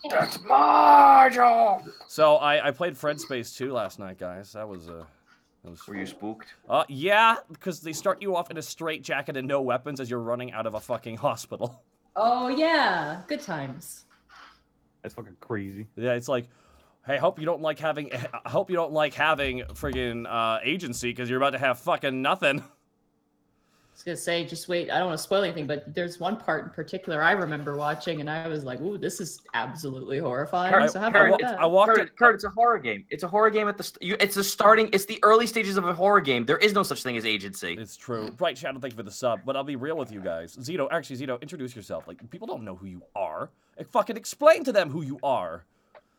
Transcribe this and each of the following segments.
That's my job. So I played Fred Space 2 last night, guys. That was Were you spooked? Yeah, because they start you off in a straitjacket and no weapons as you're running out of a fucking hospital. Oh yeah, good times. That's fucking crazy. Yeah, it's like, hey, hope you don't like having friggin' agency because you're about to have fucking nothing. I was gonna say, just wait. I don't want to spoil anything, but there's one part in particular I remember watching, and I was like, "Ooh, this is absolutely horrifying." Kurt, So how Kurt, about it's, that? Kurt, it's a horror game. It's a horror game at the. It's the starting. It's the early stages of a horror game. There is no such thing as agency. It's true. Right, Shadow, thank you for the sub. But I'll be real with you guys. Zito, introduce yourself. Like, people don't know who you are. Like, fucking explain to them who you are.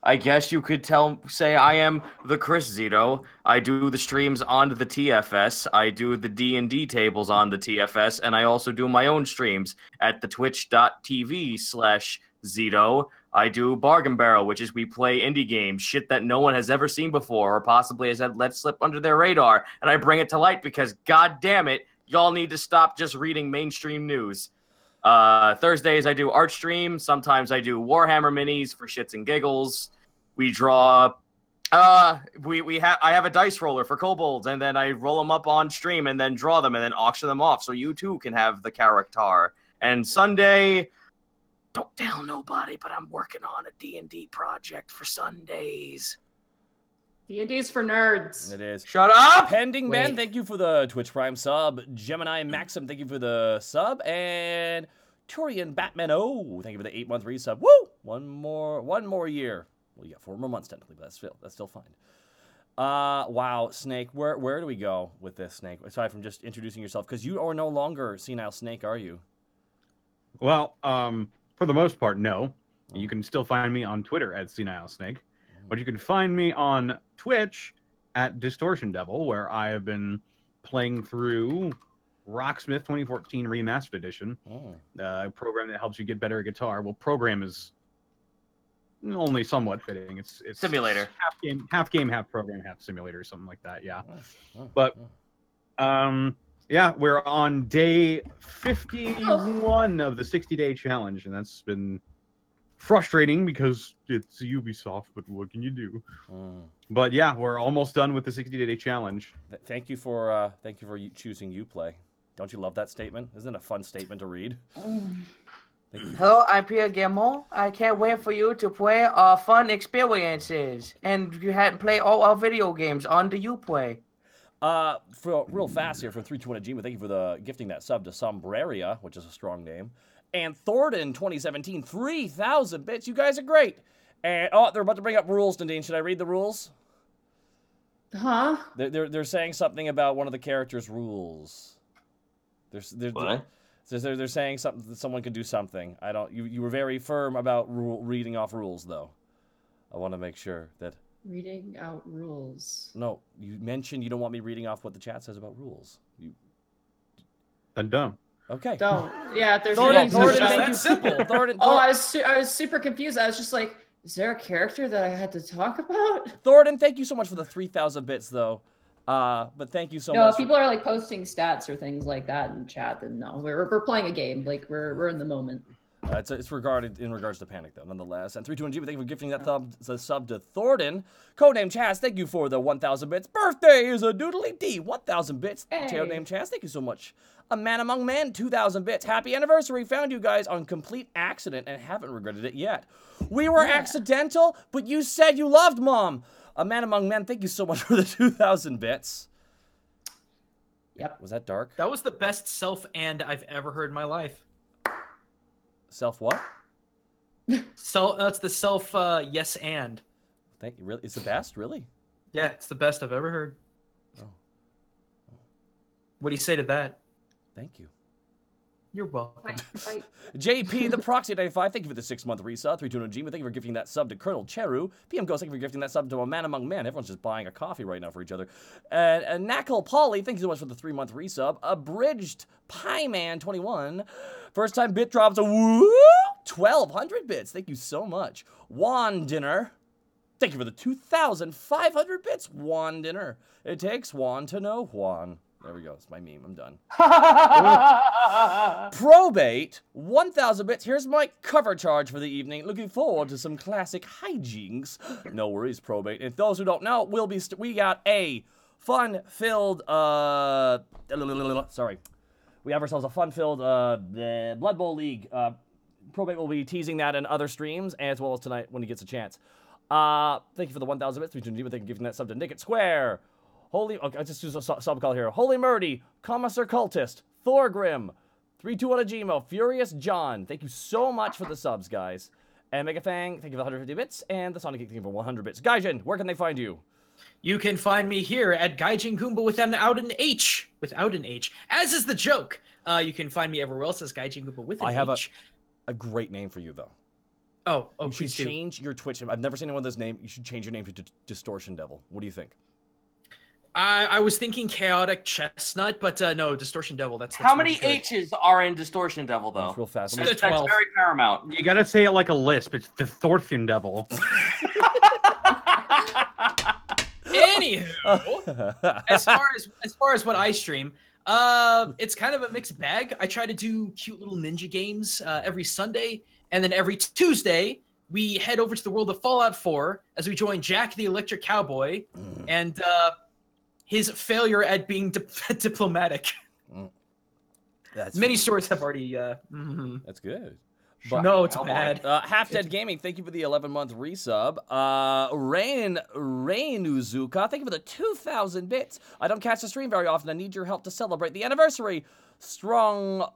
I guess you could say I am the Chris Zito. I do the streams on the TFS. I do the D&D tables on the TFS, and I also do my own streams at the twitch.tv/Zito. I do Bargain Barrel, which is we play indie games, shit that no one has ever seen before, or possibly has had let slip under their radar, and I bring it to light because, god damn it, y'all need to stop just reading mainstream news. Thursdays I do art stream. Sometimes I do Warhammer minis for shits and giggles. We draw. I have a dice roller for kobolds, and then I roll them up on stream, and then draw them, and then auction them off, so you too can have the character. And Sunday, don't tell nobody, but I'm working on a D&D project for Sundays. D&D's for nerds. It is. Shut up! Pending Man, thank you for the Twitch Prime sub. Gemini Maxim, thank you for the sub. And Turian Batman O, thank you for the 8-month resub. Woo! One more year. Well, you got 4 more months technically, but that's still fine. Wow, Snake, where do we go with this, Snake? Aside from just introducing yourself, because you are no longer Senile Snake, are you? Well, for the most part, no. You can still find me on Twitter at Senile Snake. But you can find me on Twitch at Distortion Devil, where I have been playing through Rocksmith 2014 Remastered Edition, a program that helps you get better at guitar. Well, program is only somewhat fitting. It's simulator, half game, half program, half simulator, something like that. Yeah, but yeah, we're on day 51 of the 60-day challenge, and that's been frustrating because it's Ubisoft, but what can you do? But yeah, we're almost done with the 60-day challenge. Thank you for choosing Uplay. Don't you love that statement? Isn't it a fun statement to read? Hello, I'm Pierre Guillemot. I can't wait for you to play fun experiences, and you had play all our video games on the Uplay. For real fast here from 321 Gmail, thank you for the gifting that sub to Sombraria, which is a strong name. And Thornton 2017, 3,000 bits. You guys are great. And they're about to bring up rules, Nadine. Should I read the rules? Huh? They're saying something about one of the characters' rules. What? They're saying something that someone can do something. I don't. You were very firm about reading off rules, though. I want to make sure that. Reading out rules. No, you mentioned you don't want me reading off what the chat says about rules. I'm dumb. Okay. Don't. Yeah, there's Thornton, that's simple. Thornton. Oh, I was super confused. I was just like, is there a character that I had to talk about? Thornton, thank you so much for the 3,000 bits, though. But thank you so much. No, people are like posting stats or things like that in chat. Then no, we're playing a game. Like we're in the moment. It's in regards to Panic, though, nonetheless. And 321G, thank you for gifting that the sub to Thornton. Codename Chaz, thank you for the 1,000 bits. Birthday is a doodly D, 1,000 bits. Hey. Codename Chaz, thank you so much. A Man Among Men, 2,000 bits. Happy anniversary. Found you guys on complete accident and haven't regretted it yet. We were accidental, but you said you loved Mom. A Man Among Men, thank you so much for the 2,000 bits. Yep. Was that dark? That was the best self-and I've ever heard in my life. Self what? That's the self yes and. Thank you. Really, it's the best, really. Yeah, it's the best I've ever heard. Oh. What do you say to that? Thank you. You're welcome. JP, the Proxy 95, thank you for the 6-month resub. 321 Gmail, thank you for gifting that sub to Colonel Cheru. PM Ghost, thank you for gifting that sub to A Man Among Men. Everyone's just buying a coffee right now for each other. And Knackle Polly, thank you so much for the 3-month resub. Abridged Pieman 21. First time bit drops a 1,200 bits. Thank you so much. Juan Dinner. Thank you for the 2,500 bits, Juan Dinner. It takes Juan to know Juan. There we go. It's my meme. I'm done. Probate, 1,000 bits. Here's my cover charge for the evening. Looking forward to some classic hijinks. No worries, Probate. If those who don't know, we got a fun-filled, sorry. We have ourselves a fun-filled Blood Bowl League. Probate will be teasing that in other streams, as well as tonight when he gets a chance. Thank you for the 1,000 bits. Thank you for giving that sub to Nick at Square. Holy, okay, I just use a sub call here. Holy Murdy, Commissar Cultist, Thorgrim, 321 Ajimo, Furious John. Thank you so much for the subs, guys. And Megafang, thank you for the 150 bits. And the Sonic Geek, thank you for 100 bits. Gaijin, where can they find you? You can find me here at Gaijin Goomba without an H. As is the joke. You can find me everywhere else as Gaijin Goomba with an H. I have a great name for you, though. Oh, you should please do. change your Twitch. I've never seen anyone with this name. You should change your name to Distortion Devil. What do you think? I was thinking Chaotic Chestnut, but no, Distortion Devil. That's How many H's are in Distortion Devil, though? That's real fast. That's very paramount. You gotta say it like a lisp. It's the Thorfian Devil. Anywho, as far as what I stream, it's kind of a mixed bag. I try to do cute little ninja games every Sunday, and then every Tuesday we head over to the world of Fallout 4 as we join Jack the Electric Cowboy and his failure at being diplomatic. Many stories have already. That's good. But, no, it's bad. Half Dead Gaming, thank you for the 11-month resub. Rain Uzuka, thank you for the 2,000 bits. I don't catch the stream very often. I need your help to celebrate the anniversary. Strongbow,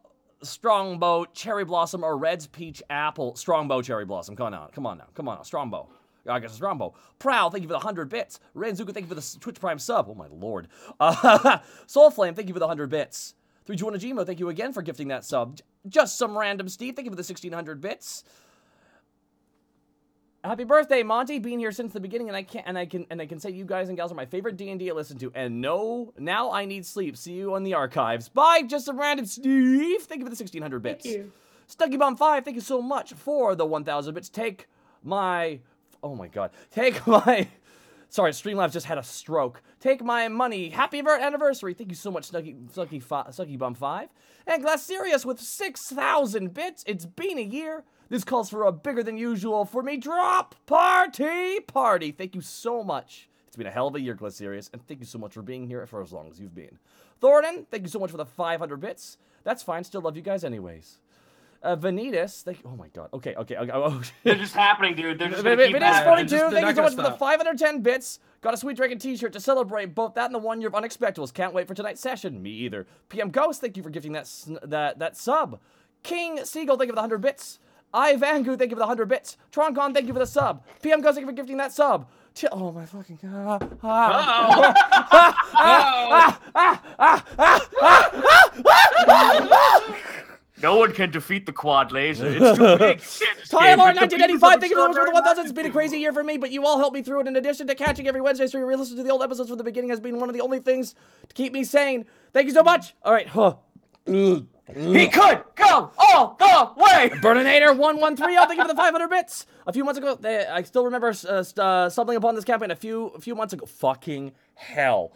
Cherry Blossom, or Red's Peach Apple. Strongbow, Cherry Blossom. Come on now. Strongbow. I guess it's Strongbow. Prowl, thank you for the 100 bits. Ranzuka, thank you for the Twitch Prime sub. Oh, my lord. Soulflame, thank you for the 100 bits. 321 Ajimo, thank you again for gifting that sub. Just some random Steve, thank you for the 1,600 bits. Happy birthday, Monty! Being here since the beginning, and I can say you guys and gals are my favorite D&D I listen to. And no, now I need sleep. See you on the archives. Bye, just some random Steve. Thank you for the 1,600 bits. Thank you. StuggyBomb5, thank you so much for the 1,000 bits. Oh my god. Take my... Sorry, Streamlabs just had a stroke. Take my money. Happy anniversary. Thank you so much, StuggyBomb5. And Glasserius with 6,000 bits. It's been a year. This calls for a bigger than usual for me. Drop party. Thank you so much. It's been a hell of a year, Glasserius, and thank you so much for being here for as long as you've been. Thornton, thank you so much for the 500 bits. That's fine. Still love you guys anyways. Vanitas, thank you. Oh my god. Okay. Oh, They're just happening, dude. They're just gonna keep Vanitas42, They're thank you not so much gonna for the 510 bits. Got a Sweet Dragon t-shirt to celebrate both that and the 1 year of Unexpectables. Can't wait for tonight's session. Me either. PM Ghost, thank you for gifting that sub. King Seagull, thank you for the 100 bits. Ivangu, thank you for the 100 bits. Troncon, thank you for the sub. PM Ghost, thank you for gifting that sub. Oh my fucking god. No one can defeat the quad laser. It's too big. Tyler, 1985, thank you so much for the 1,000. It's been a crazy year for me, but you all helped me through it. In addition to catching every Wednesday stream, re-listening to the old episodes from the beginning has been one of the only things to keep me sane. Thank you so much. All right. He could go all the way. Burninator 1130, thank you for the 500 bits. A few months ago, I still remember stumbling upon this campaign a few months ago. Fucking hell.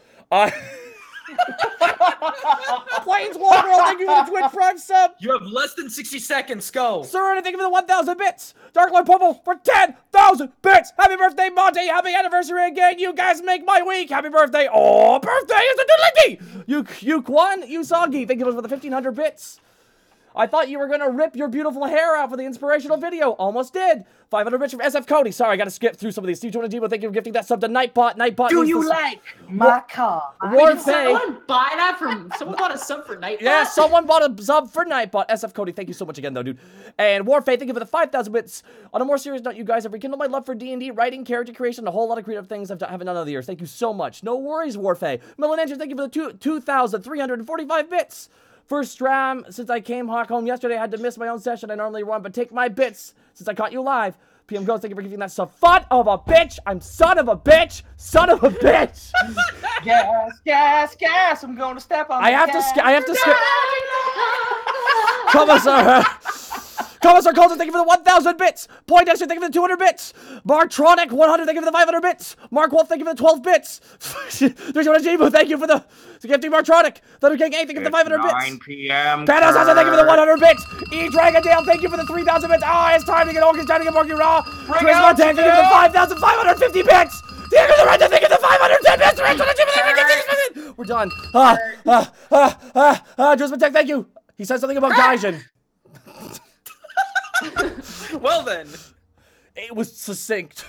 Planeswalker, thank you for the Twitch Prime sub. You have less than 60 seconds. Go. Sir, thank you for the 1,000 bits. Dark Lord Popo for 10,000 bits. Happy birthday, Monty. Happy anniversary again. You guys make my week. Happy birthday. Oh, birthday is a doodly. You Kwan Usagi, thank you for the 1,500 bits. I thought you were going to rip your beautiful hair out for the inspirational video. Almost did. 500 bits from SF Cody. Sorry, I got to skip through some of these. Steve Jonah, thank you for gifting that sub to Nightbot. Do you like my car? Did someone buy that from... Someone bought a sub for Nightbot? Yeah, someone bought a sub for Nightbot. SF Cody, thank you so much again, though, dude. And Warface, thank you for the 5,000 bits. On a more serious note, you guys have rekindled my love for D&D, writing, character creation, a whole lot of creative things I haven't done over the years. Thank you so much. No worries, Warface. Millen Engine, thank you for the 2,345 bits. First stream since I came home yesterday. I had to miss my own session I normally run, but take my bits since I caught you live. PM Ghost, thank you for giving that stuff. Son of a bitch! I'm son of a bitch! Son of a bitch! Gas! I'm going to step on I have to skip. Commissar! Commissar Colton, thank you for the 1,000 bits. Poindexter, thank you for the 200 bits. Martronic, 100, thank you for the 500 bits. Mark Wolf, thank you for the 12 bits. There's one Jimu, thank you for the gifting Martronic. Thunder King 8, thank you for the 500 bits. 9 p.m. Panos also, thank you for the 100 bits. E Dragodale, thank you for the 3,000 bits. It's time to get Orc, it's time to get Morky Raw. Chris Montana, thank you for the 5,550 bits. Thank you for the rest, thank you for the 510 bits. We're done. Drismatek, thank you. He said something about Gaijin. Well then. It was succinct.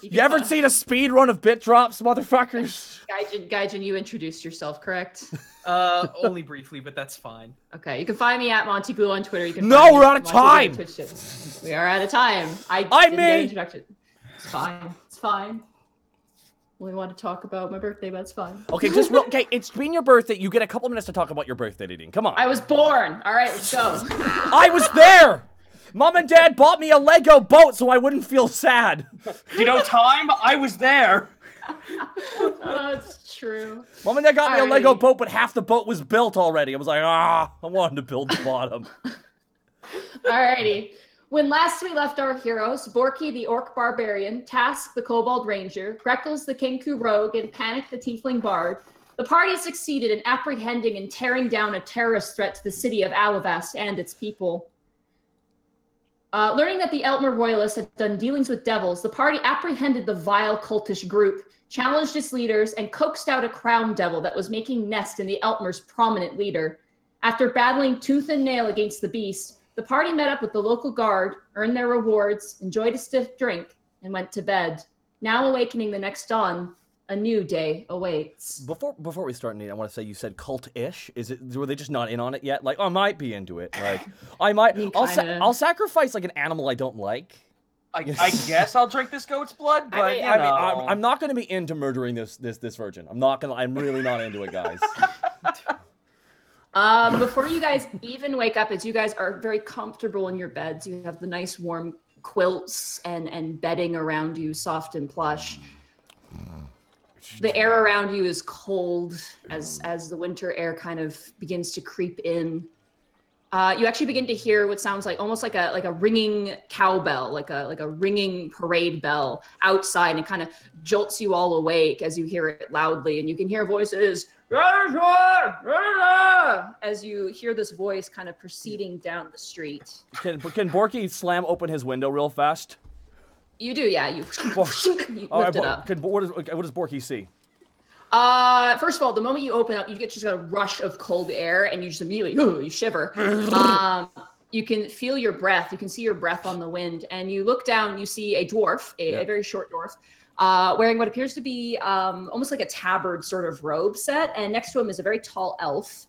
You ever seen a speed run of bit drops, motherfuckers? Gaijin, you introduced yourself, correct? Only briefly, but that's fine. Okay, you can find me at Monty Blue on Twitter. You can No, find me we're out at of Monty time. Blue on Twitch. We are out of time. I didn't get an introduction. It's fine. It's fine. We want to talk about my birthday, but it's fine. Okay, it's been your birthday. You get a couple minutes to talk about your birthday, Nadine. Come on. I was born. All right, let's go. I was there. Mom and Dad bought me a Lego boat so I wouldn't feel sad. You know, time? I was there. Oh, it's true. Mom and Dad got me a Lego boat, but half the boat was built already. I was like, I wanted to build the bottom. Alrighty. When last we left our heroes, Borky the Orc Barbarian, Task the Kobold Ranger, Greckles the Kenku Rogue, and Panic the Tiefling Bard, the party succeeded in apprehending and tearing down a terrorist threat to the city of Alavast and its people. Learning that the Eltmer Royalists had done dealings with devils, the party apprehended the vile cultish group, challenged its leaders, and coaxed out a crown devil that was making nest in the Eltmer's prominent leader. After battling tooth and nail against the beast, the party met up with the local guard, earned their rewards, enjoyed a stiff drink, and went to bed. Now awakening the next dawn, a new day awaits. Before we start, Nate, I want to say you said cult-ish. Were they just not in on it yet? Like, I might be into it. Like, I might. I'll sacrifice like an animal I don't like. I guess I'll drink this goat's blood, but you know. I'm not going to be into murdering this virgin. I'm really not into it, guys. Before you guys even wake up, as you guys are very comfortable in your beds, you have the nice warm quilts and bedding around you, soft and plush. The air around you is cold as the winter air kind of begins to creep in. You actually begin to hear what sounds like almost like a ringing cowbell, like a ringing parade bell outside, and it kind of jolts you all awake as you hear it loudly, and you can hear voices as you hear this voice kind of proceeding down the street. Can Borky slam open his window real fast? You do, yeah. You lift it up. What does Borky see? First of all, the moment you open up, you get just a rush of cold air, and you just immediately you shiver. You can feel your breath. You can see your breath on the wind, and you look down. You see a dwarf, a very short dwarf, wearing what appears to be almost like a tabard sort of robe set, and next to him is a very tall elf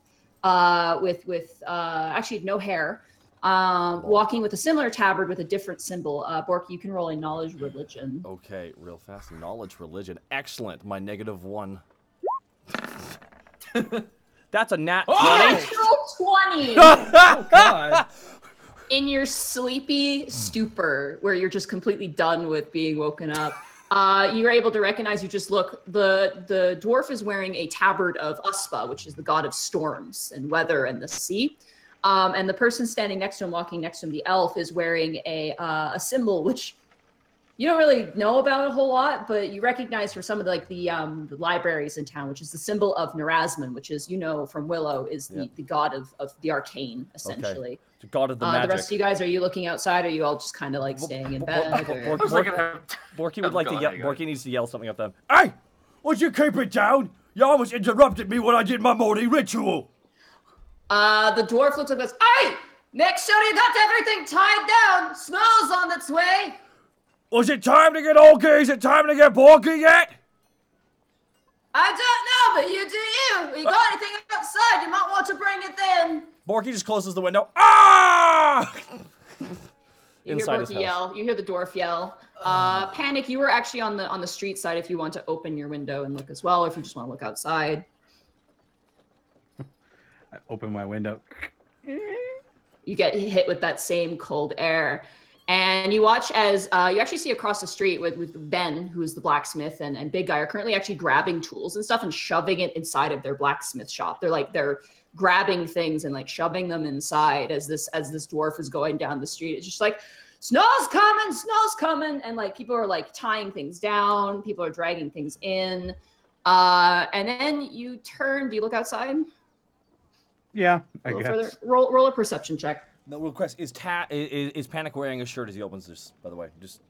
with actually no hair. Walking with a similar tabard with a different symbol. Bork, you can roll a knowledge religion. Okay, real fast. Knowledge religion. Excellent. My -1. That's a nat 20. Oh, 20! Oh, God. In your sleepy stupor, where you're just completely done with being woken up, you're able to recognize, you just look, the dwarf is wearing a tabard of Uspa, which is the god of storms and weather and the sea. And the person standing next to him, walking next to him, the elf, is wearing a symbol which you don't really know about a whole lot, but you recognize for some of the libraries in town, which is the symbol of Nerazman, which is, from Willow, is the god of the arcane, essentially. Okay. The god of the magic. The rest of you guys, are you looking outside, or are you all just kind of like staying in bed? Borky would like to yell. Borky needs to yell something at them. Hey! Would you keep it down? You almost interrupted me when I did my morning ritual. The dwarf looks like this. Hey! Make sure you got everything tied down. Snow's on its way. Was it time to get Orky? Is it time to get Borky yet? I don't know, but you do you. If you got anything outside, you might want to bring it in. Borky just closes the window. Ah! You hear Borky yell. You hear the dwarf yell. Panic, you were actually on the street side if you want to open your window and look as well, or if you just want to look outside. I open my window. You get hit with that same cold air. And you watch as you actually see across the street with Ben, who is the blacksmith, and Big Guy are currently actually grabbing tools and stuff and shoving it inside of their blacksmith shop. They're grabbing things and like shoving them inside as this dwarf is going down the street. It's just like, snow's coming, and like people are like tying things down, people are dragging things in, and then you turn. Do you look outside? Yeah, I guess. Further. Roll a perception check. No, real question. Is Panic wearing a shirt as he opens this, by the way? Just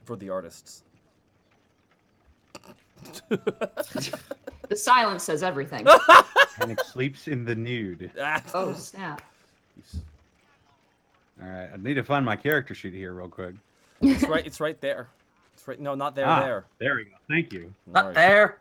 for the artists. The silence says everything. Panic sleeps in the nude. Oh, snap. All right, I need to find my character sheet here real quick. It's right there. It's right. No, not there. There. There we go. Thank you. Not there.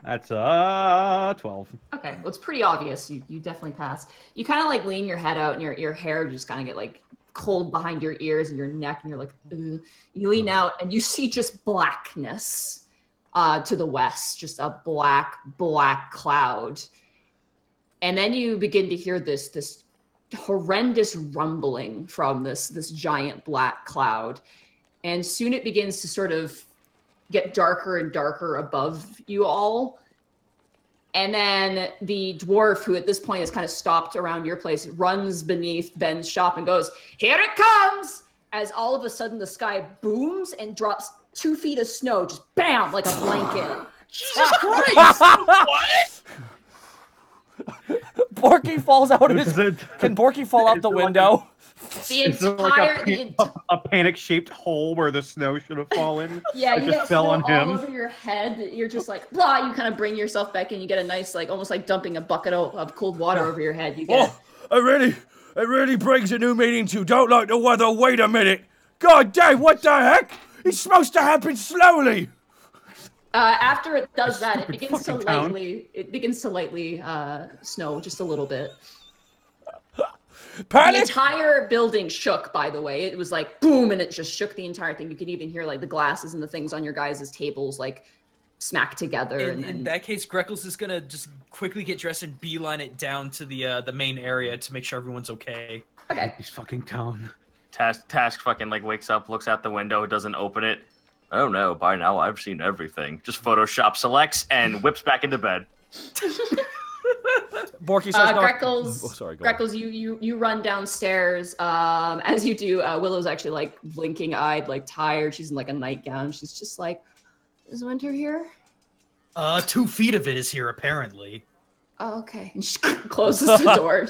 That's 12. Okay, well, it's pretty obvious. You definitely pass. You kind of like lean your head out, and your hair just kind of get like cold behind your ears and your neck, and you're like, ugh. You lean out, and you see just blackness to the west, just a black cloud. And then you begin to hear this horrendous rumbling from this giant black cloud, and soon it begins to sort of get darker and darker above you all. And then the dwarf, who at this point has kind of stopped around your place, runs beneath Ben's shop and goes, "Here it comes!" As all of a sudden the sky booms and drops 2 feet of snow, just bam, like a blanket. Jesus Christ! What? Borky falls out of his... Can Borky fall out the window? The Is there entire... like a panic-shaped hole where the snow should have fallen? Yeah, it you just get fell snow on him. all over your head. You're just like, blah, you kind of bring yourself back in. You get a nice, like, almost like dumping a bucket of cold water over your head. You get... it really brings a new meaning to don't like the weather. Wait a minute. God damn, what the heck? It's supposed to happen slowly. After it does that, it begins to town. lightly snow just a little bit. The Panic! entire building shook, by the way. It was like boom, and it just shook the entire thing. You could even hear like the glasses and the things on your guys' tables like smack together. In that case, Greckles is gonna just quickly get dressed and beeline it down to the main area to make sure everyone's okay. Okay. He's fucking town. Task fucking like wakes up, looks out the window, doesn't open it. Oh no, by now I've seen everything. Just Photoshop selects and whips back into bed. Borky says Greckles, Oh, sorry, go Greckles, you run downstairs. As you do, Willow's actually like blinking eyed, like tired. She's in like a nightgown. She's just like, "Is winter here?" 2 feet of it is here apparently. Oh, okay. And she closes the door.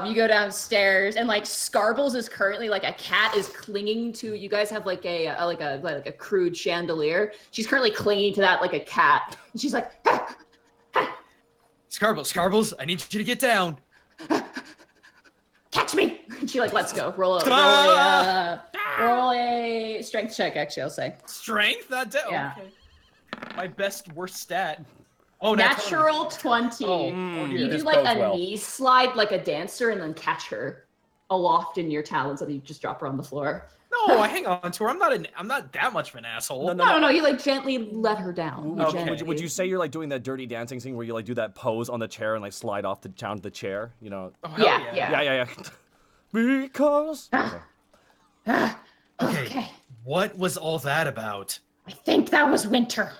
You go downstairs, and like Scarbles is currently like a cat is clinging to. You guys have like a crude chandelier. She's currently clinging to that like a cat. And she's like, Scarbles, I need you to get down. "Catch me!" And she like lets go. Roll a strength check. Actually, I'll say Strength? Yeah. Okay. My worst stat. Oh, natural 20. Oh, You do This like bodes a well. knee slide like a dancer, and then catch her aloft in your talons, and you just drop her on the floor. No, I hang on to her. I'm not that much of an asshole. No. You like gently let her down. Would you say you're like doing that dirty dancing thing where you like do that pose on the chair and like slide off down to the chair? You know? Oh, hell Yeah. Yeah. Because. Okay. What was all that about? I think that was winter.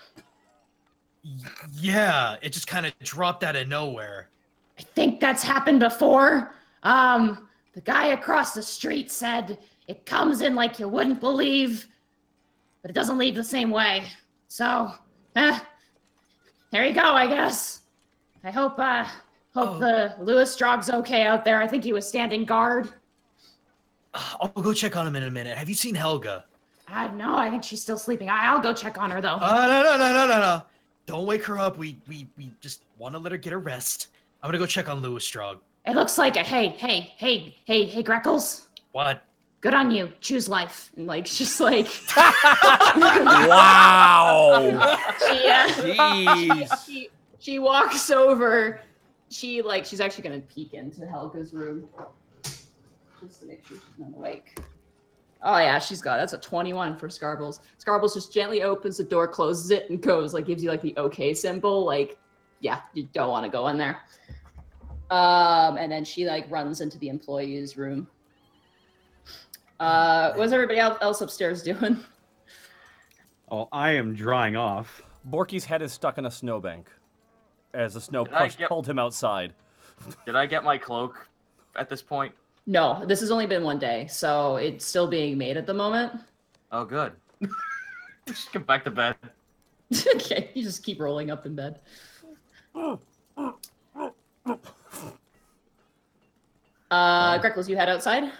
Yeah, it just kind of dropped out of nowhere. I think that's happened before. The guy across the street said it comes in like you wouldn't believe, but it doesn't leave the same way. So, there you go, I guess. I hope the Lewis Strog's okay out there. I think he was standing guard. I'll go check on him in a minute. Have you seen Helga? No, I think she's still sleeping. I'll go check on her though. No. Don't wake her up. We just want to let her get a rest. I'm gonna go check on Lewis Strog. It looks like hey, Greckles. What? Good on you. Choose life. And like, just like. Wow. She, she walks over. She's actually gonna peek into Helga's room just to make sure she's not awake. Oh yeah, that's a 21 for Scarbles. Scarbles just gently opens the door, closes it, and goes, like gives you like the okay symbol, like, yeah, you don't want to go in there. And then she like runs into the employees' room. What's everybody else upstairs doing? Oh, I am drying off. Borky's head is stuck in a snowbank as the snow Did I pulled him outside. Did I get my cloak at this point? No, this has only been one day, so it's still being made at the moment. Oh, good. Just get back to bed. Okay, you just keep rolling up in bed. Greckles, you head outside?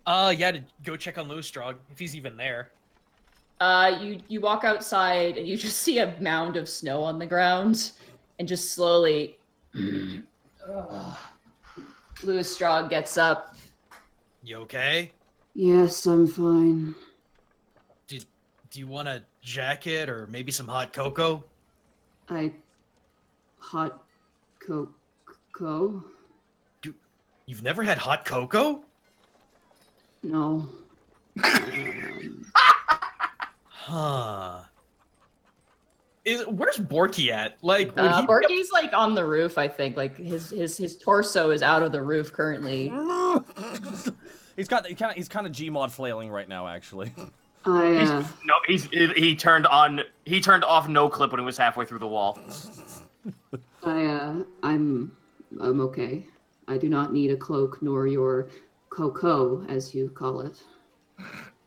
Yeah, to go check on Lewistrog, if he's even there. You walk outside and you just see a mound of snow on the ground, and just slowly, Lewistrog gets up. You okay? Yes, I'm fine. Do you want a jacket or maybe some hot cocoa? Hot cocoa? You've never had hot cocoa? No. Huh. Where's Borky at? Like, would he... Borky's like on the roof, I think. Like his torso is out of the roof currently. He's kind of Gmod flailing right now, actually. He turned off no clip when he was halfway through the wall. I'm okay. I do not need a cloak nor your cocoa, as you call it.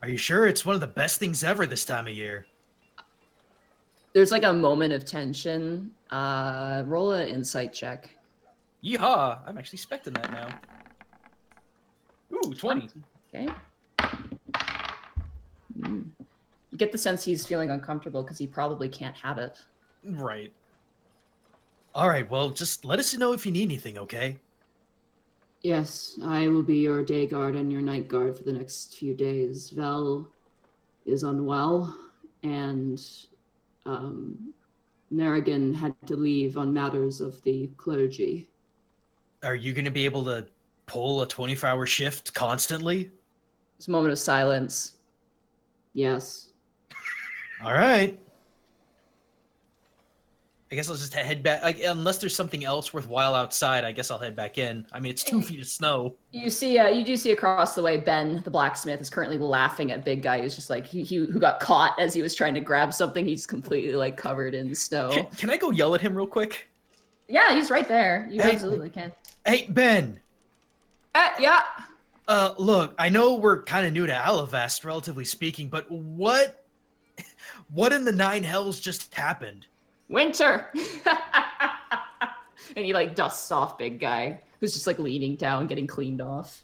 Are you sure? It's one of the best things ever this time of year. There's like a moment of tension. Roll an insight check. Yeehaw! I'm actually expecting that now. Ooh, 20. Okay. You get the sense he's feeling uncomfortable because he probably can't have it. Right. All right, well, just let us know if you need anything, okay? Yes, I will be your day guard and your night guard for the next few days. Vel is unwell, and Nerrigan had to leave on matters of the clergy. Are you going to be able to pull a 24-hour shift constantly? It's a moment of silence. Yes. All right. I guess I'll just head back. Unless there's something else worthwhile outside, I guess I'll head back in. I mean, it's 2 feet of snow. You do see across the way, Ben, the blacksmith, is currently laughing at Big Guy, who's just like, who got caught as he was trying to grab something. He's completely like covered in snow. Can I go yell at him real quick? Yeah, he's right there. You absolutely can. Hey, Ben. Yeah. Look, I know we're kind of new to Alavast, relatively speaking, but what in the nine hells just happened? Winter. And he like dusts off Big Guy, who's just like leaning down, getting cleaned off.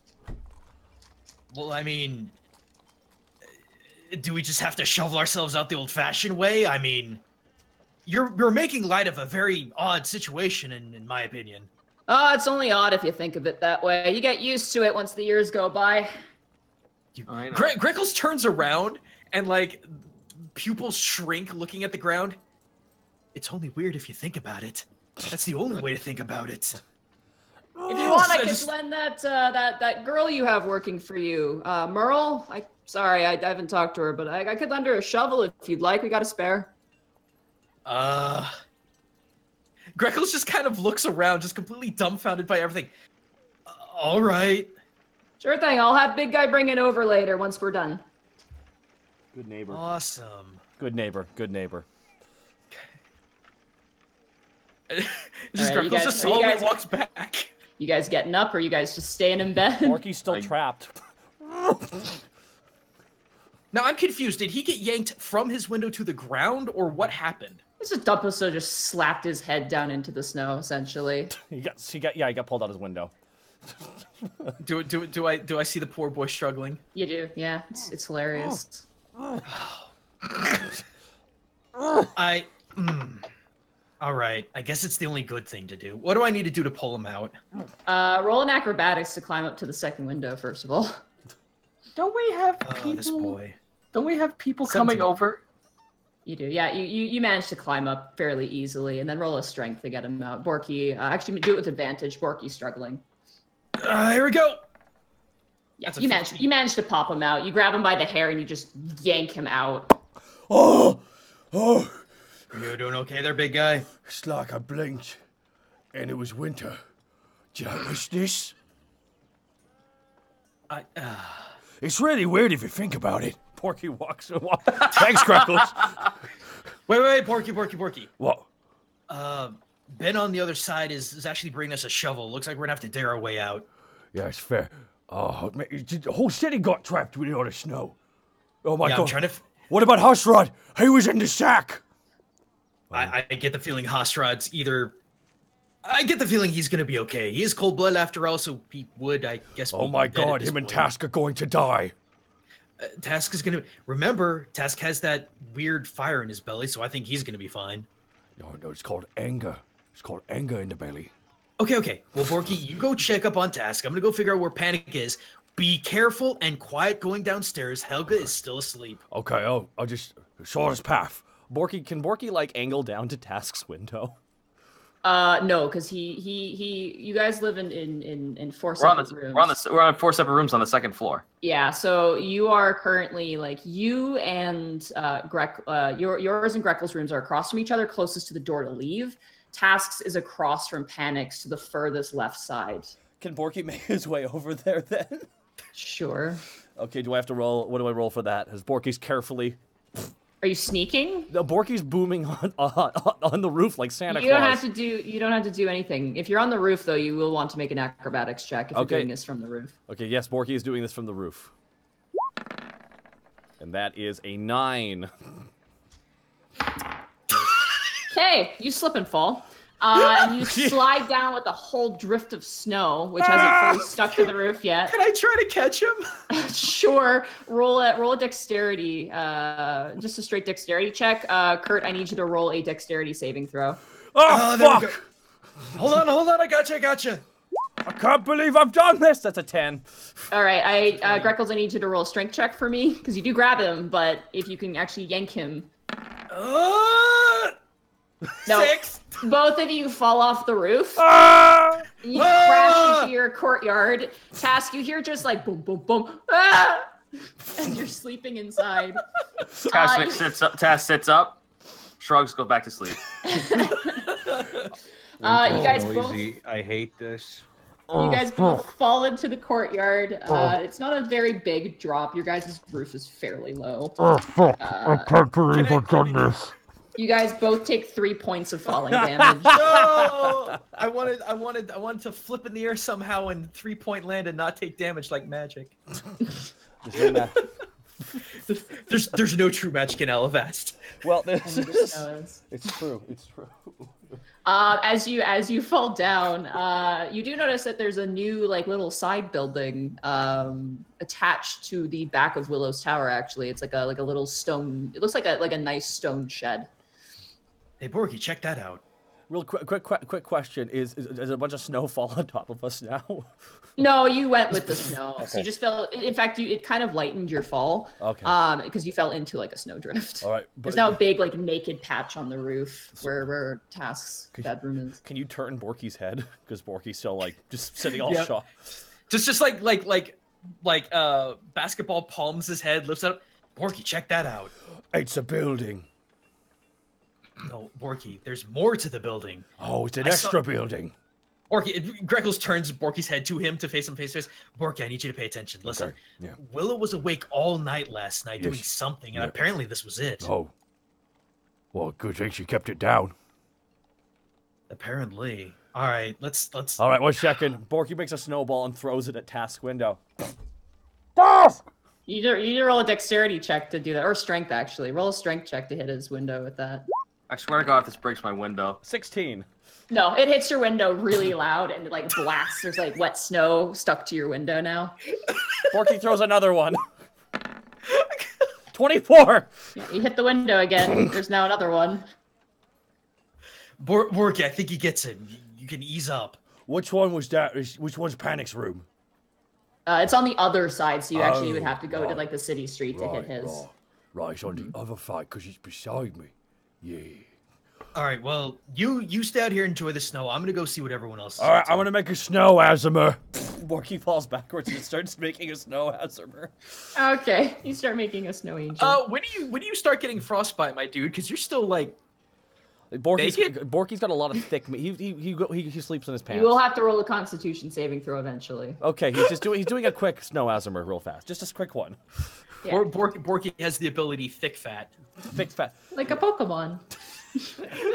Well, I mean, do we just have to shovel ourselves out the old-fashioned way? I mean, you're making light of a very odd situation, in my opinion. It's only odd if you think of it that way. You get used to it once the years go by. Greckles turns around and like pupils shrink, looking at the ground. It's only weird if you think about it. That's the only way to think about it. If you want, I can lend that girl you have working for you, Merle. I haven't talked to her, but I could lend her a shovel if you'd like. We got a spare. Greckles just kind of looks around, just completely dumbfounded by everything. All right. Sure thing. I'll have Big Guy bring it over later once we're done. Good neighbor. Awesome. Good neighbor. Good neighbor. Greckles just slowly walks back. You guys getting up, or you guys just staying in bed? Borky's still trapped. Now I'm confused. Did he get yanked from his window to the ground, or what happened? This is Dumpuso just slapped his head down into the snow, essentially. He got pulled out his window. Do I see the poor boy struggling? You do, yeah. It's hilarious. All right. I guess it's the only good thing to do. What do I need to do to pull him out? Roll an acrobatics to climb up to the second window, first of all. Don't we have people? This boy. Don't we have people coming over? You do, yeah. You managed to climb up fairly easily, and then roll a strength to get him out. Borky, actually do it with advantage. Borky's struggling. Here we go. Yeah, you managed to pop him out. You grab him by the hair and you just yank him out. Oh. You doing okay there, big guy? It's like I blinked, and it was winter. Jealousness? I, It's really weird if you think about it. Porky walks. Thanks, Crackles. wait, Porky. What? Ben on the other side is actually bringing us a shovel. Looks like we're gonna have to dig our way out. Yeah, it's fair. Oh, man, the whole city got trapped with all the snow. Oh my Yeah, god. I'm trying to. What about Husrod? He was in the sack. I get the feeling Hosrod's either. I get the feeling he's gonna be okay. He is cold blood after all, so he would, I guess. Oh be my dead at god, this him and point. Task are going to die. Task is gonna remember. Task has that weird fire in his belly, so I think he's gonna be fine. No, it's called anger. It's called anger in the belly. Okay. Well, Borky, you go check up on Task. I'm gonna go figure out where Panic is. Be careful and quiet going downstairs. Helga is still asleep. Okay, I'll just shortest path. Can Borky like angle down to Task's window? No, because you guys live in four separate rooms. We're on 4 separate rooms on the second floor. Yeah, so you are currently like you and yours and Grekel's rooms are across from each other, closest to the door to leave. Task's is across from Panic's to the furthest left side. Can Borky make his way over there then? Sure. Okay, do I have to roll? What do I roll for that? As Borky's carefully. Are you sneaking? No, Borky's booming on the roof like Santa Claus. You don't have to do anything. If you're on the roof though, you will want to make an acrobatics check if you're doing this from the roof. Okay, yes, Borky is doing this from the roof. And that is a 9. Okay, you slip and fall. And you slide down with a whole drift of snow, which hasn't fully stuck to the roof yet. Can I try to catch him? Sure. Roll a dexterity, just a straight dexterity check. Kurt, I need you to roll a dexterity saving throw. Oh, there we go. fuck! Hold on. I gotcha. I can't believe I've done this! That's a 10. All right, Greckles, I need you to roll a strength check for me, because you do grab him, but if you can actually yank him. No, 6. both of you fall off the roof. Ah! You crash into your courtyard. Task, you hear just like boom, boom, boom, as you're sleeping inside. Task sits up, shrugs, goes back to sleep. You guys both. Noisy. I hate this. You guys both fall into the courtyard. It's not a very big drop. Your guys' roof is fairly low. Oh fuck! I can't believe I've done this. You guys both take 3 points of falling damage. No! I wanted to flip in the air somehow and 3-point land and not take damage like magic. There's no true magic in Elevast. Well, It's true. As you fall down, you do notice that there's a new like little side building attached to the back of Willow's Tower. Actually, it's like a little stone. It looks like a nice stone shed. Hey, Borky, check that out. Real quick question: Is a bunch of snow fall on top of us now? No, you went with the snow. Okay. So you just fell. In fact, it kind of lightened your fall. Okay. Because you fell into like a snowdrift. All right. There's now a big like naked patch on the roof where Task's bedroom is. Can you turn Borky's head? Because Borky's still like just sitting all Yep. shocked. Just like basketball palms his head, lifts up. Borky, check that out. It's a building. No, Borky, there's more to the building. Oh, it's an extra building. Borky, Greckles turns Borky's head to him to face him face to face. Borky, I need you to pay attention. Listen, Okay, yeah. Willow was awake all night last night doing Yes. something, and Yeah. apparently this was it. Oh. Well, good thing she kept it down. Apparently. All right, let's. All right, 1 second. Borky makes a snowball and throws it at Task's window. Task! You need to roll a dexterity check to do that, or strength actually. Roll a strength check to hit his window with that. I swear to God, if this breaks my window. 16. No, it hits your window really loud and it like blasts. There's like wet snow stuck to your window now. Borky throws another one. 24. Yeah, you hit the window again. There's now another one. Borky, I think he gets it. You can ease up. Which one was that? Which one's Panic's room? It's on the other side, so you actually would have to go to right. like the city street to hit his. Right, it's on the other side because he's beside me. Yeah. All right, well, you stay out here and enjoy the snow. I'm gonna go see what everyone else is All right, up to. I'm gonna make a snow azimuth. Borky falls backwards and starts making a snow azimuth. Okay, you start making a snow angel. When do you start getting frostbite, my dude? Because you're still like Borky's got a lot of thick meat. He sleeps in his pants. You will have to roll a Constitution saving throw eventually. Okay, he's doing a quick snow azimuth real fast, just a quick one. Yeah. Borky has the ability thick fat. Thick fat. Like a Pokemon.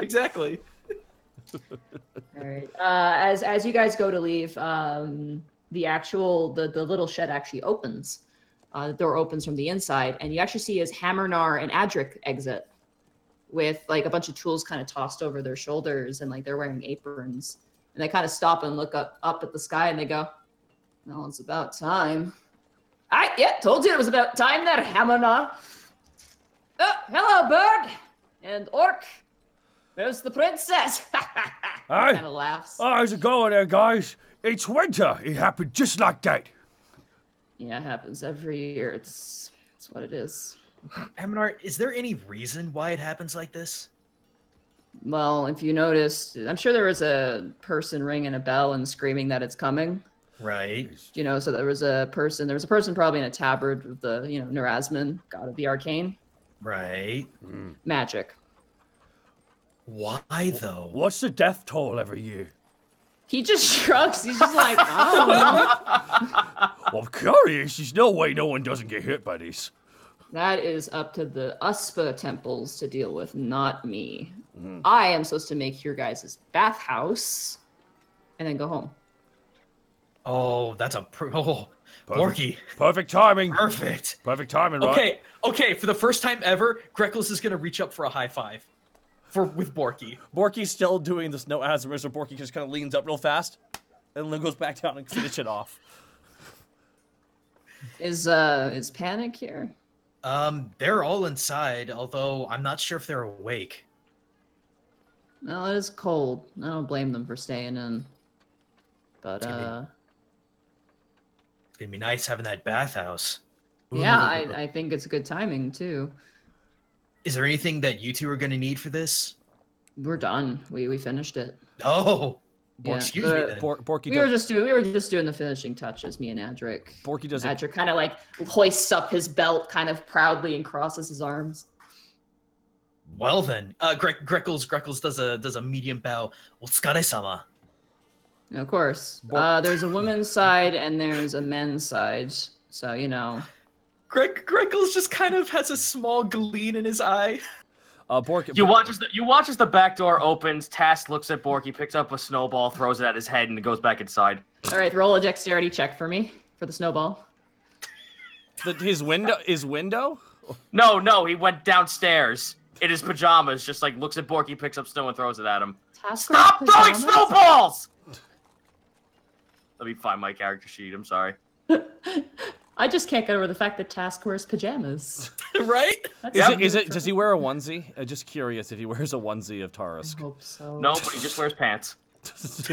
Exactly. All right. As you guys go to leave, the little shed actually opens. The door opens from the inside, and you actually see as Hammernar and Adric exit with like a bunch of tools kind of tossed over their shoulders, and like they're wearing aprons. And they kind of stop and look up at the sky, and they go, "Well, it's about time." Told you it was about time there, Hammernar. Oh, hello, bird and orc. There's the princess. Kind of laughs. Oh, how's it going there, guys? It's winter. It happened just like that. Yeah, it happens every year. It's what it is. Hamnar, is there any reason why it happens like this? Well, if you noticed, I'm sure there was a person ringing a bell and screaming that it's coming. Right. So there was a person probably in a tabard with the, Nerazman, god of the arcane. Right. Magic. Why though? What's the death toll every year? He just shrugs. He's just like, I don't know. Well, I'm curious. There's no way no one doesn't get hit by this. That is up to the Uspa temples to deal with, not me. I am supposed to make your guys' bathhouse and then go home. Oh, that's Borky. Perfect timing. Perfect. Perfect timing, right? Okay. For the first time ever, Greckles is gonna reach up for a high five. With Borky. Borky's still doing the snow azimuth, so Borky just kind of leans up real fast and then goes back down and finish it off. Is Panic here? They're all inside, although I'm not sure if they're awake. Well, it is cold. I don't blame them for staying in. But, It's gonna be nice having that bathhouse. yeah, I think it's good timing, too. Is there anything that you two are gonna need for this? We're done. We finished it. Oh, Yeah. excuse me then. Borky We were just doing the finishing touches, me and Adric. Borky does it. Adric kind of like hoists up his belt kind of proudly and crosses his arms. Well then, Greckles does a medium bow. Otsukare-sama. Of course. There's a women's side and there's a men's side. So, Greckles just kind of has a small gleam in his eye. Borky. You watch as the back door opens. Task looks at Borky, picks up a snowball, throws it at his head, and goes back inside. All right, roll a dexterity check for me for the snowball. His window? No, he went downstairs in his pajamas, just like looks at Borky, picks up snow, and throws it at him. Stop throwing snowballs! Let me find my character sheet. I'm sorry. I just can't get over the fact that Task wears pajamas. Right? Does he wear a onesie? I'm just curious if he wears a onesie of Tarisk. I hope so. No, but he just wears pants. It's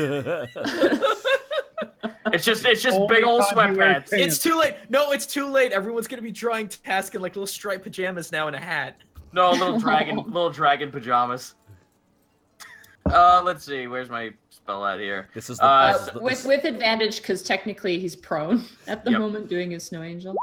just big old sweatpants. It's too late. No, it's too late. Everyone's gonna be drawing Task in like little striped pajamas now and a hat. No, little dragon pajamas. Let's see. Where's my spell at here? This is with advantage because technically he's prone at the moment doing his snow angel.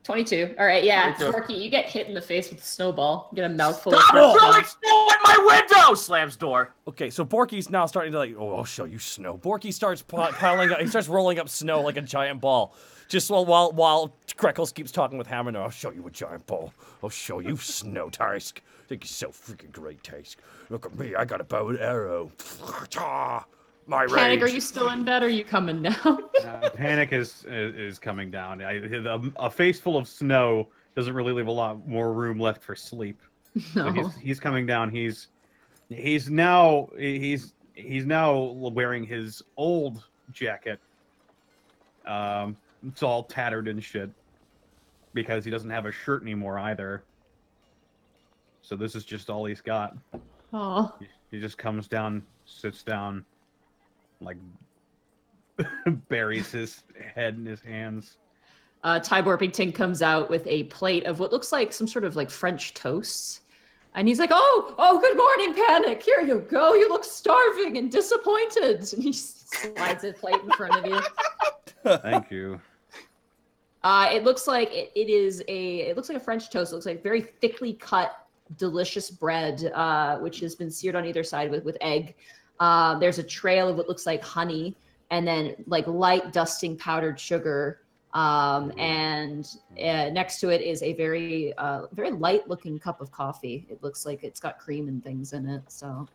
22. All right, yeah, 22. Forky, you get hit in the face with a snowball. You get a mouthful Stop of throwing snow at my window! Slams door. Okay, so Borky's now starting to I'll show you snow. Borky starts piling up. He starts rolling up snow like a giant ball. Just while Greckles keeps talking with Hammer. I'll show you a giant ball. I'll show you snow, Tarisk. I think it's so freaking great, Tarisk. Look at me, I got a bow and arrow. My rage. Panic, are you still in bed or are you coming down? Panic is coming down. A face full of snow doesn't really leave a lot more room left for sleep. No. So he's coming down. He's now wearing his old jacket. It's all tattered and shit because he doesn't have a shirt anymore either. So this is just all he's got. Oh. He just comes down, sits down, like buries his head in his hands. Ty Borpington comes out with a plate of what looks like some sort of like French toast. And he's like, oh, good morning, Panic. Here you go. You look starving and disappointed. And he slides a plate in front of you. Thank you. It looks like it looks like a French toast. It looks like very thickly cut delicious bread, which has been seared on either side with egg. There's a trail of what looks like honey, and then like light dusting powdered sugar. And next to it is a very light looking cup of coffee. It looks like it's got cream and things in it. So,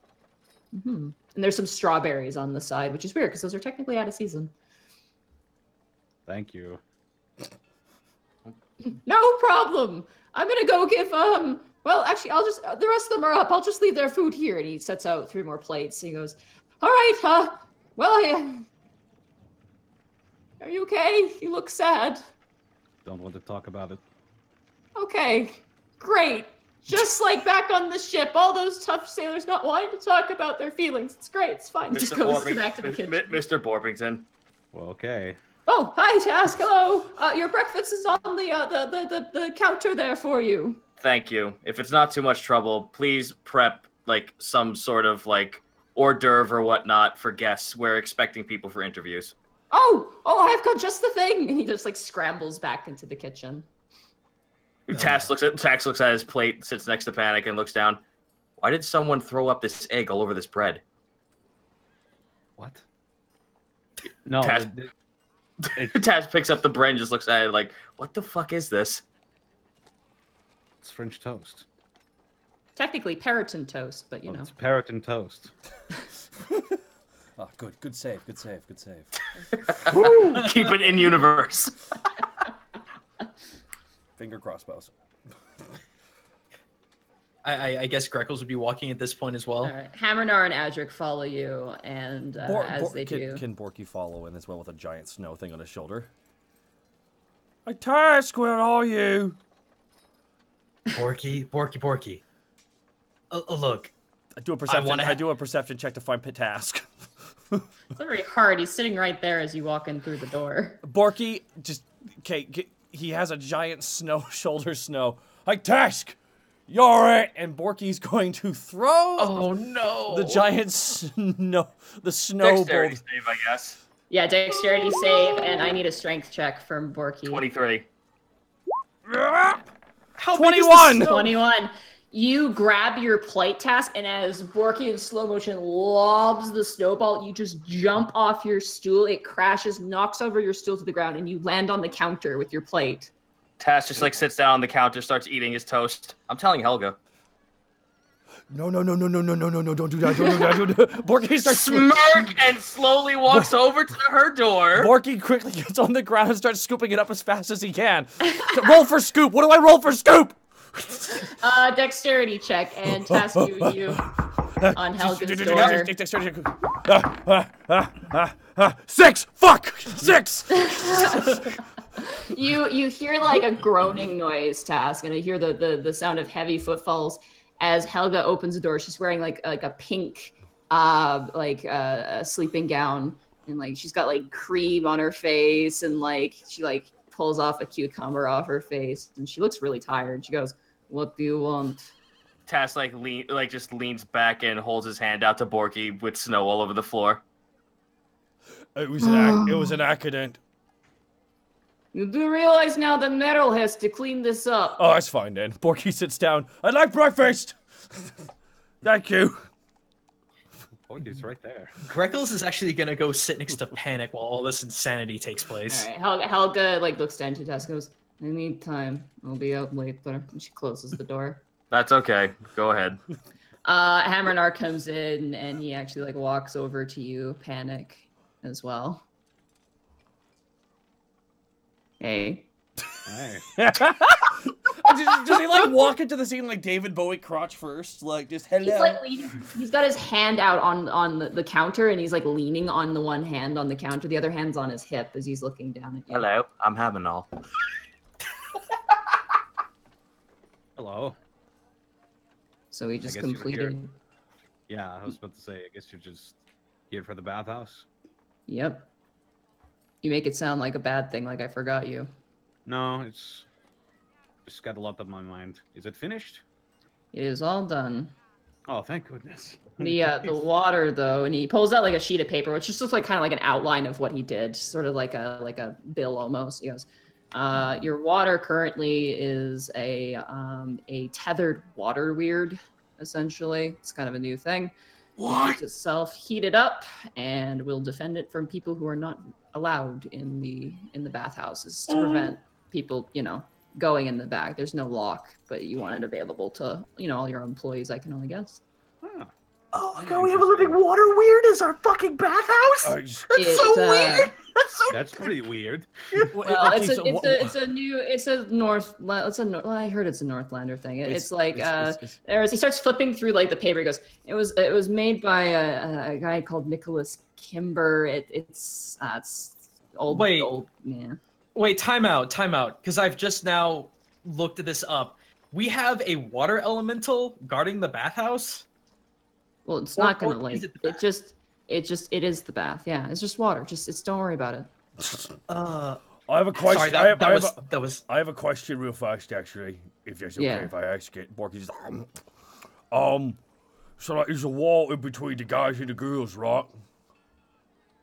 and there's some strawberries on the side, which is weird because those are technically out of season. Thank you. No problem. I'm gonna go give well, actually, I'll just the rest of them are up. I'll just leave their food here. And he sets out 3 more plates. He goes, "All right, well, are you okay? You look sad." Don't want to talk about it. Okay, great. Just like back on the ship, all those tough sailors not wanting to talk about their feelings. It's great. It's fine. Just goes back to the kitchen. Mr. Borpington. Well, okay. Oh, hi, Task. Hello. Your breakfast is on the counter there for you. Thank you. If it's not too much trouble, please prep like some sort of like hors d'oeuvre or whatnot for guests. We're expecting people for interviews. Oh, I've got just the thing. And he just like scrambles back into the kitchen. Tax looks at his plate, sits next to Panic, and looks down. Why did someone throw up this egg all over this bread? What? No. Taz picks up the bread and just looks at it like, what the fuck is this? It's French toast. Technically Periton toast, but you know. It's Periton toast. Oh, good save. Keep it in universe. Finger crossbows. I guess Greckles would be walking at this point as well. All right. Hammernar and Adric follow you, and as they do. Can Borky follow in as well with a giant snow thing on his shoulder? Hey, Task, where are you? Borky. Look. I do a perception check to find Task. It's not very hard. He's sitting right there as you walk in through the door. Borky, he has a giant shoulder snow. Hey, Task! You're it! And Borky's going to throw Oh no! the giant snow Dexterity save, I guess. Yeah, dexterity save, and I need a strength check from Borky. 23. How 21! 21. You grab your plate, Task, and as Borky in slow motion lobs the snowball, you just jump off your stool. It crashes, knocks over your stool to the ground, and you land on the counter with your plate. Task just like sits down on the counter, starts eating his toast. I'm telling Helga. No, don't do that. Don't do that. Borky starts Smirk and slowly walks over to her door. Borky quickly gets on the ground and starts scooping it up as fast as he can. Roll for scoop. What do I roll for scoop? Dexterity check, and Task you on Helga's door. Dexterity check. 6! Fuck! 6! You hear like a groaning noise, Task, and I hear the sound of heavy footfalls as Helga opens the door. She's wearing like a pink a sleeping gown, and like she's got like cream on her face, and like she like pulls off a cucumber off her face, and she looks really tired. She goes, "What do you want?" Task just leans back and holds his hand out to Borky with snow all over the floor. It was an accident. You do realize now that Meryl has to clean this up. Oh, that's fine then. Borky sits down. I'd like breakfast. Thank you. Oh, it's right there. Greckles is actually gonna go sit next to Panic while all this insanity takes place. All right, Helga like looks down to Task and goes, "I need time. I'll be out later." And she closes the door. That's okay. Go ahead. Hammernar comes in and he actually like walks over to you, Panic, as well. Hey. Does he like walk into the scene like David Bowie crotch first? Like just hello. He's like he's got his hand out on the counter, and he's like leaning on the one hand on the counter. The other hand's on his hip as he's looking down at you. Hello, I'm Hamanal. Hello. So he just I guess you were here. completed. Yeah, I was about to say, I guess you're just here for the bathhouse? Yep. You make it sound like a bad thing, like I forgot you. No, it's just got a lot on my mind. Is it finished? It is all done. Oh, thank goodness. The water though, and he pulls out like a sheet of paper, which just looks like kind of like an outline of what he did, sort of like a bill almost. He goes, Your water currently is a tethered water weird, essentially. It's kind of a new thing. It keeps itself heated up and will defend it from people who are not allowed in the bathhouses to prevent people, going in the back. There's no lock, but you want it available to, all your employees, I can only guess. Oh my god, we have a living water weird as our fucking bathhouse? That's so weird! That's pretty weird. Well, I heard it's a Northlander thing. It's like he starts flipping through like the paper. He goes, it was made by a guy called Nicholas Kimber. It's old. Wait. Old, yeah. Wait, time out, because I've just now looked this up. We have a water elemental guarding the bathhouse. Well, it's not gonna like it is the bath. Yeah, it's just water. Don't worry about it. I have a question. Sorry, I have a question real fast, actually. If that's okay, if I ask it. Borky's so like, there's a wall in between the guys and the girls, right?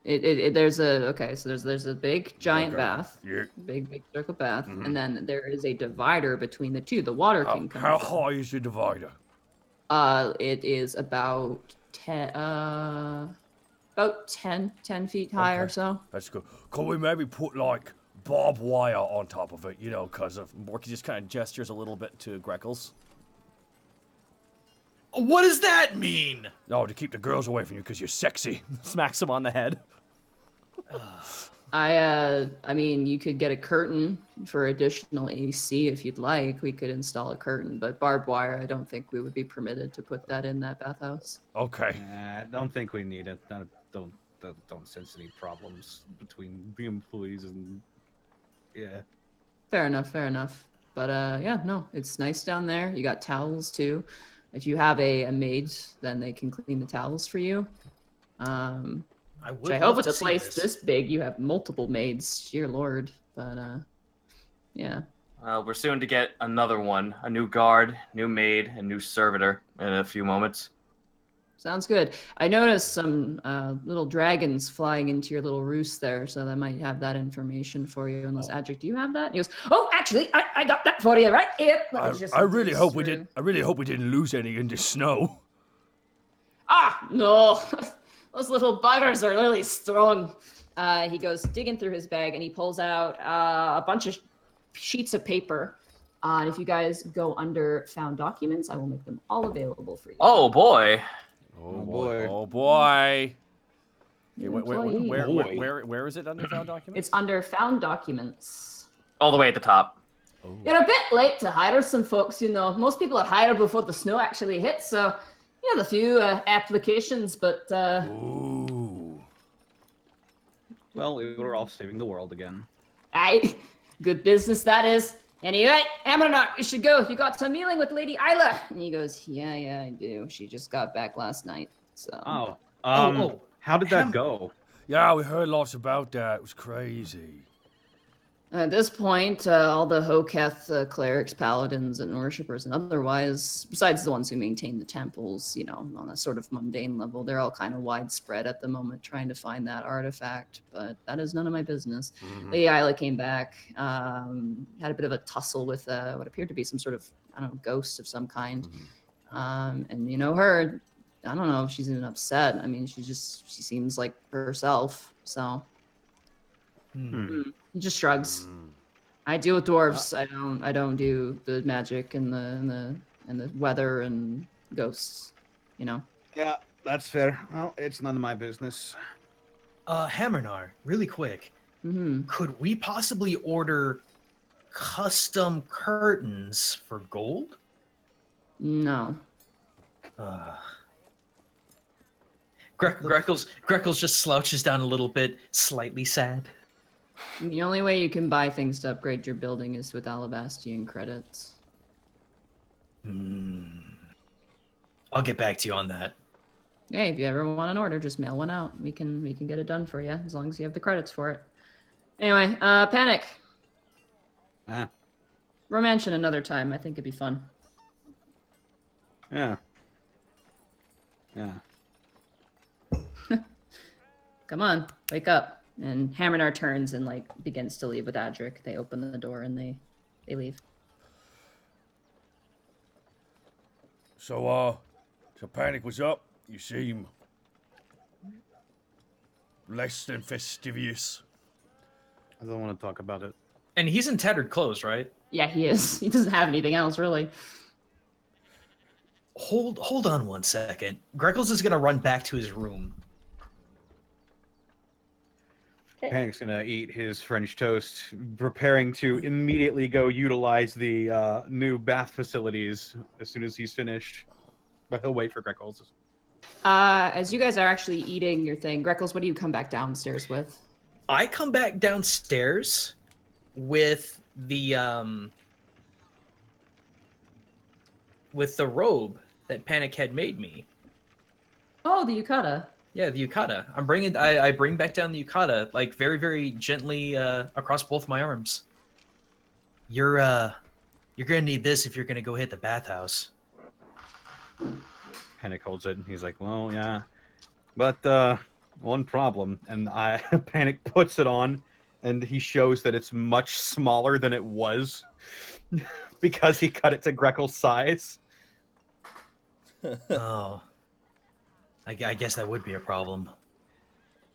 There's a big giant bath. Yeah. Big circle bath, and then there is a divider between the two. The water can come. How high is the divider? It is about 10 feet high or so. That's good. Can we maybe put like barbed wire on top of it? Because of Borky just kind of gestures a little bit to Greckles. What does that mean? No, to keep the girls away from you because you're sexy. Smacks him on the head. I mean, you could get a curtain for additional AC if you'd like. We could install a curtain, but barbed wire, I don't think we would be permitted to put that in that bathhouse. Okay. I don't think we need it. Don't sense any problems between the employees and yeah. Fair enough. But no, it's nice down there. You got towels too. If you have a maid, then they can clean the towels for you. I hope with a place this big, you have multiple maids. Dear Lord, but yeah. We're soon to get another one, a new guard, new maid, and new servitor in a few moments. Sounds good. I noticed some little dragons flying into your little roost there, so I might have that information for you. Unless Adric, do you have that? He goes, "Oh, actually, I got that for you right here." I really hope we didn't lose any in the snow. Ah, no. Those little buggers are really strong. He goes digging through his bag and he pulls out a bunch of sheets of paper. If you guys go under found documents, I will make them all available for you. Oh boy. Oh boy. Okay, where is it under found documents? It's under found documents. All the way at the top. Oh. You're a bit late to hire some folks, Most people are hired before the snow actually hits, so you have a few applications, but Ooh. Well, we're all saving the world again. Aye, good business that is. Anyway, Amador, you should go. You got some meeting with Lady Isla. And he goes, yeah, I do. She just got back last night. So. How did that go? Yeah, we heard lots about that. It was crazy. At this point, all the Hoketh clerics, paladins, and worshippers, and otherwise, besides the ones who maintain the temples, on a sort of mundane level, they're all kind of widespread at the moment trying to find that artifact, but that is none of my business. Mm-hmm. Lady Isla came back, had a bit of a tussle with what appeared to be some sort of, ghost of some kind. Mm-hmm. And her, I don't know if she's even upset. I mean, she seems like herself, so... He just shrugs. I deal with dwarves. I don't do the magic and the weather and ghosts. Yeah, that's fair. Well, it's none of my business. Hammernar, really quick. Could we possibly order custom curtains for gold? No. Greckles just slouches down a little bit, slightly sad. The only way you can buy things to upgrade your building is with Alabastian credits. I'll get back to you on that. Hey, if you ever want an order, just mail one out. We can get it done for you as long as you have the credits for it. Anyway, Panic. Romantion another time. I think it'd be fun. Yeah. Come on, wake up. And Hammernar turns and like begins to leave with Adric. They open the door and they leave. So Panic was up. You seem less than fastidious. I don't want to talk about it. And he's in tattered clothes, right? Yeah, he is. He doesn't have anything else really. Hold on one second. Greckles is gonna run back to his room. Panic's gonna eat his French toast, preparing to immediately go utilize the new bath facilities as soon as he's finished. But he'll wait for Greckles. As you guys are actually eating your thing, Greckles, what do you come back downstairs with? I come back downstairs with the robe that Panic had made me. Oh, the yukata. Yeah, the yukata. I bring back down the yukata, like very, very gently across both my arms. You're gonna need this if you're gonna go hit the bathhouse. Panic holds it, and he's like, "Well, yeah, but one problem." And Panic puts it on, and he shows that it's much smaller than it was because he cut it to Greckle's size. Oh, I guess that would be a problem.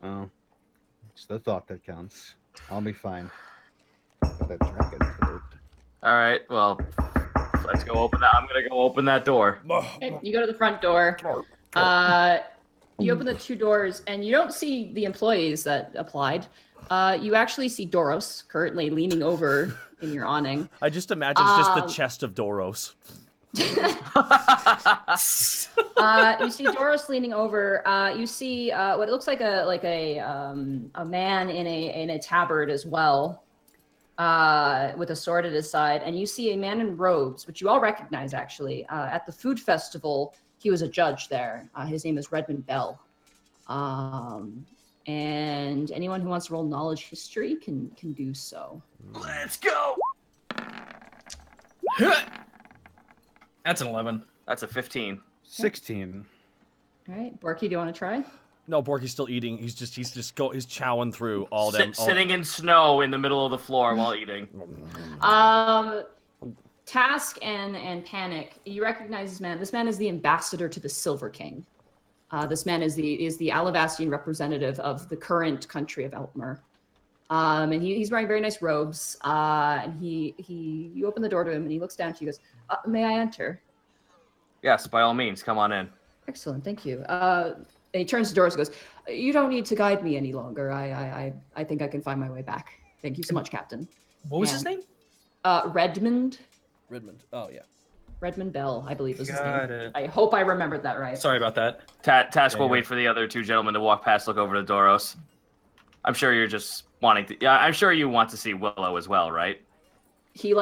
Oh, it's the thought that counts. I'll be fine. But that dragon throat. All right, well, let's go open that. I'm gonna go open that door. Okay, you go to the front door. You open the two doors, and you don't see the employees that applied. You actually see Doros currently leaning over in your awning. I just imagine it's just the chest of Doros. You see Doros leaning over. You see what looks like a man in a tabard as well, with a sword at his side, and you see a man in robes, which you all recognize actually. At the food festival, he was a judge there. His name is Redmond Bell. And anyone who wants to roll knowledge history can do so. Let's go. That's an 11. That's a 15. 16. All right, Borky, do you want to try? No, Borky's still eating. He's chowing through all them. Sitting in snow in the middle of the floor while eating. Task and Panic, you recognize this man. This man is the ambassador to the Silver King. This man is the Alavastian representative of the current country of Eltmer. And he's wearing very nice robes. And you open the door to him, and he looks down to you and goes, "May I enter?" Yes, by all means, come on in. Excellent, thank you. And he turns to Doris and goes, "You don't need to guide me any longer. I think I can find my way back. Thank you so much, Captain." What was his name? Redmond. Redmond. Oh yeah. Redmond Bell, I believe is his Got name. it. I hope I remembered that right. Sorry about that. Task will wait for the other two gentlemen to walk past, look over to Doros. I'm sure you're just wanting to. Yeah, I'm sure you want to see Willow as well, right? He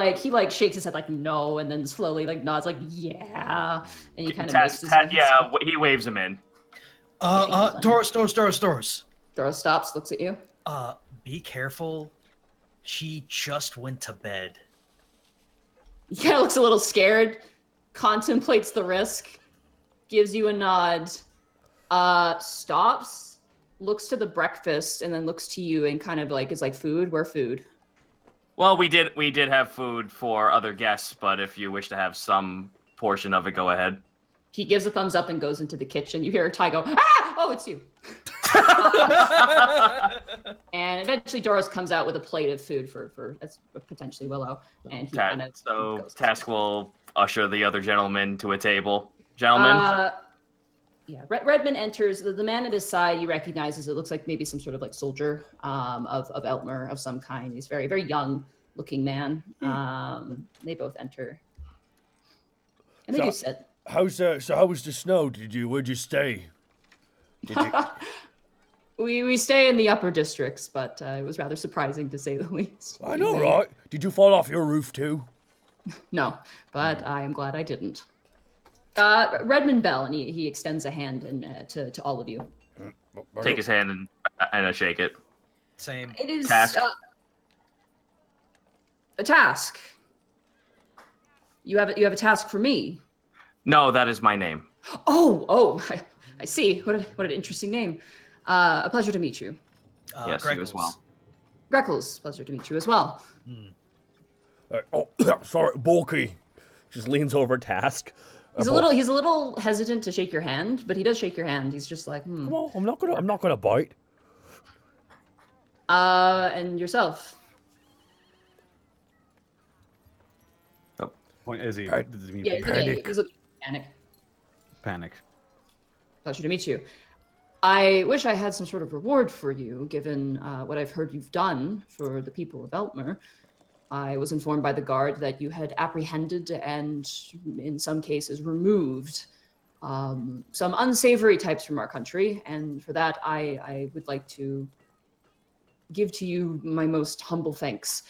shakes his head like no, and then slowly like nods like yeah, and he kind of makes his yeah, he waves him in. Doris. Doris stops, looks at you. Be careful. She just went to bed. He kind of looks a little scared, contemplates the risk, gives you a nod, stops, looks to the breakfast, and then looks to you and kind of like is like, "Food? Where food?" Well, we did have food for other guests, but if you wish to have some portion of it, go ahead. He gives a thumbs up and goes into the kitchen. You hear Ty go, "Ah! Oh, it's you." And eventually Doris comes out with a plate of food for potentially Willow. And he kind of goes. Task will usher the other gentleman to a table. Gentlemen? Yeah, Redmond enters. The man at his side you recognize as it looks like maybe some sort of like soldier of Eltmer of some kind. He's very, very young looking man. They both enter. And they do sit. How was the snow? Where'd you stay? We stay in the upper districts, but it was rather surprising to say the least. I know, right? Did you fall off your roof too? No, but I am glad I didn't. Redmond Bell, and he extends a hand to all of you. Take his hand and I shake it. Same. It is Task. A task. You have a task for me. No, that is my name. Oh, I see. What an interesting name. A pleasure to meet you. Yes, you as well. Greckles, pleasure to meet you as well. Sorry, Bulky. Just leans over Task. He's a little hesitant to shake your hand, but he does shake your hand. He's just like, Come on, I'm not gonna bite. And yourself. Point is he? Yeah, Does he mean Yeah, Panic. he's looking panic. panic? Pleasure to meet you. I wish I had some sort of reward for you, given what I've heard you've done for the people of Eltmer. I was informed by the guard that you had apprehended and, in some cases, removed some unsavory types from our country, and for that I would like to give to you my most humble thanks.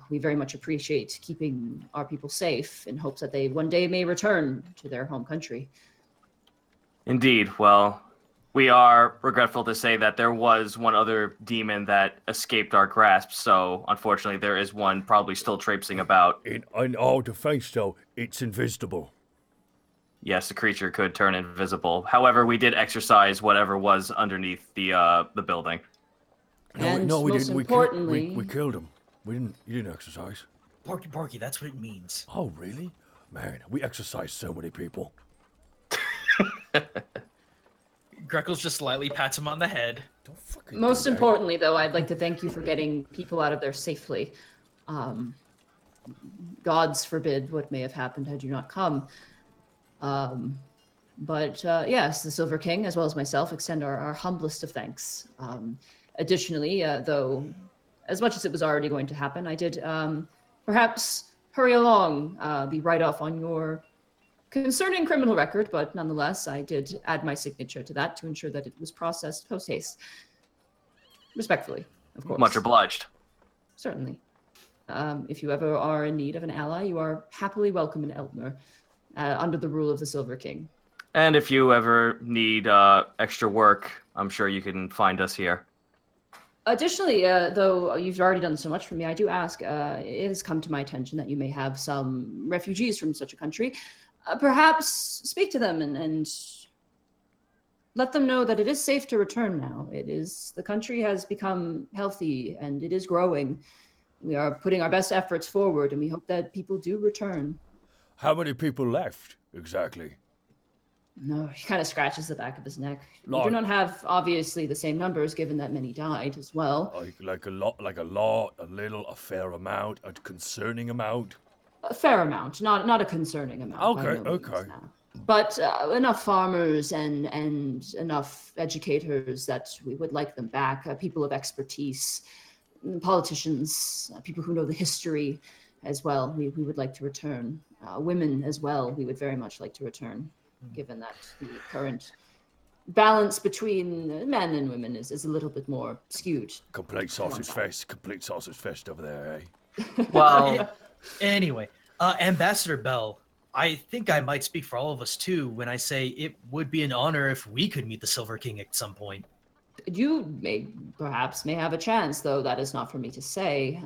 We very much appreciate keeping our people safe in hopes that they one day may return to their home country. Indeed. Well, we are regretful to say that there was one other demon that escaped our grasp, so unfortunately there is one probably still traipsing about. In our defense, though, it's invisible. Yes, the creature could turn invisible. However, we did exercise whatever was underneath the building. And no, we most didn't. importantly- We killed him. You didn't exercise. Barky, that's what it means. Oh, really? Man, we exercised so many people. Greckles just slightly pats him on the head. Don't fucking Most do that. importantly, though, I'd like to thank you for getting people out of there safely. Gods forbid what may have happened had you not come. But yes, the Silver King, as well as myself, extend our humblest of thanks. Additionally, though, as much as it was already going to happen, I did perhaps hurry along the write-off on your concerning criminal record, but nonetheless, I did add my signature to that to ensure that it was processed post-haste. Respectfully, of course. Much obliged. Certainly. If you ever are in need of an ally, you are happily welcome in Eltmer, under the rule of the Silver King. And if you ever need extra work, I'm sure you can find us here. Additionally, though you've already done so much for me, I do ask, it has come to my attention that you may have some refugees from such a country. Perhaps speak to them and let them know that it is safe to return now. The country has become healthy and it is growing. We are putting our best efforts forward and we hope that people do return. How many people left, exactly? No, he kind of scratches the back of his neck. We do Like- not have, obviously, the same numbers, given that many died as well. Like a lot, a little, a fair amount, a concerning amount. A fair amount, not a concerning amount. by Okay, no means, okay. no. But enough farmers and enough educators that we would like them back. People of expertise, politicians, people who know the history as well. We would like to return. Women as well. We would very much like to return, given that the current balance between men and women is a little bit more skewed. Complete sausage fest over there, eh? Well, Anyway, Ambassador Bell, I think I might speak for all of us too when I say it would be an honor if we could meet the Silver King at some point. You perhaps may have a chance, though that is not for me to say.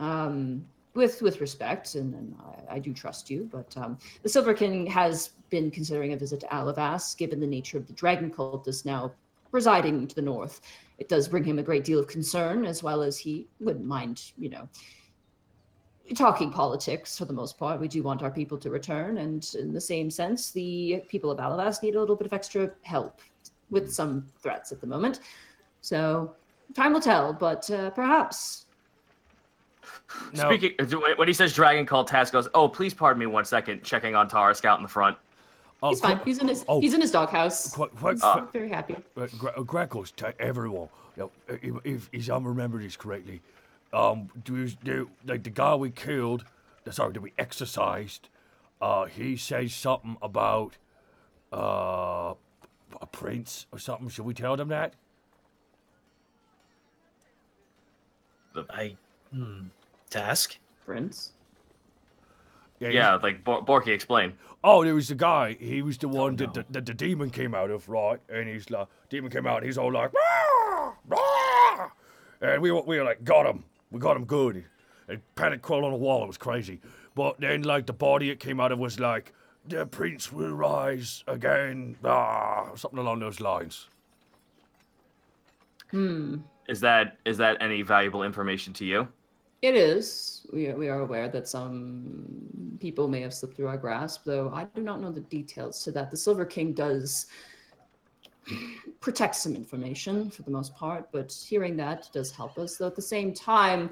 With respect, and I do trust you, but the Silver King has been considering a visit to Alavas, given the nature of the dragon cultist now residing to the north. It does bring him a great deal of concern, as well as he wouldn't mind, talking politics for the most part. We do want our people to return, and in the same sense, the people of Alavas need a little bit of extra help with some threats at the moment. So time will tell, but perhaps. No. speaking, when he says dragon cult, Task goes, "Oh, please pardon me 1 second," checking on Tara Scout in the front. Oh, He's fine. He's in his doghouse. He's very happy. Greckles, to everyone, if I remember this correctly, like the guy we killed, that we exercised, he says something about a prince or something. Should we tell them that? Task? Prince. Yeah, like Borky explained. Oh, there was the guy. He was the one that the demon came out of, right? And he's like, demon came out. And he's all like, "Rah! Rah!" And we were like, got him. We got him good. And panic crawled on the wall. It was crazy. But then, like, the body it came out of was like, the prince will rise again. Something along those lines. Is that any valuable information to you? It is. We are aware that some people may have slipped through our grasp, though I do not know the details to that. The Silver King does protect some information for the most part, but hearing that does help us. Though at the same time,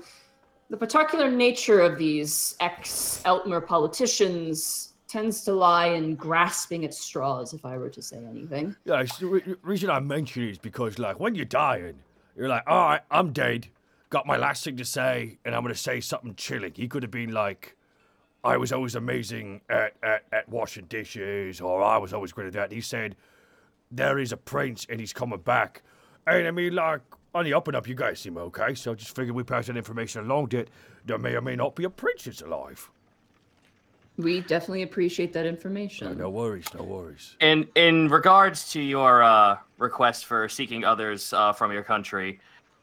the particular nature of these ex-Eltmer politicians tends to lie in grasping at straws, if I were to say anything. Yeah, the reason I mention it is because, like, when you're dying, you're like, all right, I'm dead. Got my last thing to say, and I'm going to say something chilling. He could have been like, I was always amazing at washing dishes, or I was always great at that. And he said, there is a prince, and he's coming back. And I mean, like, on the up and up, you guys seem okay, so just figured we pass that information along that there may or may not be a princess alive. We definitely appreciate that information. No worries, no worries. In regards to your request for seeking others from your country,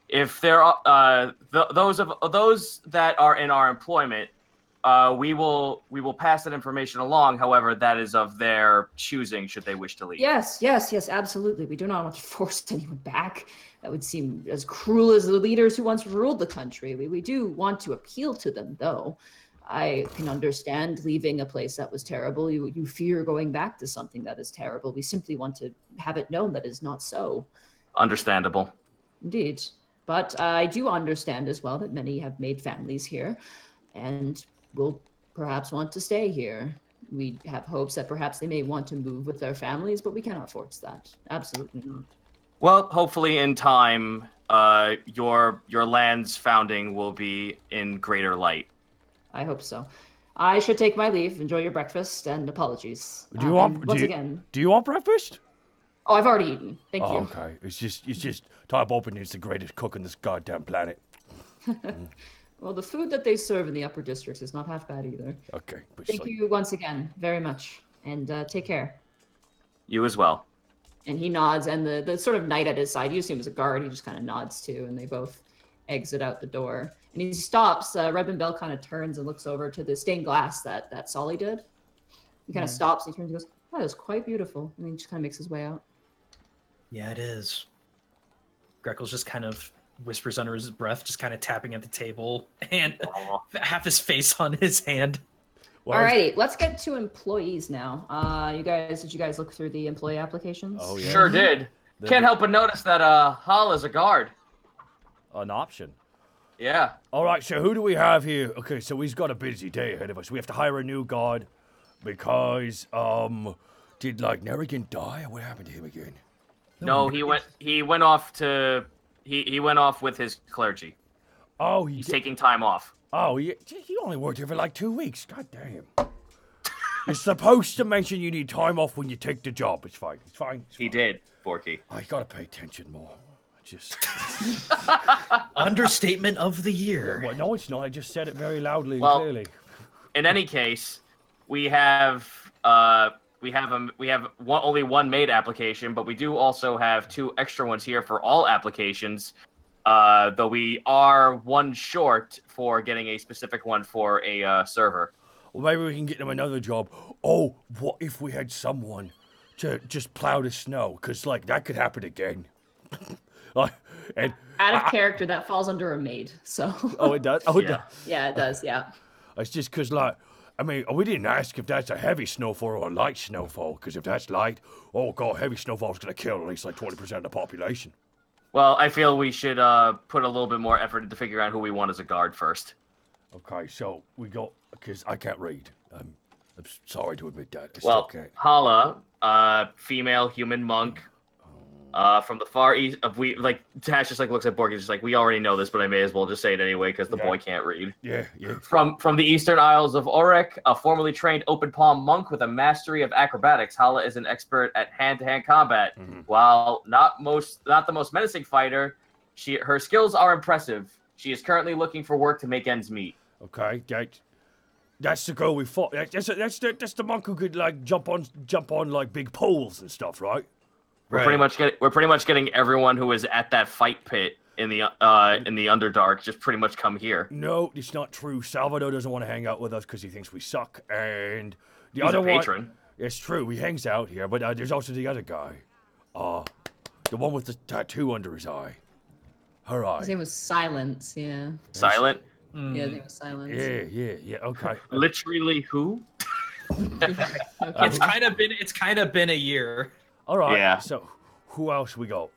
if there are those that are in our employment, we will pass that information along. However, that is of their choosing, should they wish to leave. Yes, absolutely. We do not want to force anyone back. That would seem as cruel as the leaders who once ruled the country. We do want to appeal to them, though. I can understand leaving a place that was terrible. You fear going back to something that is terrible. We simply want to have it known that is not so. Understandable. Indeed. But I do understand as well that many have made families here and will perhaps want to stay here. We have hopes that perhaps they may want to move with their families, but we cannot force that. Absolutely not. Well, hopefully in time, your land's founding will be in greater light. I hope so. I should take my leave. Enjoy your breakfast, and apologies. Do you want breakfast? Oh, I've already eaten. Thank you. Okay. It's just Type Open is the greatest cook on this goddamn planet. Well, the food that they serve in the upper districts is not half bad either. Okay. Thank you once again very much, and take care. You as well. And he nods, and the sort of knight at his side, you assume is a guard, he just kind of nods too, and they both exit out the door. And he stops. Rebin Bell kind of turns and looks over to the stained glass that Solly did. He kind of stops and he turns and goes, "That is quite beautiful." And he just kind of makes his way out. Yeah, it is. Grekel's just kind of whispers under his breath, just kind of tapping at the table, and half his face on his hand. Alrighty, let's get to employees now. Did you guys look through the employee applications? Oh, yeah. Sure did. Can't help but notice that Hal is a guard. An option. Yeah. All right, so who do we have here? Okay, so he's got a busy day ahead of us. We have to hire a new guard because, did, like, Nerrigan die, or what happened to him again? No, he went off with his clergy. Oh, he's taking time off. Oh, he only worked here for like 2 weeks. God damn. You're supposed to mention you need time off when you take the job. It's fine. He did, Forky. I gotta pay attention more. Just understatement of the year. Well, no, it's not. I just said it very loudly and clearly. In any case, we have only one made application, but we do also have 2 extra ones here for all applications. Though we are one short for getting a specific one for a server. Well, maybe we can get them another job. Oh, what if we had someone to just plow the snow? Because, like, that could happen again. And out of character, that falls under a maid. So. Oh, it does. Oh, it does. Yeah, it does. Yeah. It's just because, like, I mean, we didn't ask if that's a heavy snowfall or a light snowfall. Because if that's light, oh god, heavy snowfall is gonna kill at least like 20% of the population. Well, I feel we should put a little bit more effort into figuring out who we want as a guard first. Okay, so we got because I can't read. I'm sorry to admit that. Hala, female human monk. From the far east of Tash just looks at Borg and just like, we already know this, but I may as well just say it anyway because the boy can't read. Yeah. From the eastern isles of Orek, a formerly trained open palm monk with a mastery of acrobatics, Hala is an expert at hand-to-hand combat. Mm-hmm. While not the most menacing fighter, her skills are impressive. She is currently looking for work to make ends meet. Okay, that's the girl we fought. That's the monk who could like jump on like big poles and stuff, right? We're pretty much getting everyone who was at that fight pit in the Underdark just pretty much come here. No, it's not true. Salvador doesn't want to hang out with us because he thinks we suck, and he's other a patron. One, it's true. He hangs out here, but there's also the other guy, the one with the tattoo under his eye. All right. His name was Silence. Yeah. Silent. Yeah, his name was Silence. Yeah. Okay. Literally who? Okay. It's kind of been a year. All right. Yeah. So, who else we got?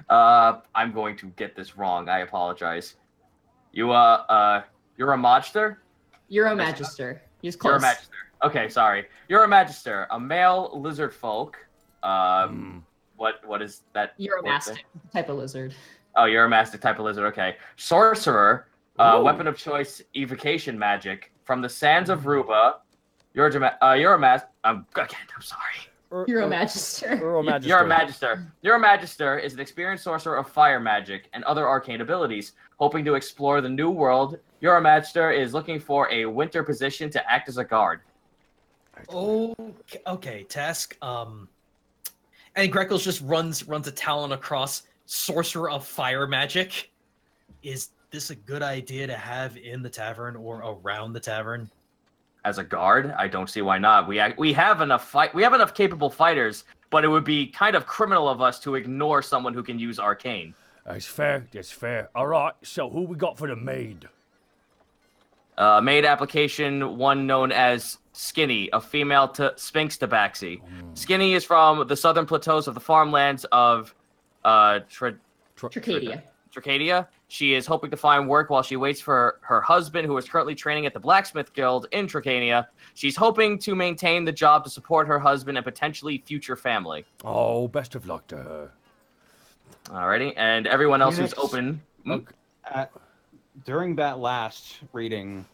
I'm going to get this wrong. I apologize. You're a Magister? Euromagister. He's You're a close. Magister. Okay, sorry. You're a Magister, a male lizard folk. What is that? Euromastic type of lizard. Oh, you're a mastic type of lizard. Okay. Sorcerer, weapon of choice, evocation magic from the sands of Ruba. You're a I'm sorry. Euromagister. You're a Magister. You're a Magister is an experienced sorcerer of fire magic and other arcane abilities, hoping to explore the new world. You're a Magister is looking for a winter position to act as a guard. Oh, okay. Task. And Greckles just runs a talon across sorcerer of fire magic. Is this a good idea to have in the tavern or around the tavern? As a guard, I don't see why not. We have enough capable fighters, but it would be kind of criminal of us to ignore someone who can use arcane. That's fair. That's fair. All right. So, who we got for the maid? Maid application, one known as Skinny, a female Sphinx tabaxi. Skinny is from the southern plateaus of the farmlands of Tricadia. Tricadia. She is hoping to find work while she waits for her husband, who is currently training at the Blacksmith Guild in Tricadia. She's hoping to maintain the job to support her husband and potentially future family. Oh, best of luck to her. Alrighty, and everyone else who's open. During that last reading,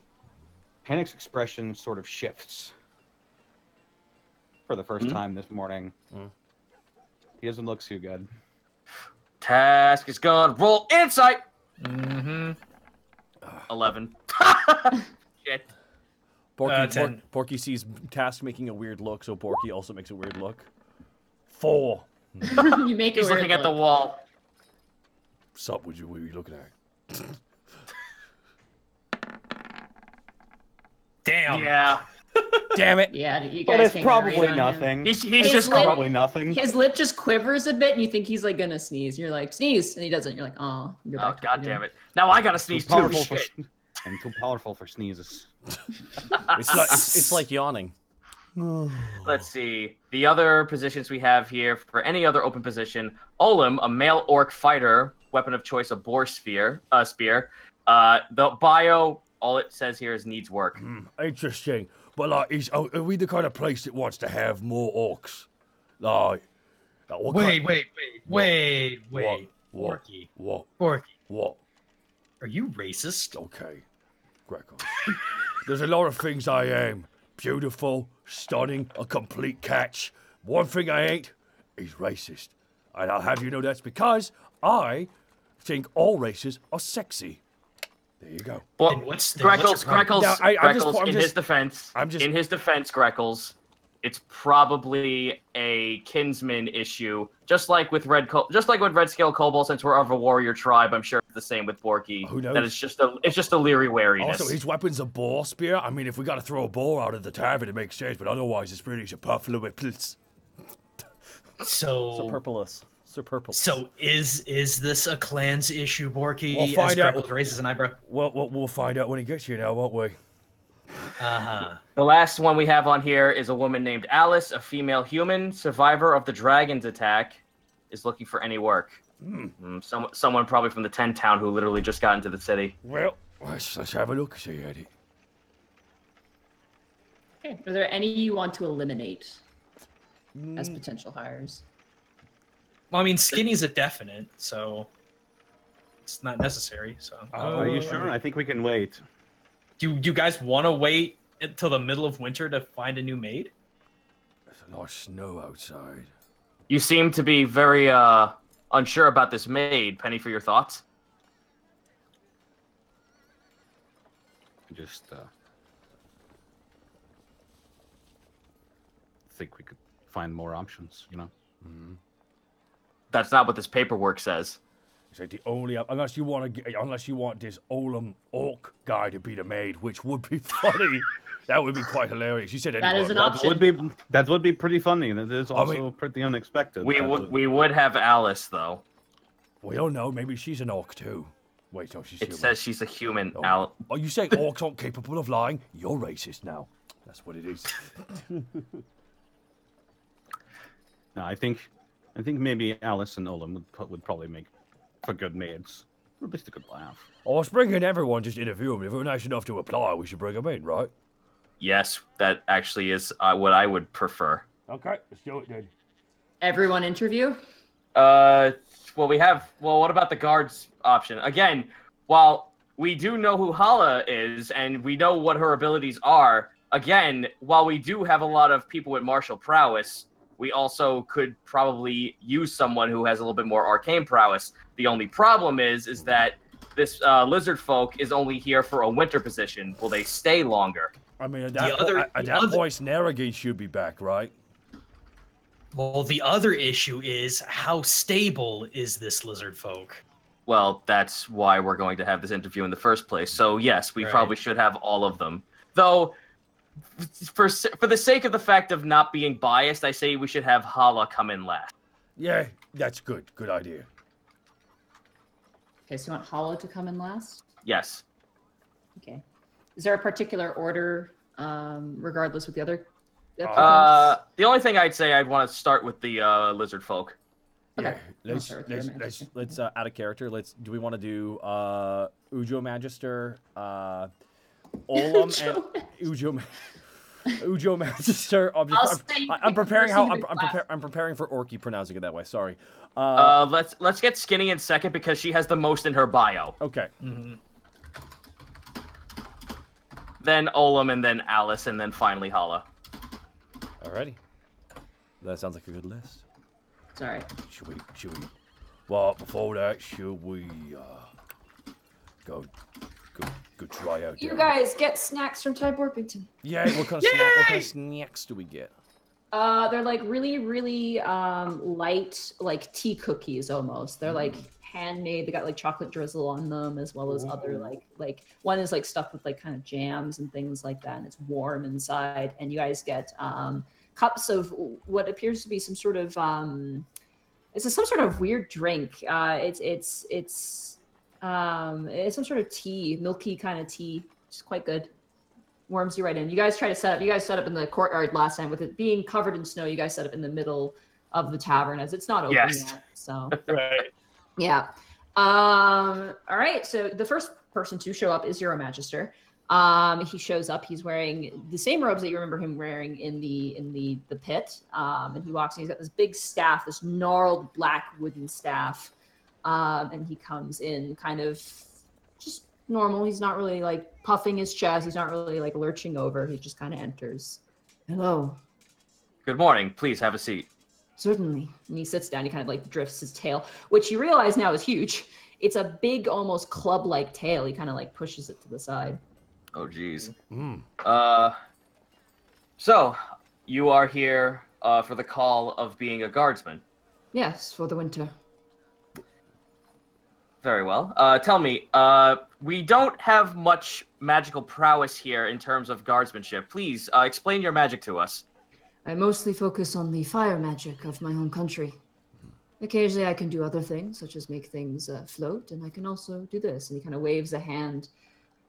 Panic's expression sort of shifts for the first time this morning. He doesn't look too good. Task is gonna roll insight. 11. Shit. Porky sees Task making a weird look, so Porky also makes a weird look. 4. You make it. He's looking at the wall. Sup, what are you looking at? Damn. Yeah. Damn it. Yeah, you But guys it's can't probably read on him. nothing. He's His just lip- Probably nothing. His lip just quivers a bit, and you think he's like gonna sneeze. You're like, sneeze, and he doesn't. You're like, oh. Oh, god damn it. Now I gotta sneeze too. Powerful for, Shit. and too powerful for sneezes. It's like yawning. Let's see. The other positions we have here for any other open position. Olim, a male orc fighter, weapon of choice, a boar spear. The bio, all it says here is needs work. Interesting. But, like, are we the kind of place that wants to have more orcs? Like what Wait. What? Porky. What? Porky. What? Are you racist? Okay. Greco. There's a lot of things I am. Beautiful, stunning, a complete catch. One thing I ain't is racist. And I'll have you know that's because I think all races are sexy. There you go. Well, Then what's your problem? Greckles, Now, in his defense, Greckles, it's probably a kinsman issue, just like with red scale kobold. Since we're of a warrior tribe, I'm sure it's the same with Borky. Who knows? That it's just a leery wariness. Also, his weapon's a boar spear. I mean, if we got to throw a boar out of the tavern, it makes sense. But otherwise, it's pretty superfluous. So Superfluous. So is this a clan's issue, Borky? We'll find out. Greckles raises an eyebrow. We'll find out when he gets here now, won't we? The last one we have on here is a woman named Alice, a female human, survivor of the dragon's attack, is looking for any work. Someone probably from the 10 town who literally just got into the city. Well, let's have a look. See at it. Okay. Are there any you want to eliminate as potential hires? Well, I mean, Skinny's a definite, so it's not necessary. So, Are you sure? I think we can wait. do you guys want to wait until the middle of winter to find a new maid? There's a lot of snow outside. You seem to be very unsure about this maid. Penny, for your thoughts? Just think we could find more options, you know? That's not what this paperwork says. It's like the only unless you want this Olam orc guy to be the maid, which would be funny. That would be quite hilarious. You said That is an anyone. option. That would be pretty funny, and it is also pretty unexpected. We would have Alice though. We don't know. Maybe she's an orc too. Wait, no, she's It human. says she's a human. Oh. Al. Oh, you say orcs aren't capable of lying? You're racist now. That's what it is. No, I think maybe Alice and Olin would probably make for good maids. Or at least a good laugh. I was bringing everyone, just interview them. If we're nice enough to apply, we should bring them in, right? Yes, that actually is what I would prefer. Okay, let's do it then. Everyone interview? Well, what about the guards option? Again, while we do know who Hala is and we know what her abilities are, again, while we do have a lot of people with martial prowess, we also could probably use someone who has a little bit more arcane prowess. The only problem is that this lizard folk is only here for a winter position. Will they stay longer? I mean, at that point, Snarragate should be back, right? Well, the other issue is how stable is this lizard folk? Well, that's why we're going to have this interview in the first place. So yes, we probably should have all of them. Though, for the sake of the fact of not being biased, I say we should have Hala come in last. Yeah, that's good. Good idea. Okay, so you want Hala to come in last? Yes. Okay. Is there a particular order, regardless with the other? The only thing I'd say I'd want to start with the lizard folk. Okay. Yeah, let's out of character. Do we want to do Ujo Magister, Olam, and Ujo Magister? I'm preparing I'm preparing for Orky pronouncing it that way. Sorry. Let's get Skinny in second because she has the most in her bio. Okay. Mm-hmm. Then Olam, and then Alice, and then finally Hala. Alrighty. That sounds like a good list. Sorry. Should we? Well, before that, should we go try out? You guys get snacks from Ty Borpington. Yeah. What kind of snacks do we get? They're like really, really light, like tea cookies almost. They're like handmade. They got like chocolate drizzle on them, as well as other like one is like stuffed with like kind of jams and things like that, and it's warm inside. And you guys get cups of what appears to be some sort of some sort of weird drink. It's some sort of tea, milky kind of tea. It's quite good. Warms you right in. You guys set up in the courtyard last time. With it being covered in snow, you guys set up in the middle of the tavern as it's not open yet. So Right. yeah. All right. So the first person to show up is your Magister. He shows up. He's wearing the same robes that you remember him wearing in the pit. And he walks in. He's got this big staff, this gnarled black wooden staff. And he comes in kind of just normal. He's not really like puffing his chest. He's not really like lurching over. He just kind of enters. Hello. Good morning. Please have a seat. Certainly. And he sits down. He kind of like drifts his tail, which you realize now is huge. It's a big, almost club-like tail. He kind of like pushes it to the side. Oh, geez. Mm. So you are here for the call of being a guardsman. Yes, for the winter. Very well. Tell me, we don't have much magical prowess here in terms of guardsmanship. Please explain your magic to us. I mostly focus on the fire magic of my home country. Occasionally I can do other things, such as make things float, and I can also do this. And he kind of waves a hand,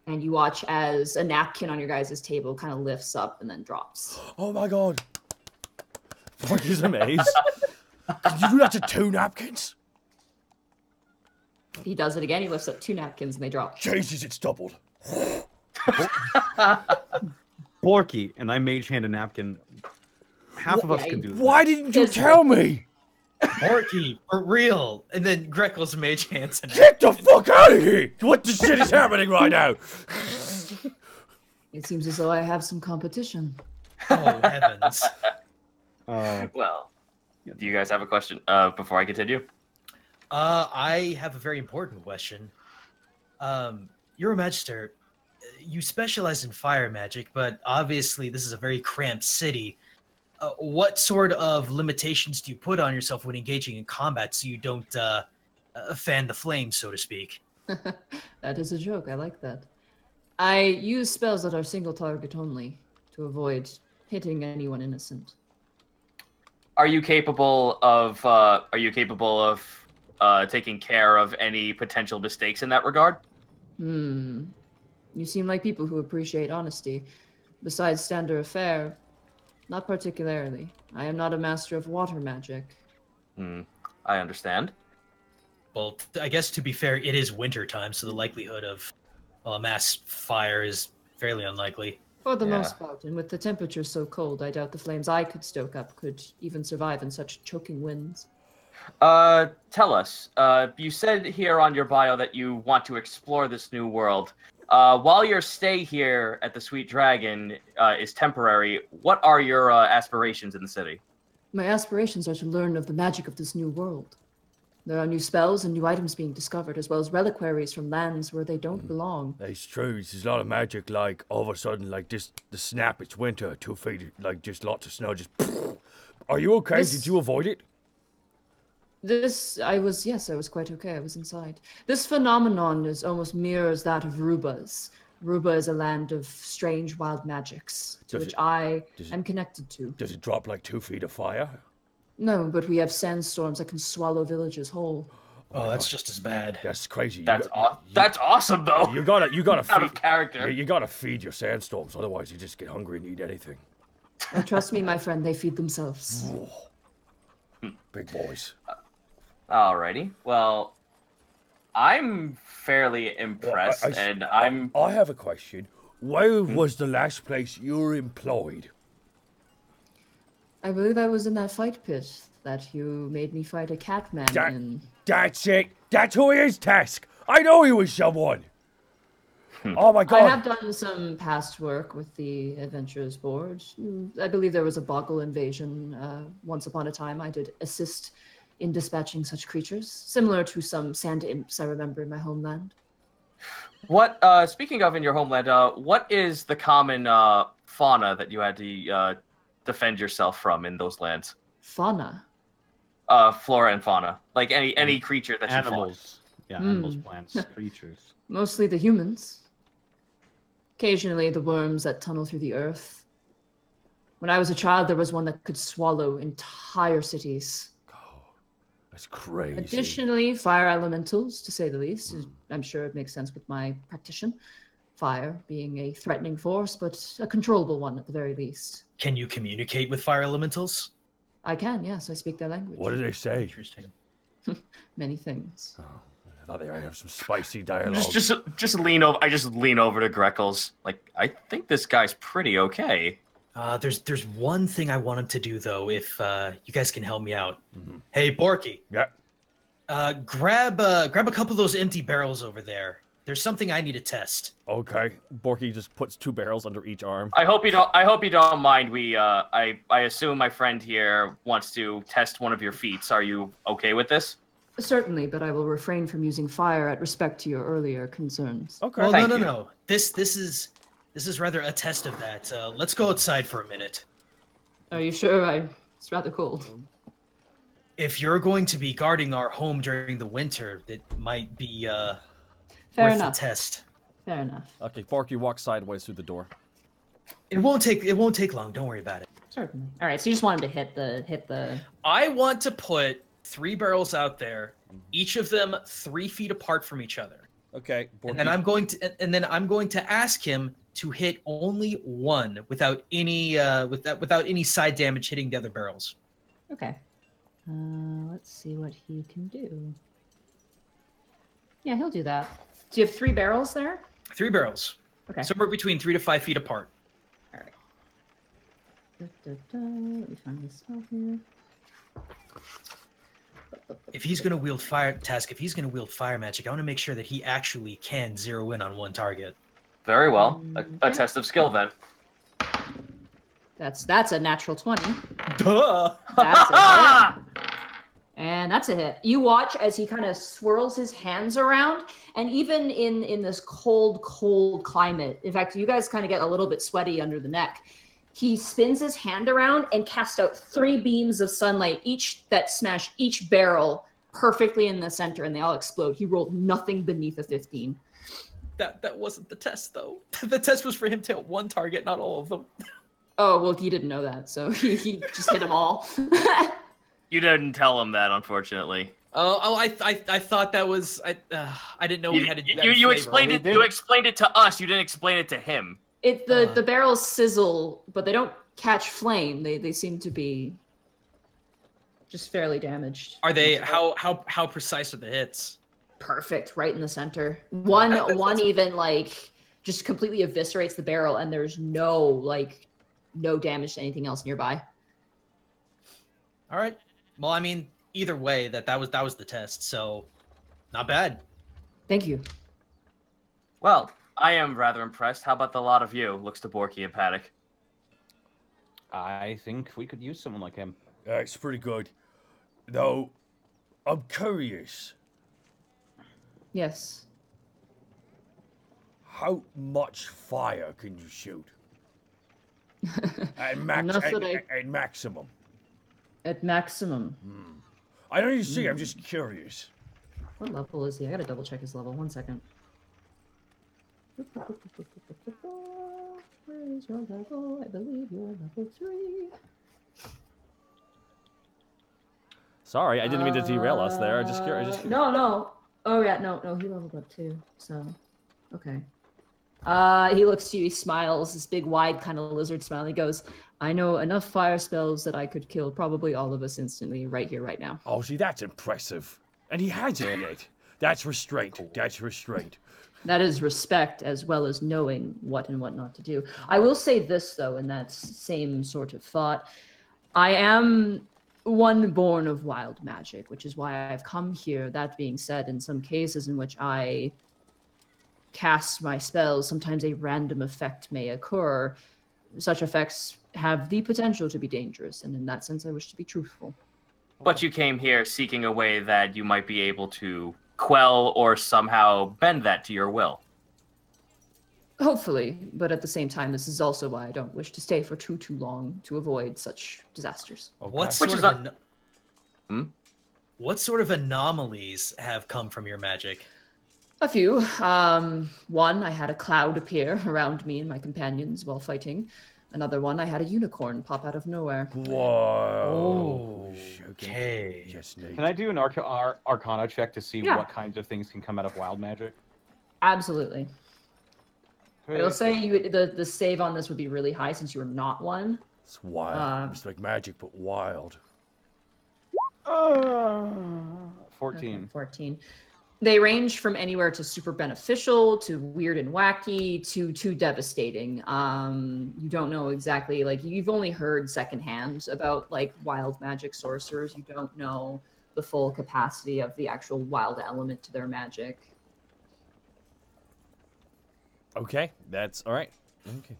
and you watch as a napkin on your guys' table kind of lifts up and then drops. Oh my god. Fuck is amazed. Did you do that to 2 napkins? He does it again. He lifts up 2 napkins and they drop. Jesus, it's doubled. Borky, and I mage hand a napkin. Half of us can do that. Why didn't you tell me? Orky, for real. And then Greckle's mage hands and Get the fuck out of here! What the shit is happening right now? It seems as though I have some competition. Oh, heavens. Well, do you guys have a question before I continue? I have a very important question. Your Magister, you specialize in fire magic, but obviously this is a very cramped city. What sort of limitations do you put on yourself when engaging in combat so you don't fan the flames, so to speak? That is a joke. I like that. I use spells that are single target only to avoid hitting anyone innocent. Are you capable of taking care of any potential mistakes in that regard? You seem like people who appreciate honesty. Besides standard affair, not particularly. I am not a master of water magic. I understand. Well, I guess to be fair, it is winter time, so the likelihood of a mass fire is fairly unlikely. For the Yeah. most part, and with the temperature so cold, I doubt the flames I could stoke up could even survive in such choking winds. Tell us. You said here on your bio that you want to explore this new world. While your stay here at the Sweet Dragon is temporary, what are your aspirations in the city? My aspirations are to learn of the magic of this new world. There are new spells and new items being discovered, as well as reliquaries from lands where they don't belong. It's true. There's a lot of magic. Like all of a sudden, like this, the snap. It's winter. 2 feet. Like just lots of snow. Just. Are you okay? This- Did you avoid it? I was quite okay. I was inside. This phenomenon is almost mirrors that of Ruba's. Ruba is a land of strange wild magics, to Does which it- I does it- am connected to. Does it drop like 2 feet of fire? No, but we have sandstorms that can swallow villages whole. Oh, that's just as bad. That's crazy. That's awesome, though. You gotta Out of feed. character. You gotta feed your sandstorms, otherwise you just get hungry and eat anything. Oh, trust me, my friend, they feed themselves. Big boys. Alrighty. Well, I'm fairly impressed, I- and I'm. I have a question. Where was the last place you were employed? I believe I was in that fight pit that you made me fight a catman That- in. That's it. That's who he is, Task. I know he was someone. Oh my I god. have done some past work with the Adventurers Board. I believe there was a boggle invasion once upon a time. I did assist in dispatching such creatures, similar to some sand imps I remember in my homeland. What? Speaking of in your homeland, what is the common fauna that you had to defend yourself from in those lands? Fauna. Flora and fauna, like any creature that you fought. Animals. Yeah, animals, plants, creatures. Mostly the humans. Occasionally the worms that tunnel through the earth. When I was a child, there was one that could swallow entire cities. That's crazy. Additionally, fire elementals, to say the least. I'm sure it makes sense with my practitioner. Fire being a threatening force, but a controllable one at the very least. Can you communicate with fire elementals? I can, yes, I speak their language. What did they say? Interesting. Many things. I thought they might have some spicy dialogue. Just lean over. I just lean over to Greckles. Like, I think this guy's pretty okay. There's one thing I wanted to do though, if you guys can help me out. Hey, Borky. Yeah. Grab a couple of those empty barrels over there. There's something I need to test. Okay. Borky just puts 2 barrels under each arm. I hope you don't mind. I assume my friend here wants to test one of your feats. Are you okay with this? Certainly, but I will refrain from using fire at respect to your earlier concerns. Okay. Well, Thank no. you. This is rather a test of that. Let's go outside for a minute. Are you sure? It's rather cold. If you're going to be guarding our home during the winter, it might be Fair worth enough. the test. Fair enough. Okay, Borky walks sideways through the door. It won't take long. Don't worry about it. Certainly. All right, so you just wanted to hit the. I want to put 3 barrels out there, each of them 3 feet apart from each other. Okay, Borky. And then I'm going to ask him to hit only one without any without any side damage hitting the other barrels. Okay. Let's see what he can do. Yeah, he'll do that. Do you have 3 barrels there? 3 barrels. Okay. Somewhere between 3 to 5 feet apart. All right. Let me find this spell here. If he's going to wield fire magic, I want to make sure that he actually can zero in on one target. Very well. A test of skill then. That's a natural 20. Duh. That's a hit. And that's a hit. You watch as he kind of swirls his hands around, and even in this cold climate, in fact, you guys kind of get a little bit sweaty under the neck. He spins his hand around and casts out 3 beams of sunlight, each that smash each barrel perfectly in the center, and they all explode. He rolled nothing beneath a 15. That wasn't the test though. The test was for him to hit one target, not all of them. Oh, well, he didn't know that, so he just hit them all. You didn't tell him that, unfortunately. I thought that was I didn't know we had to do that. You explained it. You explained it to us. You didn't explain it to him. The barrels sizzle, but they don't catch flame. They seem to be just fairly damaged. Are they how precise are the hits? Perfect, right in the center. One even like just completely eviscerates the barrel, and there's no damage to anything else nearby. All right. Well, I mean, either way, that was the test, so not bad. Thank you. Well, I am rather impressed. How about the lot of you? Looks to Borky and Paddock. I think we could use someone like him. It's pretty good. Though, I'm curious. Yes. How much fire can you shoot? At maximum. At maximum. I know you see. I'm just curious. What level is he? I gotta double check his level. 1 second. Where is your level? I believe you're level 3. Sorry, I didn't mean to derail us there. Just curious. No. Oh yeah, no. He leveled up too. So, okay. He looks to you. He smiles. This big, wide kind of lizard smile. He goes, "I know enough fire spells that I could kill probably all of us instantly, right here, right now." Oh, see, that's impressive. And he hasn't yet. That's restraint. That's restraint. That is respect as well as knowing what and what not to do. I will say this, though, in that same sort of thought. I am one born of wild magic, which is why I've come here. That being said, in some cases in which I cast my spells, sometimes a random effect may occur. Such effects have the potential to be dangerous, and in that sense, I wish to be truthful. But you came here seeking a way that you might be able to quell or somehow bend that to your will. Hopefully, but at the same time, this is also why I don't wish to stay for too long to avoid such disasters. Okay. What sort of anomalies have come from your magic? A few. One, I had a cloud appear around me and my companions while fighting. Another one, I had a unicorn pop out of nowhere. Whoa. Okay. Yes, Nate. Can I do an Arcana check to see what kinds of things can come out of wild magic? Absolutely. I will say the save on this would be really high since you are not one. It's wild. It's like magic, but wild. 14. Okay, 14. They range from anywhere to super beneficial to weird and wacky to devastating. You don't know exactly, like, you've only heard secondhand about like wild magic sorcerers. You don't know the full capacity of the actual wild element to their magic. Okay, that's all right. Okay.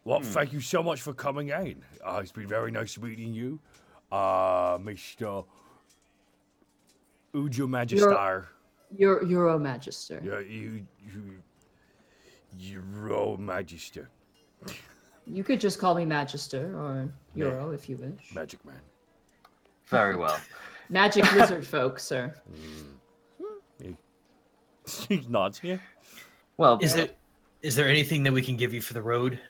Well, thank you so much for coming in. It's been very nice meeting you, Mr. Ujo Magister. Euro Magister. Yeah, Euro Magister. You could just call me Magister or Euro if you wish. Magic Man. Very well. Magic lizard folk, sir. He nods here. Well, Is there anything that we can give you for the road?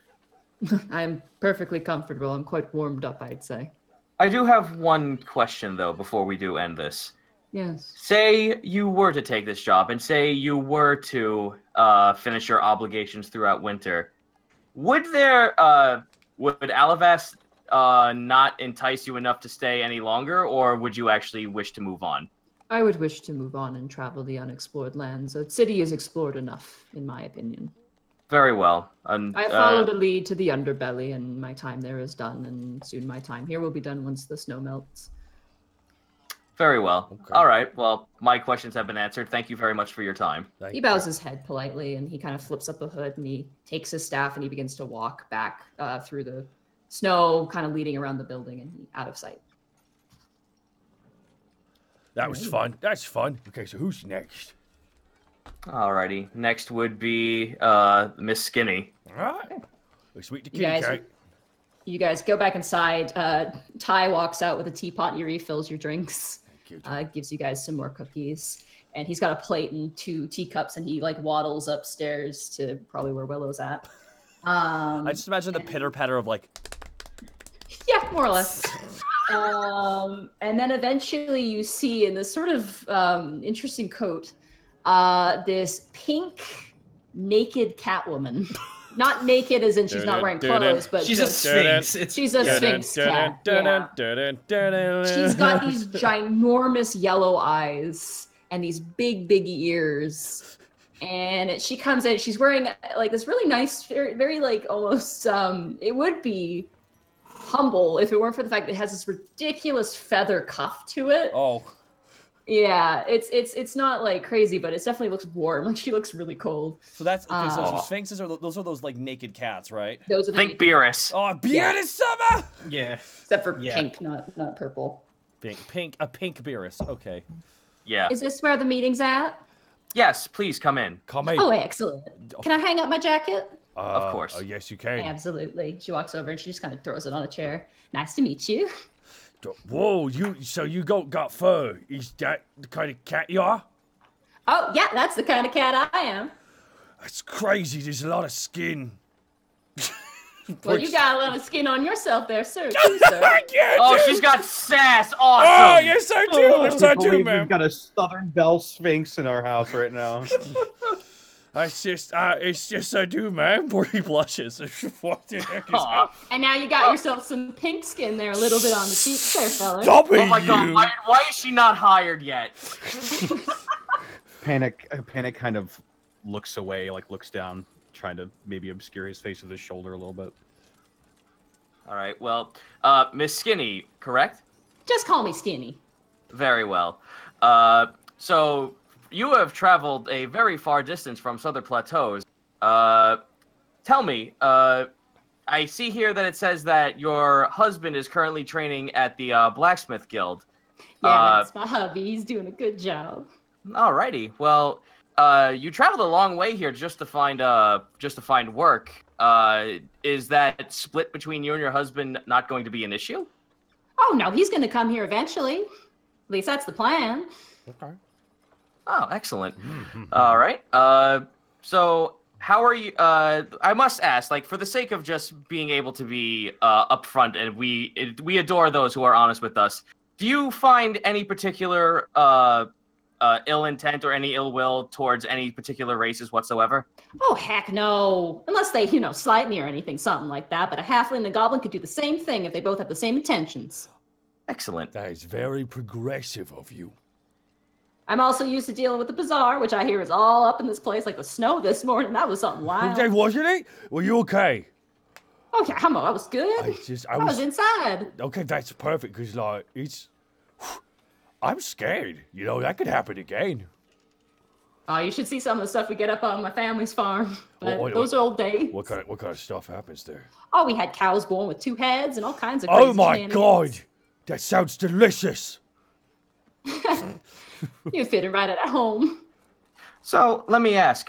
I'm perfectly comfortable. I'm quite warmed up, I'd say. I do have one question, though, before we do end this. Yes. Say you were to take this job, and say you were to finish your obligations throughout winter. Would Alavas not entice you enough to stay any longer, or would you actually wish to move on? I would wish to move on and travel the unexplored lands. A city is explored enough, in my opinion. Very well. I followed a lead to the underbelly, and my time there is done, and soon my time here will be done once the snow melts. Very well. Okay. All right. Well, my questions have been answered. Thank you very much for your time. He bows his head politely, and he kind of flips up the hood, and he takes his staff, and he begins to walk back through the snow, kind of leading around the building, and out of sight. That was fun. That's fun. Okay, so who's next? Alrighty. Next would be Miss Skinny. All right. Sweet to You guys- Kate. You guys go back inside. Ty walks out with a teapot. He refills your drinks. Gives you guys some more cookies. And he's got a plate and 2 teacups, and he like waddles upstairs to probably where Willow's at. I just imagine the pitter patter of like. Yeah, more or less. And then eventually you see in this sort of interesting coat, this pink naked Catwoman. Not naked as in she's not wearing clothes, but She's a just, sphinx. she's a sphinx cat. Yeah. She's got these ginormous yellow eyes and these big ears. And she comes in, she's wearing like this really nice, very like almost, it would be humble if it weren't for the fact that it has this ridiculous feather cuff to it. Oh. Yeah, it's not like crazy, but it definitely looks warm. Like she looks really cold. So that's okay. So sphinxes are those like naked cats, right? Those are the Think Beerus. Oh, Beerus summer. Yeah. except for pink, not purple. A pink Beerus. Okay. Yeah. Is this where the meeting's at? Yes, please come in. Come in. Oh, excellent. Can I hang up my jacket? Of course. Yes, you can. Absolutely. She walks over and she just kind of throws it on a chair. Nice to meet you. Whoa, you got fur. Is that the kind of cat you are? Oh, yeah, that's the kind of cat I am. That's crazy. There's a lot of skin. Well, you got a lot of skin on yourself there, sir. Too, sir. Yeah, Oh, dude. she's got sass. Awesome. Oh, yes, I do. Yes, I do, believe man. We've got a Southern Belle Sphinx in our house right now. It's just I do, man. Poor he blushes. What the heck is Aw. And now you got yourself some pink skin there, a little bit on the cheeks there, fella. Stop it, Oh my you. god, why is she not hired yet? Panic kind of looks away, like looks down, trying to maybe obscure his face with his shoulder a little bit. All right, well, Miss Skinny, correct? Just call me Skinny. Very well. So you have traveled a very far distance from Southern Plateaus. Tell me, I see here that it says that your husband is currently training at the Blacksmith Guild. Yeah, that's my hubby. He's doing a good job. Alrighty. Well, you traveled a long way here just to find work. Is that split between you and your husband not going to be an issue? Oh, no, he's going to come here eventually. At least that's the plan. Okay. Oh, excellent. All right. So how are you? I must ask, like, for the sake of just being able to be upfront, and we adore those who are honest with us. Do you find any particular ill intent or any ill will towards any particular races whatsoever? Oh, heck no. Unless they, slight me or anything, something like that. But a halfling and a goblin could do the same thing if they both have the same intentions. Excellent. That is very progressive of you. I'm also used to dealing with the bazaar, which I hear is all up in this place, like the snow this morning. That was something wild. Wasn't it? Were you okay? Oh, yeah, come on, I was good. I I was inside. Okay, that's perfect, because, like, I'm scared. That could happen again. Oh, you should see some of the stuff we get up on my family's farm. But What- those are old days. What kind of stuff happens there? Oh, we had cows born with 2 heads and all kinds of crazy Oh, my shenanigans. God. That sounds delicious. You fit it right at home. So let me ask,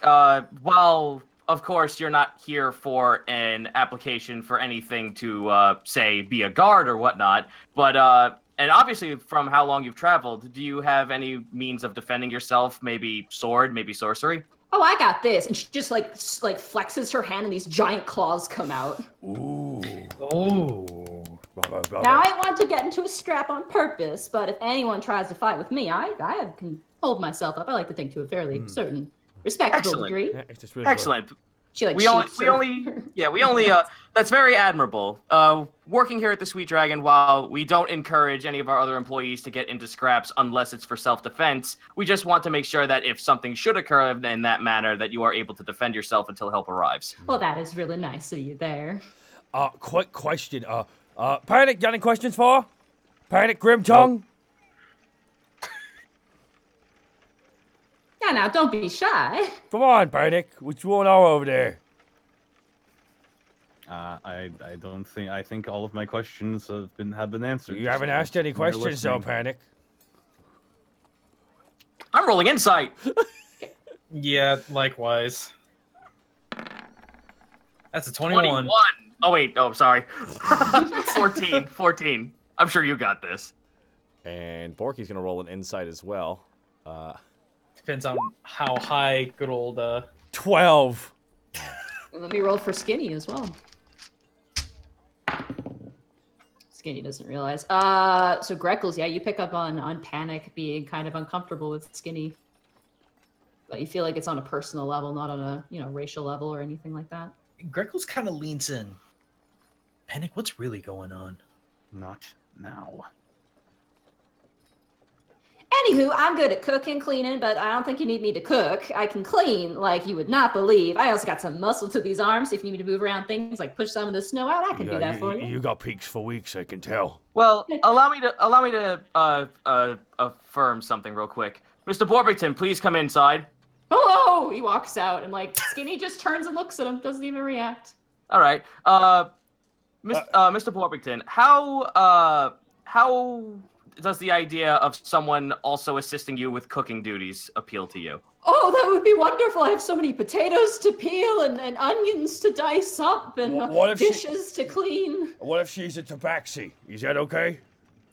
while of course you're not here for an application for anything to say be a guard or whatnot, but and obviously from how long you've traveled, do you have any means of defending yourself? Maybe sword, maybe sorcery? Oh, I got this. And she just like flexes her hand and these giant claws come out. Ooh. Oh. Now, I want to get into a scrap on purpose, but if anyone tries to fight with me, I can hold myself up. I like to think to a fairly certain respectable Excellent. degree. Yeah, it's just really Excellent. She like We only, sheaths we her- only, that's very admirable. Working here at the Sweet Dragon, while we don't encourage any of our other employees to get into scraps unless it's for self-defense, we just want to make sure that if something should occur in that manner, that you are able to defend yourself until help arrives. Well, that is really nice of you there. Quick question. Panic, got any questions for? Panic, Grim Tongue? Yeah, now don't be shy. Come on, Panic. What you want over there? I don't think. I think all of my questions have been answered. You haven't so asked any you're questions, though, listening. Panic. I'm rolling insight. Yeah, likewise. That's a 21. 21. Oh wait, oh sorry. 14. I'm sure you got this. And Borky's gonna roll an insight as well. Depends on how high good old 12. Let me roll for Skinny as well. Skinny doesn't realize. So Greckles, yeah, you pick up on Panic being kind of uncomfortable with Skinny. But you feel like it's on a personal level, not on a, racial level or anything like that. Greckles kind of leans in. Panic, what's really going on? Not now. Anywho, I'm good at cooking, cleaning, but I don't think you need me to cook. I can clean like you would not believe. I also got some muscle to these arms. If you need me to move around things like push some of the snow out, I can do that for you. You got peaks for weeks, I can tell. Well, allow me to affirm something real quick. Mr. Borbington, please come inside. Hello! He walks out and Skinny just turns and looks at him, doesn't even react. All right. Mr. Borbington, how does the idea of someone also assisting you with cooking duties appeal to you? Oh, that would be wonderful. I have so many potatoes to peel and onions to dice up and dishes to clean. What if she's a tabaxi? Is that okay?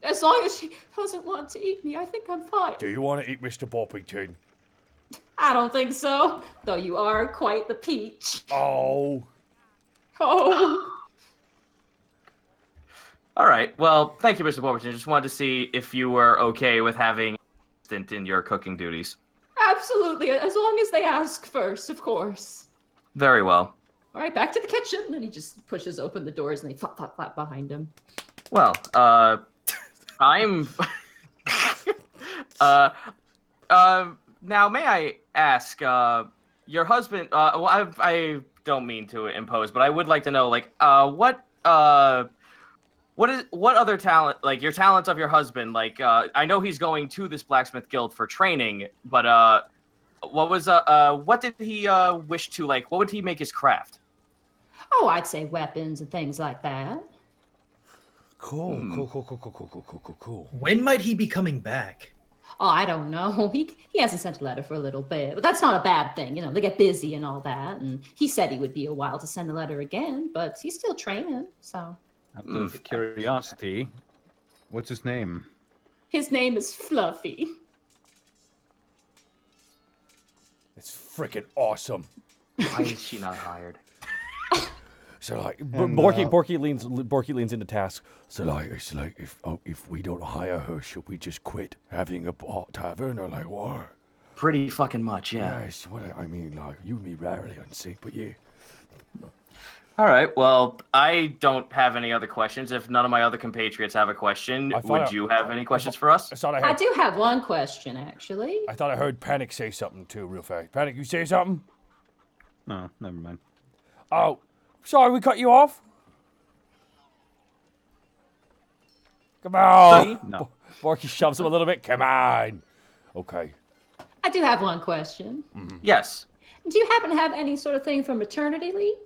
As long as she doesn't want to eat me, I think I'm fine. Do you want to eat Mr. Boppington? I don't think so, though you are quite the peach. Oh. All right. Well, thank you, Mr. Borbington. Just wanted to see if you were okay with having a stint in your cooking duties. Absolutely, as long as they ask first, of course. Very well. All right, back to the kitchen. And he just pushes open the doors and they flap, flap, flap behind him. Well, I'm... now, may I ask, your husband... well, I don't mean to impose, but I would like to know, what other talent, your talents of your husband, I know he's going to this blacksmith guild for training, but what did he wish to, what would he make his craft? Oh, I'd say weapons and things like that. Cool. When might he be coming back? Oh, I don't know. He hasn't sent a letter for a little bit, but that's not a bad thing. They get busy and all that, and he said he would be a while to send a letter again, but he's still training, so... Out of curiosity, what's his name? His name is Fluffy. It's freaking awesome. Why is she not hired? So And, Borky leans into task. So if we don't hire her, should we just quit having a tavern or what? Pretty fucking much, yeah. Yes, you and me rarely on sync, but yeah. All right. Well, I don't have any other questions. If none of my other compatriots have a question, would you have any questions for us? I do have one question, actually. I thought I heard Panic say something too, real fast. Panic, you say something? No, never mind. Oh, sorry, we cut you off. Come on. No. Borky shoves him a little bit. Come on. Okay. I do have one question. Mm-hmm. Yes. Do you happen to have any sort of thing for maternity leave?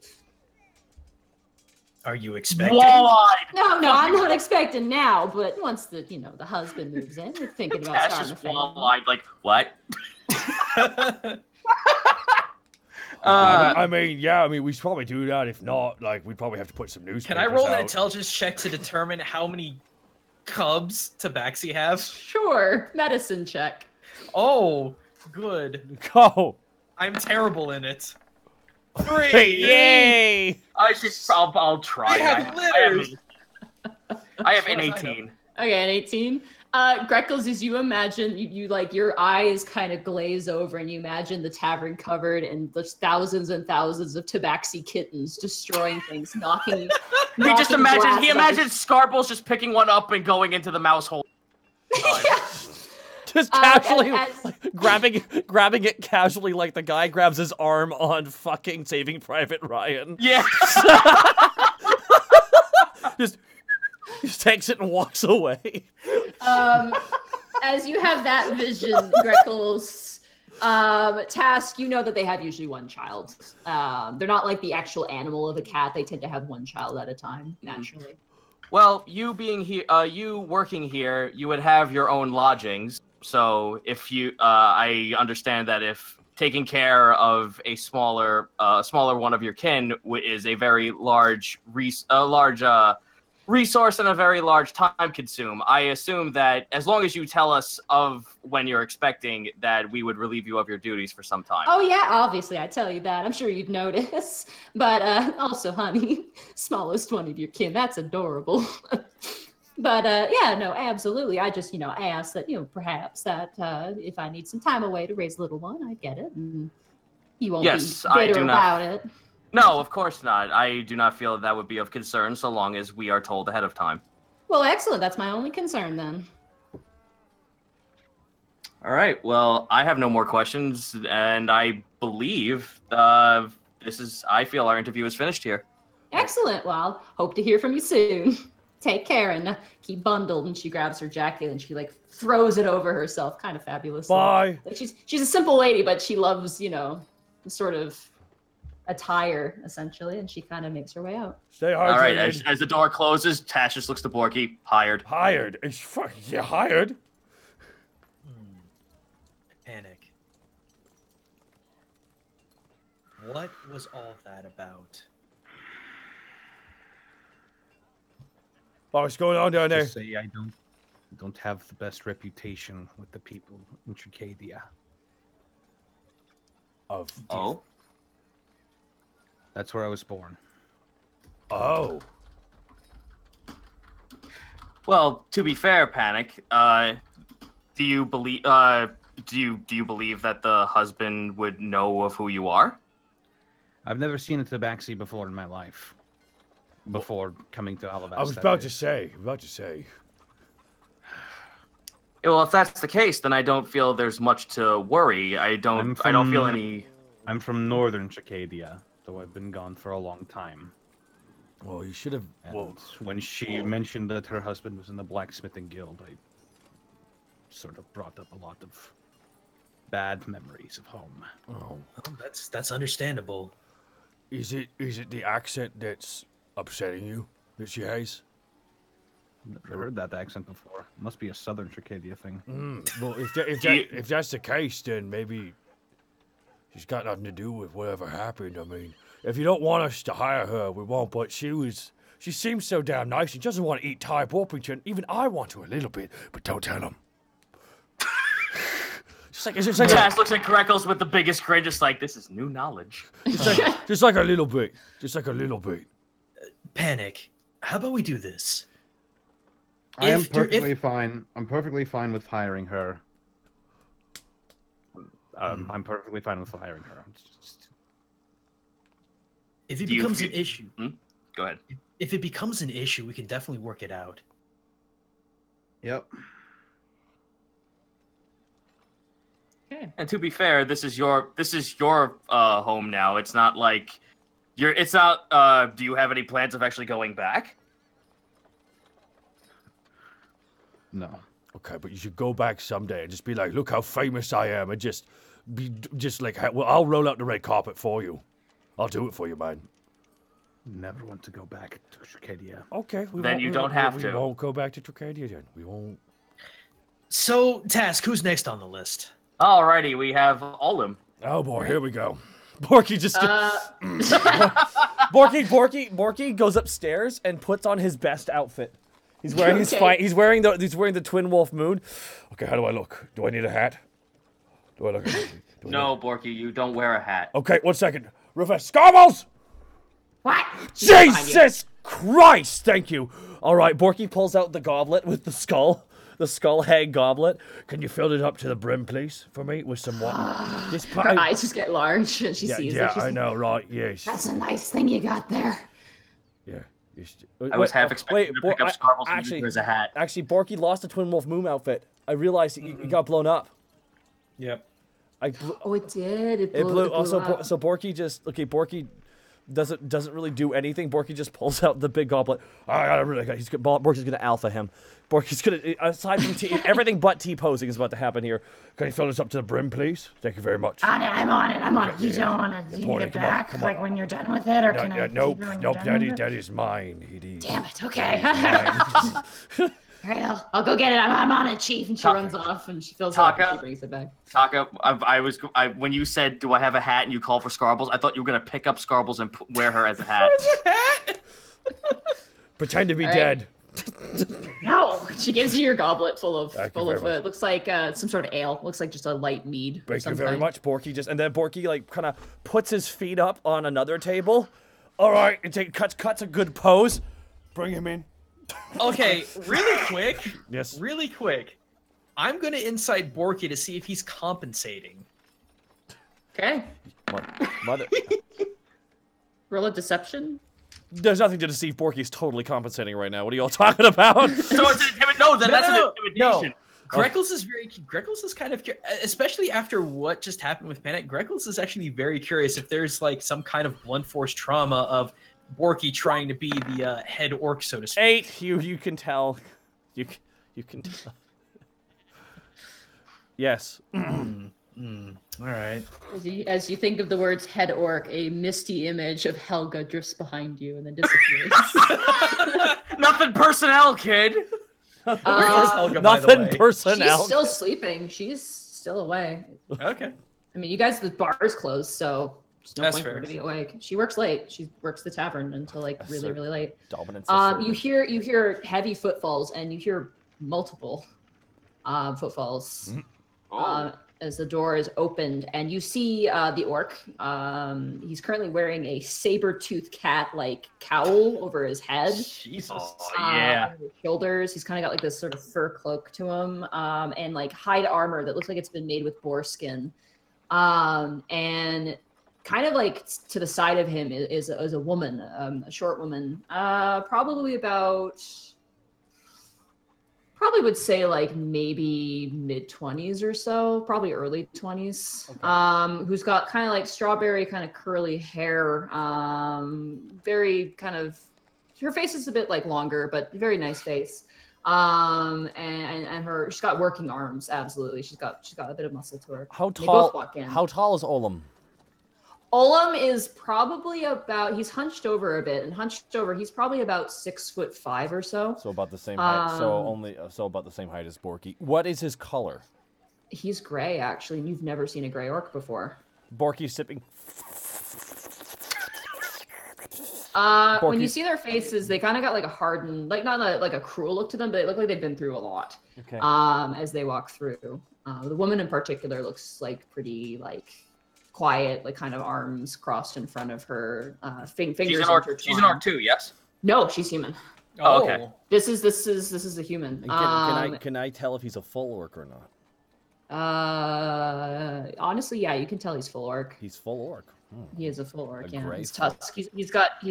Are you expecting? No, I'm not expecting now, but once the husband moves in, we're thinking about That's starting a just family. wall-eyed, what? We should probably do that. If not, we'd probably have to put some news. Can I roll an intelligence check to determine how many cubs Tabaxi has? Sure, medicine check. Oh, good. Go. I'm terrible in it. 3. Yay! I'll try. I have litters. I have an 18. Okay, an 18. Greckles, as you imagine, you your eyes kind of glaze over and you imagine the tavern covered in the thousands and thousands of tabaxi kittens destroying things, knocking. He imagines Scarbles just picking one up and going into the mouse hole. Yeah. Just casually grabbing it casually like the guy grabs his arm on fucking Saving Private Ryan. Yeah. just takes it and walks away. As you have that vision, Greckles, Task, that they have usually one child. They're not like the actual animal of a cat. They tend to have one child at a time, naturally. Well, you being here, you working here, you would have your own lodgings. So if I understand that if taking care of a smaller one of your kin is a very large resource and a very large time consume, I assume that as long as you tell us of when you're expecting, that we would relieve you of your duties for some time. Oh yeah, obviously I tell you that. I'm sure you'd notice. But also, honey, smallest one of your kin, that's adorable. But yeah, no, absolutely. I just, I asked that, perhaps that if I need some time away to raise a little one, I'd get it. And you won't Yes, be I bitter do about not. it. No, of course not. I do not feel that would be of concern so long as we are told ahead of time. Well, excellent. That's my only concern then. All right. Well, I have no more questions, and I believe I feel our interview is finished here. Excellent. Well, hope to hear from you soon. Take care and keep bundled. And she grabs her jacket and she throws it over herself, kind of fabulously. Bye. Like she's a simple lady, but she loves, the sort of attire essentially, and she kind of makes her way out. Stay hydrated. All right. As the door closes, Tash just looks to Borky. Hired. Hired. It's fucking you hired. Panic. What was all that about? What's going on down there? Just say I don't have the best reputation with the people in Tricadia. Oh. That's where I was born. Oh. Well, to be fair, Panic, do you believe do you believe that the husband would know of who you are? I've never seen a tabaxi before in my life. Before coming to Alabasta. I was about to say. Well, if that's the case, then I don't feel there's much to worry. I don't feel any. I'm from northern Tricadia, though I've been gone for a long time. Well, you should have. And when she mentioned that her husband was in the blacksmithing guild, I sort of brought up a lot of bad memories of home. Oh. Well, that's understandable. Is it the accent that's upsetting you that she has? Never heard that accent before. Must be a southern Tricadia thing. Well, if that's the case, then maybe she's got nothing to do with whatever happened. I mean, if you don't want us to hire her, we won't. But she seems so damn nice. She doesn't want to eat Thai Orpington. Even I want to a little bit, but don't tell him. It's like Tash looks at Greckles with the biggest grin, just like, this is new knowledge. just like a little bit. Just like a little bit. Panic. How about we do this? I am perfectly fine. I'm perfectly fine with hiring her. I'm perfectly fine with hiring her. If it becomes an issue, Go ahead. If it becomes an issue, we can definitely work it out. Yep. Okay. And to be fair, this is your home now. It's not like it's not. Do you have any plans of actually going back? No. Okay, but you should go back someday and just be like, look how famous I am, and just like, well, I'll roll out the red carpet for you. I'll do it for you, man. Never want to go back to Tricadia. Okay. Then you don't have to. We won't go back to Tricadia then. We won't. So, Task, who's next on the list? Alrighty, we have Olim. Oh boy, here we go. Borky just Borky goes upstairs and puts on his best outfit. He's wearing his He's wearing the Twin Wolf Moon. Okay, how do I look? Do I need a hat? Do I look? No, Borky, you don't wear a hat. Okay, 1 second. Rufus, Scarbles! What? Jesus Christ! Thank you. All right, Borky pulls out the goblet with the skull hag goblet. Can you fill it up to the brim, please, for me, with some water? Her eyes just get large and she sees it. Yeah, She's I know, right? Yes. That's a nice thing you got there. Yeah. I was half expecting to pick up Scarbles and use it as a hat. Actually, Borky lost the Twin Wolf Moon outfit. I realized he got blown up. Yep. Oh, it did. It It blew, blew. it blew Also, up. so Borky Borky doesn't really do anything. Borky just pulls out the big goblet. Borky's gonna alpha him. Borky's gonna, aside from everything but T-posing is about to happen here. Can you fill this up to the brim, please? Thank you very much. I'm on it. You don't want to Tony, it come on, back, come on. like when you're done with it, or can I? Nope, keep it when nope. you're done with it? That is mine. It is. Damn it. Okay. Mine. All right, I'll go get it. I'm on it, Chief. And she runs off and she fills it up and she brings it back. Taka, when you said, "Do I have a hat?" and you called for Scarbles, I thought you were gonna pick up Scarbles and wear her as a hat. Pretend to be All right. dead. No, she gives you your goblet full of Thank you very much. it looks like some sort of ale. Looks like just a light mead. Thank you very much, Borky. And then Borky like kind of puts his feet up on another table. All right, and cuts a good pose. Bring him in. Okay, really quick. Yes. Really quick. I'm gonna insight Borky to see if he's compensating. Okay. Mother. Roll a deception. There's nothing to deceive. Borky's totally compensating right now. What are y'all talking about? So it's that's an intimidation. Greckles is Greckles is kind of especially after what just happened with Panic. Greckles is actually very curious if there's like some kind of blunt force trauma of Borky trying to be the head orc, so to speak. 8. You can tell. You can tell. Yes. All right. As you think of the words head orc, a misty image of Helga drifts behind you and then disappears. Nothing personnel, kid. Where is Helga, by the Nothing way? personnel. She's still sleeping. She's still away. Okay. I mean, you guys, the bar is closed, so there's no That's point for her fair. to be awake. She works late. She works the tavern until like really, really late. Dominance. You hear heavy footfalls, and you hear multiple footfalls as the door is opened, and you see the orc. He's currently wearing a saber-toothed cat-like cowl over his head. Jesus. Yeah. Over his shoulders. He's kind of got like this sort of fur cloak to him, and like hide armor that looks like it's been made with boar skin. And kind of like to the side of him is a woman, a short woman, probably would say like maybe mid-20s or so, probably early 20s, who's got kind of like strawberry kind of curly hair, very kind of, her face is a bit like longer, but very nice face. And she's got working arms, absolutely. She's got a bit of muscle to her. How They both walk tall? in. How tall is Olam? Olam is probably he's hunched over a bit, and hunched over, he's probably about 6'5" or so. So about the same height. So about the same height as Borky. What is his color? He's gray, actually, and you've never seen a gray orc before. Borky's sipping. When you see their faces, they kind of got like a hardened, like not like a cruel look to them, but they look like they've been through a lot. Okay. As they walk through. The woman in particular looks like pretty like quiet, like kind of arms crossed in front of her, fingers. She's an orc too, yes? No, she's human. Oh, okay. This is a human. Can I tell if he's a full orc or not? Honestly, yeah, you can tell he's full orc. He's full orc. He is a full orc. Yeah, gray his full. tusks. He's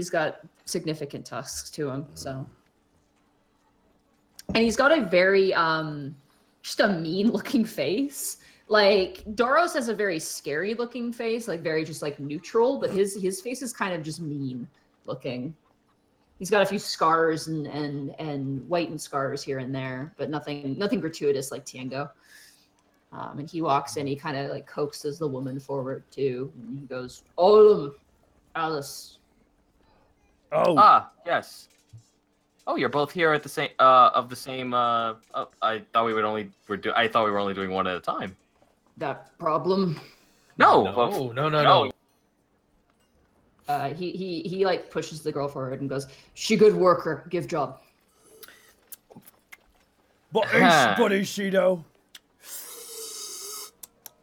got significant tusks to him. So, and he's got a very just a mean looking face. Like Doros has a very scary looking face, like very just like neutral, but his face is kind of just mean looking. He's got a few scars and whitened scars here and there, but nothing gratuitous like Tiango. And he walks in, he kind of like coaxes the woman forward too, and he goes, "Oh, Alice." Oh. Yes. Oh, you're both here at the same of the same. I thought we were only doing one at a time. That problem. No. He like pushes the girl forward and goes, "She good worker, give job." But is she though?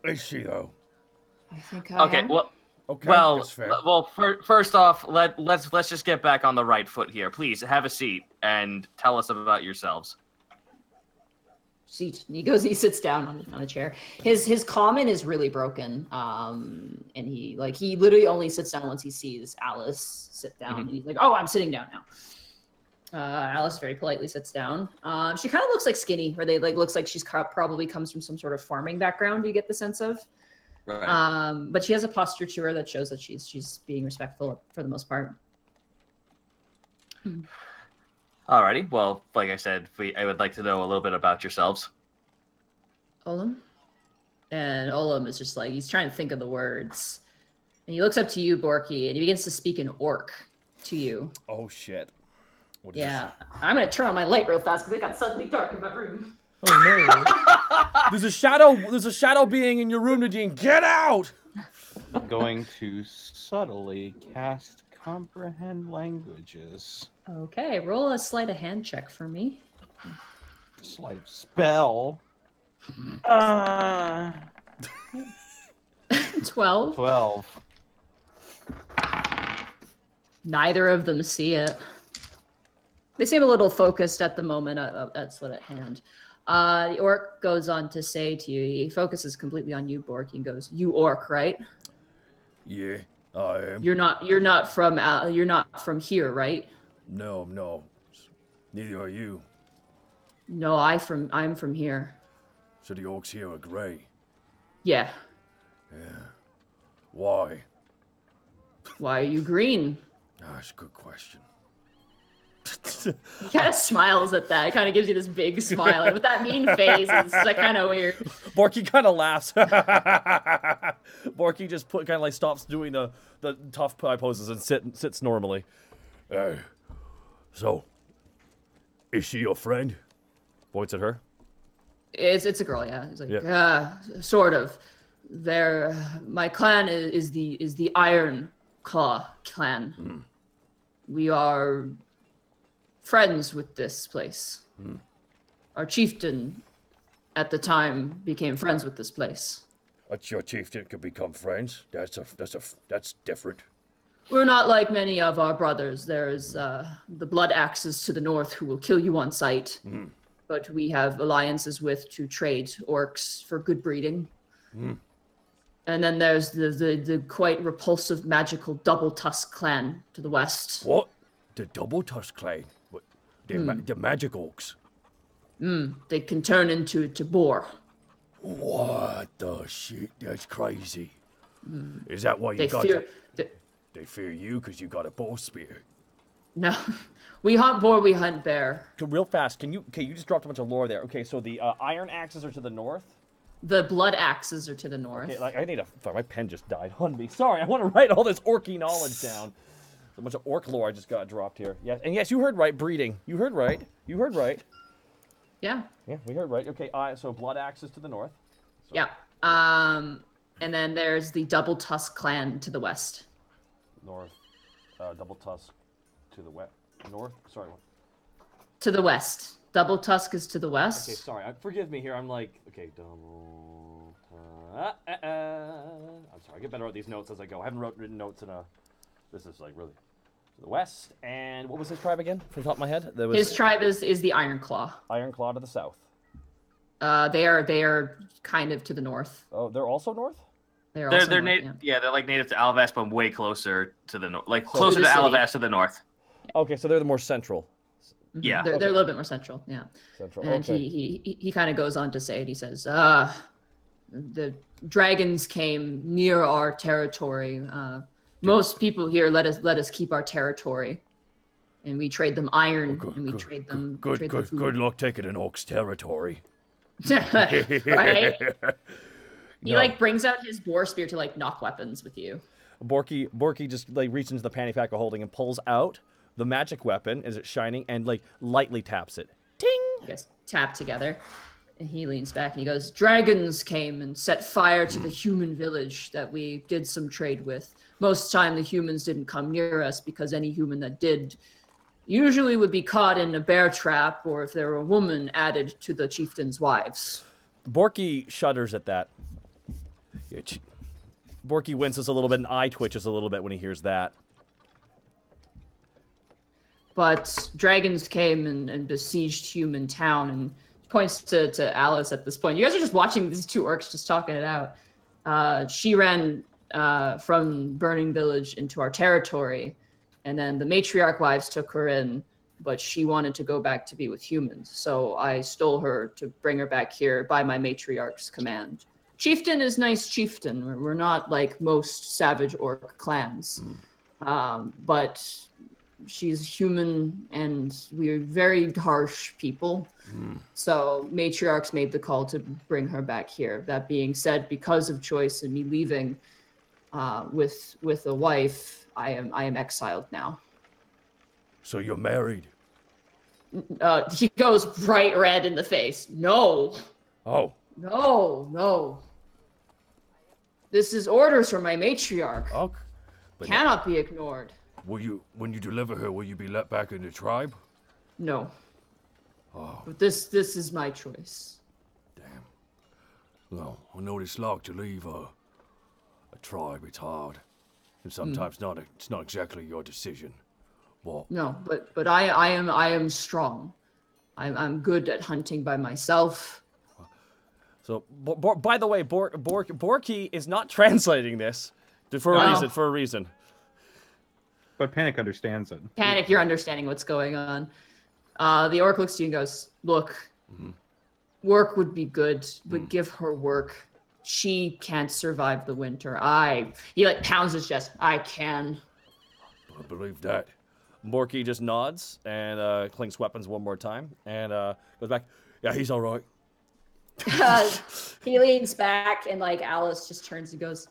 Is she though? I think I Okay. am. Okay, Well, that's fair. first off, let's just get back on the right foot here. Please have a seat and tell us about yourselves. Seat. And he sits down on a chair. His common is really broken. And he literally only sits down once he sees Alice sit down. And he's like, "Oh, I'm sitting down now." Alice very politely sits down. She kind of looks like skinny, where they like looks like she's probably comes from some sort of farming background. You get the sense of. Right. But she has a posture to her that shows that she's being respectful for the most part. Alrighty. Well, like I said, I would like to know a little bit about yourselves. Olam? And Olam is just like, he's trying to think of the words. And he looks up to you, Borky, and he begins to speak in orc to you. Oh shit. What is Yeah. I'm going to turn on my light real fast because it got suddenly dark in my room. Oh no. There's a shadow being in your room, Nadine. Get out! I'm going to subtly cast comprehend languages. Okay, roll a sleight of hand check for me. Slight spell. 12. 12. Neither of them see it. They seem a little focused at the moment. That's what at hand. The orc goes on to say to you, he focuses completely on you, Bork. He goes, "You orc, right? Yeah, I am. You're not from here, right? No. Neither are you. No, I'm from here. So the orcs here are grey. Yeah. Why? Why are you green?" That's a good question. He kind of smiles at that. It kind of gives you this big smile. With that mean face, it's like kind of weird. Borky kind of laughs. Borky just kind of like stops doing the tough pie poses and sits normally. So, is she your friend? Points at her. It's a girl, yeah. He's like, Yeah. sort of. My clan is the Iron Claw clan. We are friends with this place. Our chieftain at the time became friends with this place. But your chieftain could become friends. That's different. We're not like many of our brothers. There's the Blood Axes to the north who will kill you on sight. But we have alliances with to trade orcs for good breeding. And then there's the quite repulsive magical Double Tusk clan to the west. What? The Double Tusk clan? What? The magic orcs? They can turn into boar. What the shit? That's crazy. Is that why you They got fear. They fear you because you got a bow spear? No, we hunt boar. We hunt bear. Real fast, you just dropped a bunch of lore there. Okay, so the iron axes are to the north. The blood axes are to the north. Okay, like I need my pen just died on me. Sorry, I want to write all this orky knowledge down. A bunch of orc lore I just got dropped here. Yes, and yes, you heard right. Breeding. You heard right. Yeah. Yeah, we heard right. Okay, so blood axes to the north. So, Yeah. And then there's the Double Tusk clan to the west. North. Double tusk to the west. North. Sorry. What? To the west. Double Tusk is to the west. Okay, sorry. Forgive me here. I'm like, okay, double. I'm sorry. I get better at these notes as I go. I haven't written notes in a. This is like really to the west. And what was his tribe again? From the top of my head, there was His tribe is the Iron Claw. Iron Claw to the south. They are kind of to the north. Oh, they're also north. They're also They're north, native. Yeah, they're like native to Alavast, but way closer to the north. Like To closer the to city. Alavast to the north. Okay, so they're the more central. Yeah. They're a little bit more central. Yeah. Central. And Okay. he kind of goes on to say it. He says, the dragons came near our territory. Most people here let us keep our territory, and we trade them iron, and we trade them trade them food. Good luck taking an orc's territory. Right? He No. like brings out his boar spear to like knock weapons with you. Borky just like reaches into the panty pack of holding and pulls out the magic weapon as it's shining and like lightly taps it. Ting! You guys tap together, and he leans back and he goes, "Dragons came and set fire to the human village that we did some trade with. Most time the humans didn't come near us because any human that did usually would be caught in a bear trap, or if there were a woman added to the chieftain's wives." Borky shudders at that. Borky winces a little bit and eye twitches a little bit when he hears that. But dragons came and besieged human town, and points to Alice at this point. You guys are just watching these two orcs just talking it out. She ran from Burning Village into our territory, and then the matriarch wives took her in, but she wanted to go back to be with humans. So I stole her to bring her back here by my matriarch's command. Chieftain is nice chieftain. We're not like most savage orc clans. But she's human, and we're very harsh people. So matriarchs made the call to bring her back here. That being said, because of choice and me leaving with a wife, I am exiled now. So you're married? He goes bright red in the face. No, Oh, no. This is orders from my matriarch. okay. But Cannot be ignored. when you deliver her, will you be let back in the tribe? No. Oh, But this is my choice. damn. Well, I know it's like to leave a tribe. It's hard, and sometimes it's not exactly your decision. What? No, but I am strong. I'm good at hunting by myself. So, by the way, Borky is not translating this for a reason. But Panic understands it. Panic, you're understanding what's going on. The orc looks to you and goes, look, work would be good, but give her work. She can't survive the winter. He like pounds his chest. I can. I believe that. Borky just nods and clinks weapons one more time and goes back. Yeah, he's all right. He leans back and like Alice just turns and goes,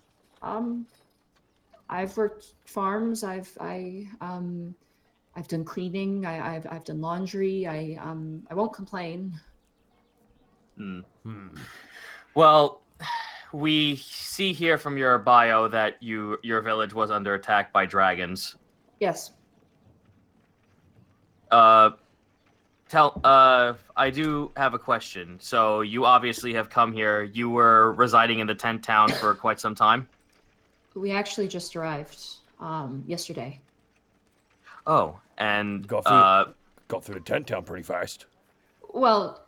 I've worked farms. I've done cleaning. I've done laundry. I won't complain. Well, we see here from your bio that your village was under attack by dragons. Yes. I do have a question. So you obviously have come here. You were residing in the tent town for quite some time. We actually just arrived yesterday. Oh, and Got through the tent town pretty fast. Well,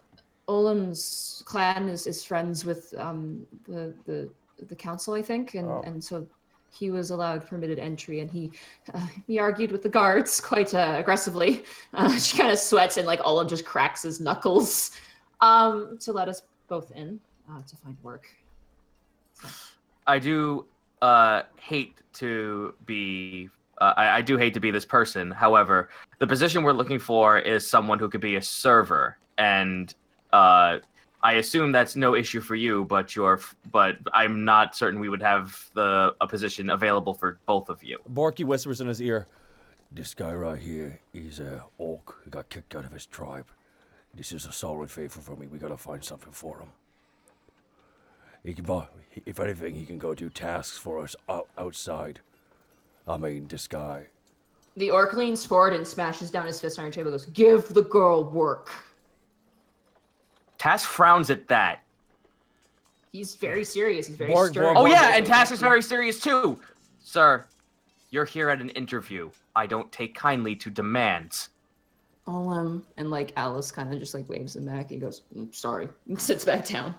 Olam's clan is friends with the council, I think, and so he was allowed permitted entry, and he argued with the guards quite aggressively. She kind of sweats, and like Olam just cracks his knuckles to let us both in to find work. So. I do hate to be. I do hate to be this person. However, the position we're looking for is someone who could be a server, and I assume that's no issue for you. But I'm not certain we would have a position available for both of you. Borky whispers in his ear. This guy right here is a orc who got kicked out of his tribe. This is a solid favor for me. We gotta find something for him. He can, if anything, he can go do tasks for us outside. I mean, this guy. the orc leans forward and smashes down his fist on your table and goes, give the girl work. Task frowns at that. He's very serious. He's very Borg, stern. Borg, Oh yeah, and Task is very serious too. Sir, you're here at an interview. I don't take kindly to demands. Oh, and like Alice kind of just like waves him back. He goes, sorry, and sits back down.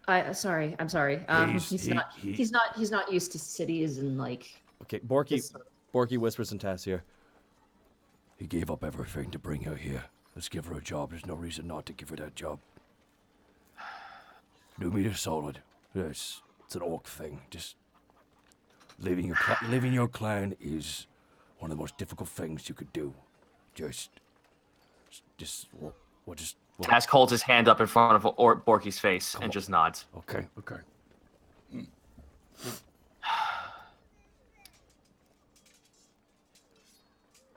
I'm sorry. He's not used to cities and like. Okay, Borky whispers in Tass here. He gave up everything to bring her here. Let's give her a job. There's no reason not to give her that job. Do me this solid. Yes, it's an orc thing. Just leaving your clan is one of the most difficult things you could do. Task holds his hand up in front of Borky's face and just nods. Okay.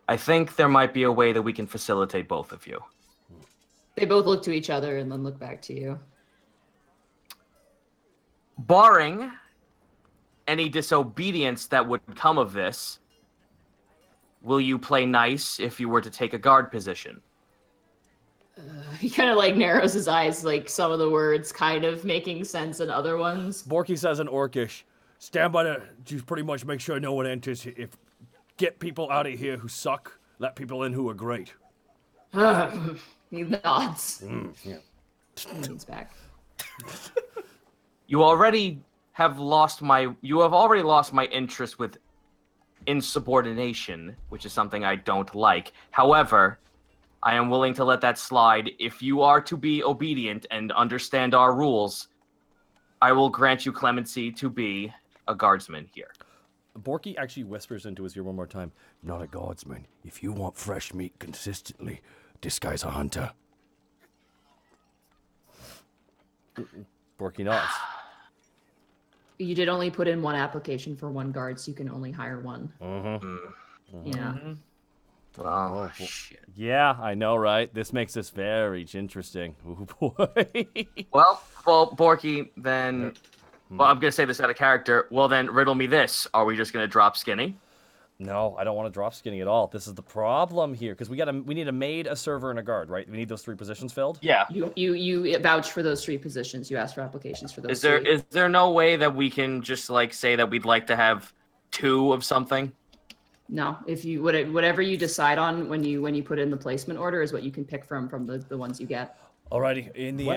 I think there might be a way that we can facilitate both of you. They both look to each other and then look back to you. Barring any disobedience that would come of this, will you play nice if you were to take a guard position? He kind of like narrows his eyes, like some of the words kind of making sense and other ones. Borky says in Orcish, Stand by to pretty much make sure no one enters. Get people out of here who suck. Let people in who are great. He nods. Yeah. He's back. You have already lost my interest with insubordination, which is something I don't like. However, I am willing to let that slide. If you are to be obedient and understand our rules, I will grant you clemency to be a guardsman here. Borky actually whispers into his ear one more time. Not a guardsman. If you want fresh meat consistently, this guy's a hunter. Borky nods. You did only put in one application for one guard, so you can only hire one. Yeah. Oh, shit. Yeah, I know, right? This makes this very interesting. Ooh, boy. Well, Borky, then... Well, I'm going to say this out of character. Well, then, riddle me this. Are we just going to drop Skinny? No, I don't want to drop Skinny at all. This is the problem here, because we need a maid, a server, and a guard, right? We need those 3 positions filled? Yeah. You vouch for those 3 positions. You asked for applications for those Is there no way that we can just, like, say that we'd like to have 2 of something? No, if you whatever you decide on when you put in the placement order is what you can pick from the ones you get. Alrighty, in the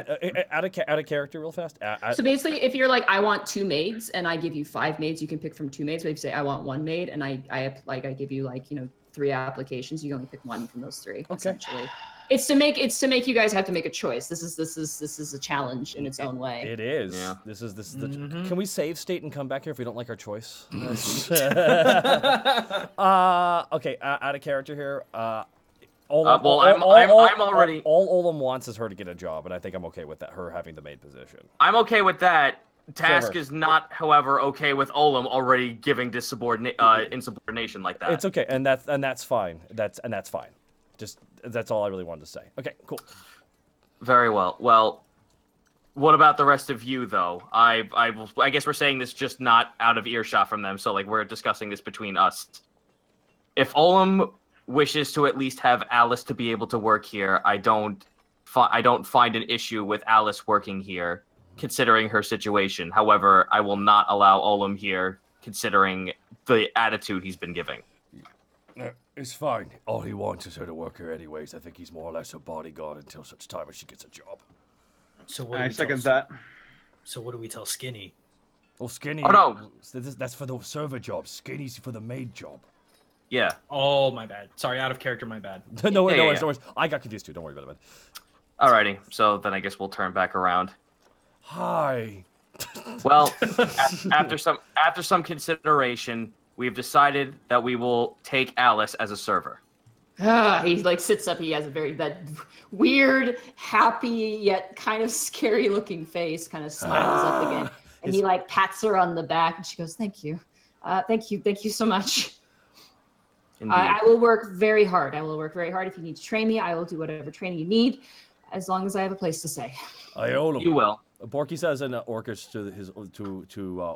out of character, real fast. So basically, if you're like, I want 2 maids, and I give you 5 maids, you can pick from 2 maids. But if you say I want 1 maid, and I give you like 3 applications, you can only pick 1 from those 3. Okay. Essentially, it's to make you guys have to make a choice. This is a challenge in its own way. It is. Yeah. This is the. Can we save state and come back here if we don't like our choice? Okay, out of character here. All Olam wants is her to get a job, and I think I'm okay with that. Her having the maid position. I'm okay with that. Task Trevor. is not, however, okay with Olam already giving insubordination like that. It's okay, and that's fine. That's fine. Just that's all I really wanted to say. Okay, cool. Very well. Well, what about the rest of you, though? I guess we're saying this just not out of earshot from them, so like we're discussing this between us. If Olam wishes to at least have Alice to be able to work here, I don't find an issue with Alice working here, considering her situation. However, I will not allow Olam here, considering the attitude he's been giving. It's fine. All he wants is her to work here anyways. I think he's more or less a bodyguard until such time as she gets a job. So what? I second that. So what do we tell Skinny? Oh, Skinny. Oh, no. That's for the server job. Skinny's for the maid job. Yeah. Oh, my bad. Sorry, out of character. My bad. No Yeah. worries. I got confused too. Don't worry about it. Alrighty. So then I guess we'll turn back around. Hi. Well, after some consideration, we've decided that we will take Alice as a server. He like sits up. He has that weird, happy yet kind of scary looking face. Kind of smiles up again, and he like pats her on the back, and she goes, "Thank you, thank you so much. I will work very hard. If you need to train me, I will do whatever training you need, as long as I have a place to stay." Olam. You will. Borky says in Orcish to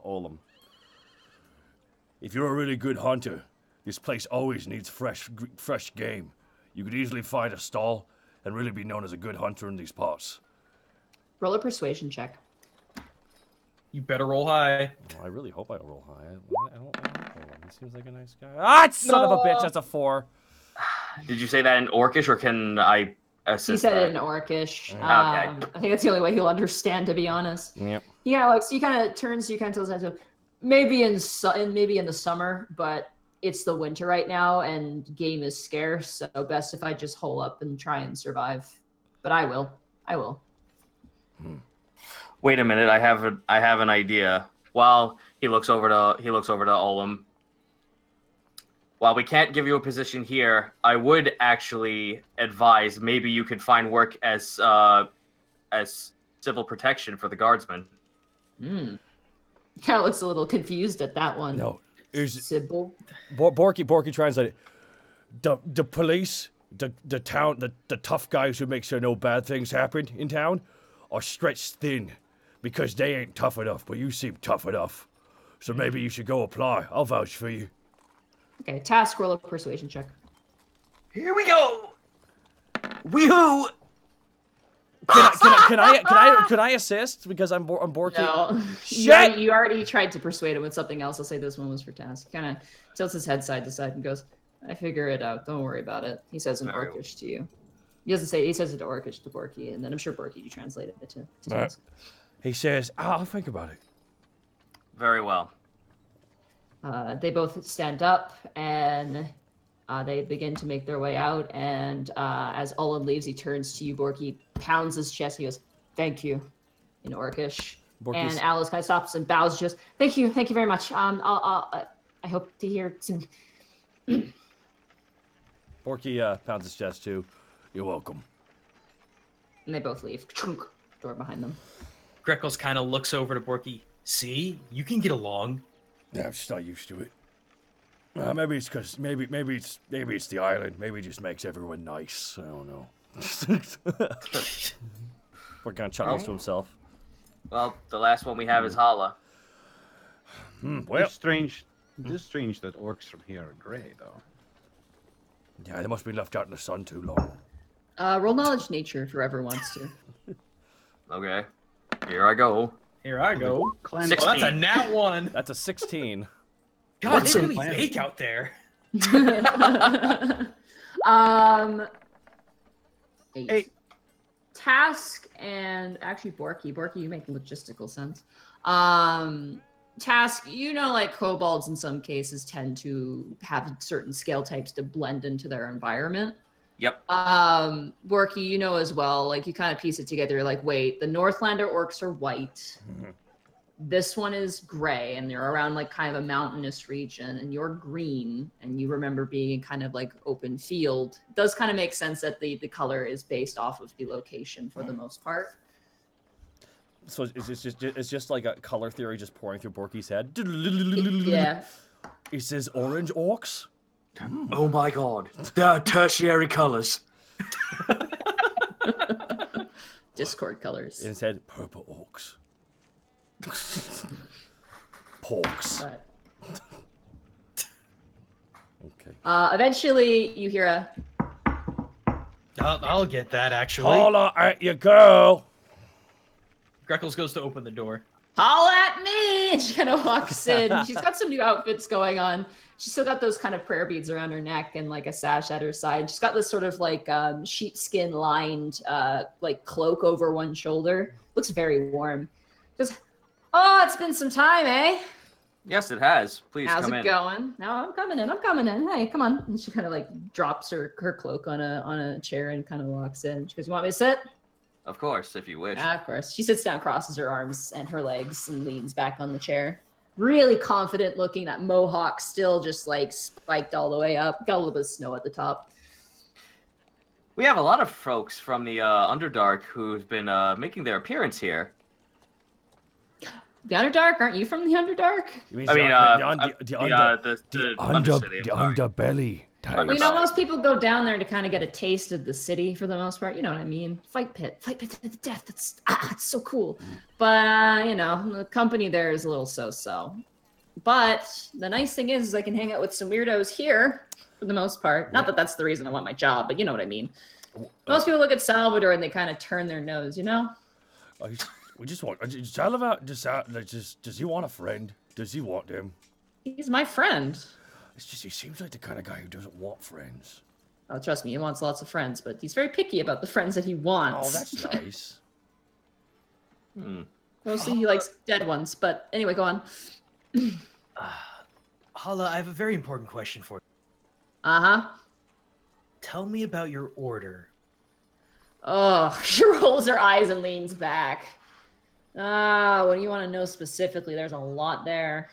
Olam. If you're a really good hunter, this place always needs fresh game. You could easily find a stall and really be known as a good hunter in these parts. Roll a persuasion check. You better roll high. Oh, I really hope I don't roll high. I don't Olam. He seems like a nice guy. Ah, son of a bitch! That's a 4. Did you say that in Orcish, or can I assist He said that? it in Orcish. Okay. I think that's the only way he'll understand, to be honest. Yep. Yeah, so he kind of turns. You kind of tells him, maybe in the summer, but it's the winter right now, and game is scarce. So best if I just hole up and try and survive. But I will. Wait a minute, I have an idea. While he looks over to Olam. While we can't give you a position here, I would actually advise maybe you could find work as civil protection for the guardsmen. Kind of looks a little confused at that one. No, Sybil. Borky translated. the police, the town, the tough guys who make sure no bad things happen in town, are stretched thin because they ain't tough enough. But you seem tough enough, so maybe you should go apply. I'll vouch for you. Okay, task, roll a persuasion check. Here we go. Weehoo! Can I assist because I'm Borky? No. Shit! You already tried to persuade him with something else. I'll say this one was for task. Kind of tilts his head side to side and goes, "I figure it out. Don't worry about it." He says in Orcish to you. He doesn't say. He says it to Orcish to Borky, and then I'm sure Borky you translated it to task. He says, "I'll think about it." Very well. They both stand up and they begin to make their way out. And as Olin leaves, he turns to you, Borky, pounds his chest. And he goes, "Thank you," in Orcish. And Alice kind of stops and bows, just, thank you very much. I hope to hear soon." Borky pounds his chest too. You're welcome. And they both leave. Door behind them. Greckles kind of looks over to Borky. See, you can get along. Yeah, I'm just not used to it. Maybe it's because maybe it's the island. Maybe it just makes everyone nice. I don't know. Borky kind of chuckles to himself. Well, the last one we have is Hala. Well, It's strange. It is strange that orcs from here are gray, though. yeah, they must be left out in the sun too long. Roll knowledge nature if whoever wants to. Okay. Here I go. Here I go. Clan. Well, that's a nat one. That's a 16. God, What's they the really plan? bake out there. Eight. Hey. Task and actually Borky, you make logistical sense. Task, like kobolds in some cases tend to have certain scale types to blend into their environment. Yep. Borky, as well, like you kind of piece it together. You're like, wait, the Northlander orcs are white. This one is gray, and they're around like kind of a mountainous region, and you're green, and you remember being in kind of like open field. It does kind of make sense that the color is based off of the location for the most part. So it's just like a color theory just pouring through Borky's head. Yeah. He says orange orcs. Oh my god. They are tertiary colors. Discord colors. And it said purple orcs. Porks. But, Okay. eventually, you hear a I'll get that, actually. Holla at your girl. Greckles goes to open the door. "Holla at me!" And she kind of walks in. She's got some new outfits going on. She's still got those kind of prayer beads around her neck and like a sash at her side. She's got this sort of like sheepskin lined like cloak over one shoulder. Looks very warm. Just, "Oh, it's been some time, eh? Yes, it has. Please How's come it in. going?" "No, I'm coming in. Hey, come on." And she kind of like drops her cloak on a chair and kind of walks in. She goes, "You want me to sit?" Of course, if you wish. Of course. She sits down, crosses her arms and her legs, and leans back on the chair. Really confident looking. That mohawk still just like spiked all the way up. Got a little bit of snow at the top. We have a lot of folks from the Underdark who've been making their appearance here. The Underdark? Aren't you from the Underdark? You I mean, the Undercity. I'm sorry. underbelly. Most people go down there to kind of get a taste of the city for the most part. You know what I mean? Fight pit to the death. It's so cool. But, the company there is a little so-so. But the nice thing is I can hang out with some weirdos here for the most part. Not that that's the reason I want my job, but you know what I mean. Most people look at Salvador and they kind of turn their nose, We just want. Tell about does he want a friend? Does he want him? He's my friend. It's just he seems like the kind of guy who doesn't want friends. Oh, trust me, he wants lots of friends, but he's very picky about the friends that he wants. Oh, that's nice. Mostly he likes dead ones, but anyway, go on. Hala, I have a very important question for you. Uh-huh. Tell me about your order. Oh, she rolls her eyes and leans back. What do you want to know specifically? There's a lot there.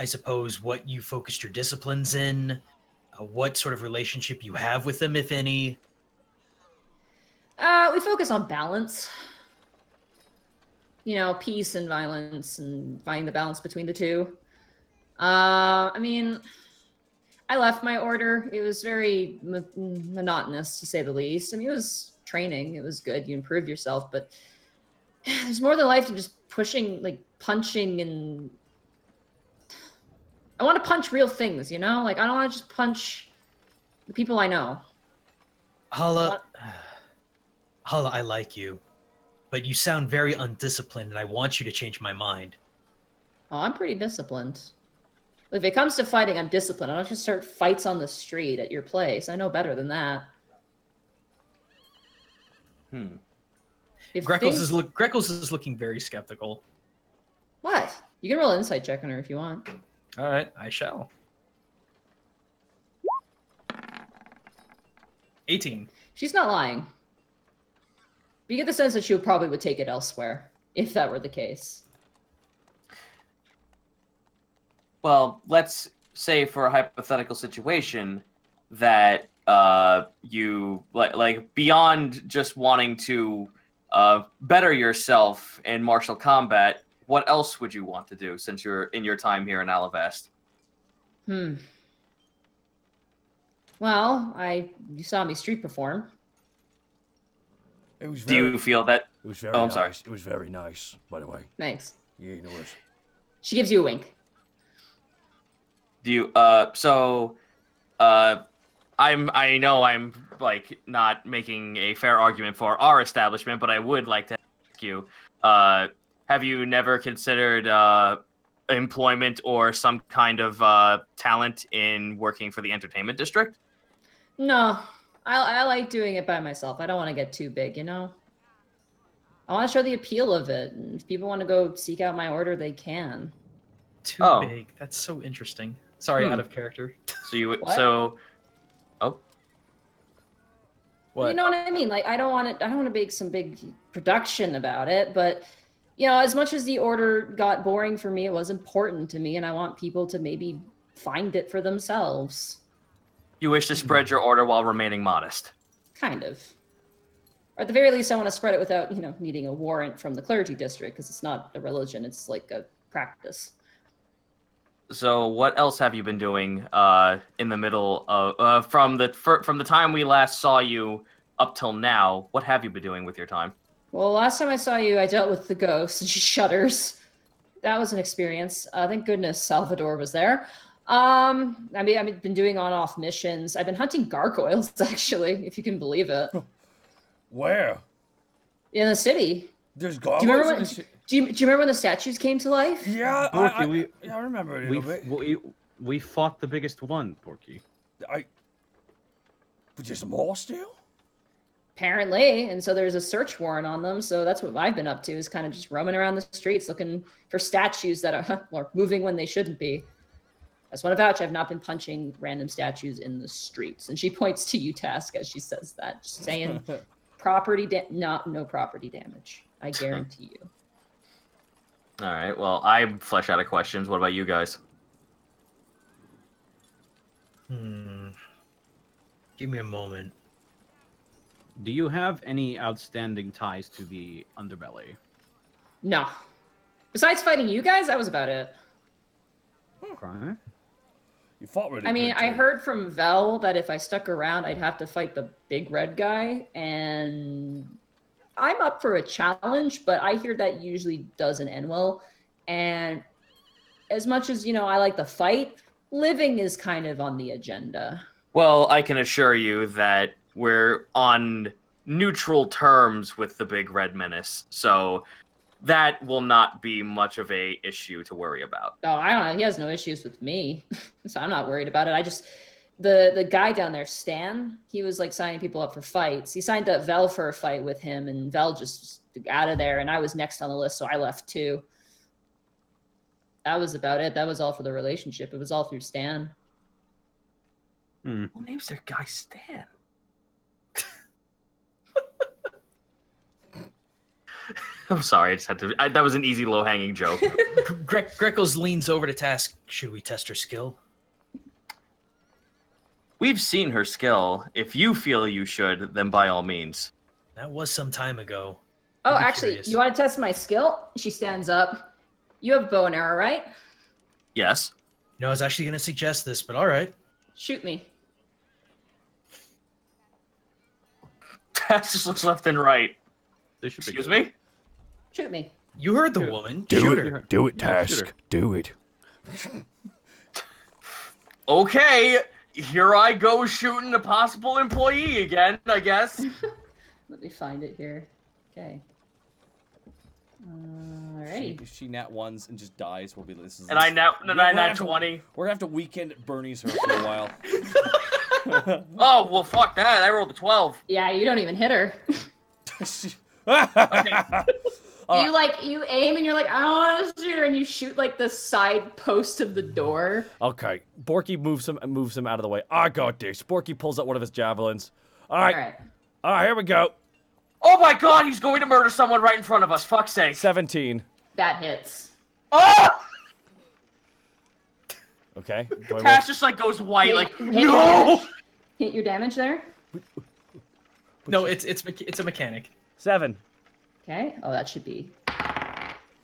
I suppose what you focused your disciplines in, what sort of relationship you have with them, if any. We focus on balance. Peace and violence and finding the balance between the two. I left my order. It was very monotonous, to say the least. It was training. It was good. You improved yourself, but there's more than life to just pushing, like punching, and I want to punch real things, Like, I don't want to just punch the people I know. Hala, I like you, but you sound very undisciplined, and I want you to change my mind. Oh, I'm pretty disciplined. If it comes to fighting, I'm disciplined. I don't just start fights on the street at your place. I know better than that. Greckles is looking very skeptical. What? You can roll an insight check on her if you want. All right, I shall. 18. She's not lying. But you get the sense that she probably would take it elsewhere, if that were the case. Well, let's say for a hypothetical situation that you like beyond just wanting to better yourself in martial combat, what else would you want to do since you're in your time here in Alavast? Well, you saw me street perform. It was Do you feel that? It was very I'm nice. sorry. It was very nice, by the way. Thanks. Yeah, no worries. She gives you a wink. Do you I know I'm like not making a fair argument for our establishment, but I would like to ask you, have you never considered employment or some kind of talent in working for the entertainment district? No, I like doing it by myself. I don't want to get too big, you know? I want to show the appeal of it. And if people want to go seek out my order, they can. Too big. That's so interesting. Sorry, out of character. So you What? so oh What? You know what I mean? Like I don't want to make some big production about it, but you know, as much as the order got boring for me, it was important to me, and I want people to maybe find it for themselves. you wish to spread your order while remaining modest. Kind of. Or at the very least, I want to spread it without, you know, needing a warrant from the clergy district, because it's not a religion, it's like a practice. So what else have you been doing in the middle of from the time we last saw you up till now? What have you been doing with your time? Well, last time I saw you, I dealt with the ghost, and she shudders. That was an experience. Thank goodness Salvador was there. I mean, I've been doing on-off missions. I've been hunting gargoyles, actually, if you can believe it. Where? In the city. There's Do you remember goblins. when, do you remember when the statues came to life? Yeah, Porky, I remember it a little bit. we fought the biggest one, Porky. But there's more still? Apparently, and so there's a search warrant on them. So that's what I've been up to, is kind of just roaming around the streets looking for statues that are well, moving when they shouldn't be. I just want to vouch, I've not been punching random statues in the streets. And she points to you, Task, as she says that, just saying no property damage. I guarantee you. All right. Well, I'm flesh out of questions. What about you guys? Give me a moment. Do you have any outstanding ties to the underbelly? No. Besides fighting you guys, that was about it. Okay. You fought really I mean, good, I too. heard from Vel that if I stuck around, I'd have to fight the big red guy, and I'm up for a challenge, but I hear that usually doesn't end well. And as much as, you know, I like the fight, living is kind of on the agenda. Well, I can assure you that we're on neutral terms with the Big Red Menace, so that will not be much of a issue to worry about. Oh, I don't know. He has no issues with me, so I'm not worried about it. I just, the guy down there, Stan, he was like signing people up for fights. He signed up Vel for a fight with him, and Vel just out of there, and I was next on the list, so I left too. That was about it. That was all for the relationship. It was all through Stan. Who names their guy Stan? I'm sorry, I just had to. That was an easy, low-hanging joke. Greckles leans over to Task. Should we test her skill? We've seen her skill. If you feel you should, then by all means. That was some time ago. Oh, I'd be actually, curious. you want to test my skill? She stands up. You have bow and arrow, right? Yes. No, I was actually going to suggest this, but all right. Shoot me. Tass just looks left and right. This should be Excuse good. me? Shoot me. You heard the woman. Do Shoot it. her. Do it, Yeah, shoot Task. her. Do it. Okay, here I go shooting a possible employee again, I guess. Let me find it here. Okay. Alrighty. If she nat ones and just dies, we'll be this is. And I nat We're gonna have to- 20. We're gonna have to weekend at Bernie's her for a while. Oh, well, fuck that. I rolled a 12. Yeah, you don't even hit her. You aim and you're like, I don't want to shoot her, and you shoot like the side post of the door. Okay, Borky moves him out of the way. I got this. Borky pulls out one of his javelins. All right, here we go. Oh my god, he's going to murder someone right in front of us. Fuck's sake. 17. That hits. Oh! Okay. Do I roll- Cass just like goes white, like, Hit no! Hit your damage there. No, it's a mechanic. 7. Okay. Oh, that should be.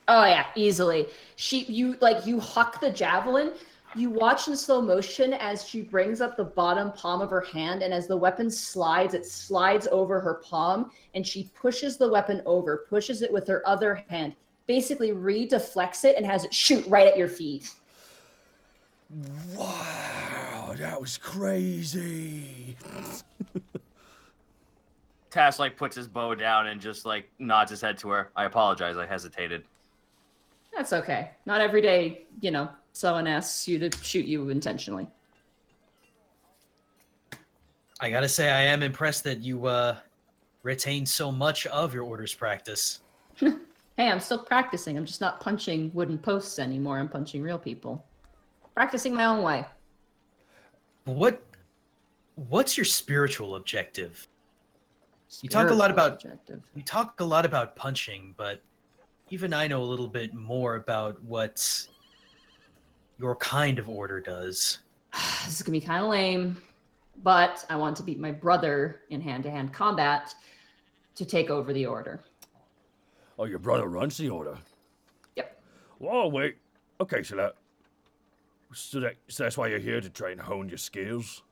Oh yeah, easily. You huck the javelin. You watch in slow motion as she brings up the bottom palm of her hand, and as the weapon slides, it slides over her palm, and she pushes the weapon over, pushes it with her other hand, basically re-deflects it, and has it shoot right at your feet. Wow, that was crazy. Tass like puts his bow down and just like nods his head to her. I apologize, I hesitated. That's okay. Not every day, someone asks you to shoot you intentionally. I gotta say, I am impressed that you retain so much of your orders practice. Hey, I'm still practicing. I'm just not punching wooden posts anymore. I'm punching real people. Practicing my own way. What's your spiritual objective? You talk a lot about punching, but even I know a little bit more about what your kind of order does. This is gonna be kind of lame, but I want to beat my brother in hand-to-hand combat to take over the order. Oh, your brother runs the order. Yep. Whoa, wait. Okay, so that's why you're here, to try and hone your skills?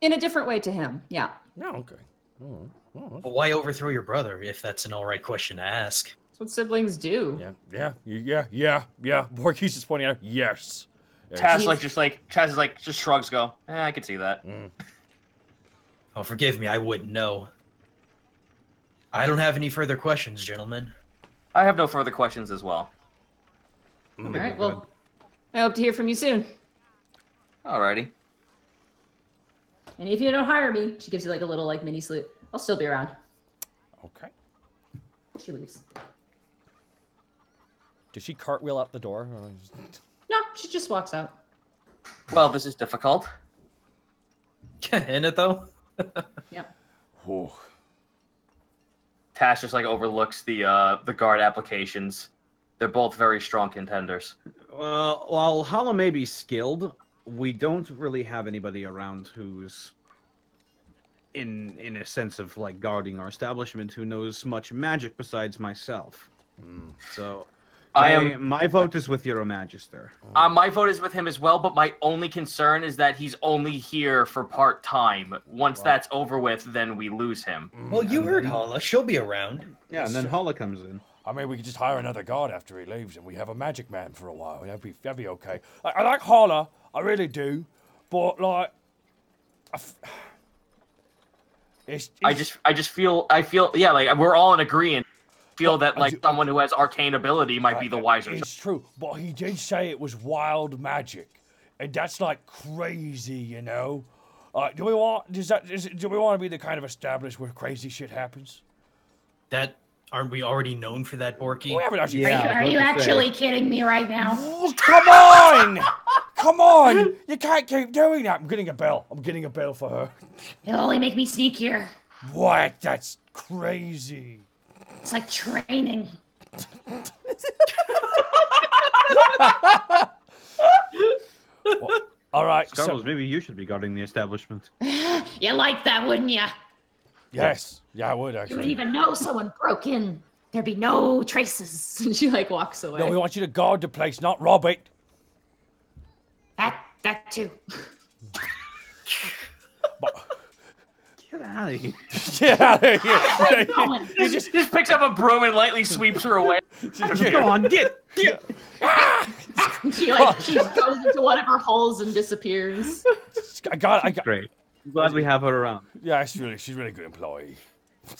In a different way to him, yeah. No, okay. Oh, But why overthrow your brother, if that's an all right question to ask? That's what siblings do. yeah. Borky's just pointing out, yes. Taz just shrugs, go. I could see that. Oh, forgive me, I wouldn't know. I don't have any further questions, gentlemen. I have no further questions as well. All right, well, I hope to hear from you soon. Alrighty. And if you don't hire me, she gives you like a little mini salute. I'll still be around. Okay. She leaves. Does she cartwheel out the door? No, she just walks out. Well, this is difficult. In it though? Yep. Oh. Tash just overlooks the guard applications. They're both very strong contenders. Well, while Hala may be skilled, we don't really have anybody around who's in a sense of guarding our establishment who knows much magic besides myself. So my vote is with your Magister. My vote is with him as well, but my only concern is that he's only here for part-time. Once that's over with, then we lose him. Well, you heard Hala. She'll be around. Yeah, and then Hala comes in. I mean, we could just hire another guard after he leaves, and we have a magic man for a while. That'd be okay. I like Hala, I really do, but I feel we're all in agreement. Feel that someone who has arcane ability might be the wiser. It's true, but he did say it was wild magic, and that's crazy, you know. Do we want to be the kind of established where crazy shit happens? Aren't we already known for that, Borky? We haven't actually. Are you actually kidding me right now? Oh, come on! Come on! You can't keep doing that. I'm getting a bell. For her. It'll only make me sneakier. What? That's crazy. It's like training. Well, all right. Scarlet, maybe you should be guarding the establishment. You like that, wouldn't you? Yes. Yeah, I would You actually. would even know someone broke in. There'd be no traces. And she walks away. No, we want you to guard the place, not rob it. That too. Get out of here. Get out of here. He just picks up a broom and lightly sweeps her away. Go on, get. She goes into one of her holes and disappears. I got. Great. I'm glad we have her around. Yeah, she's a really good employee. You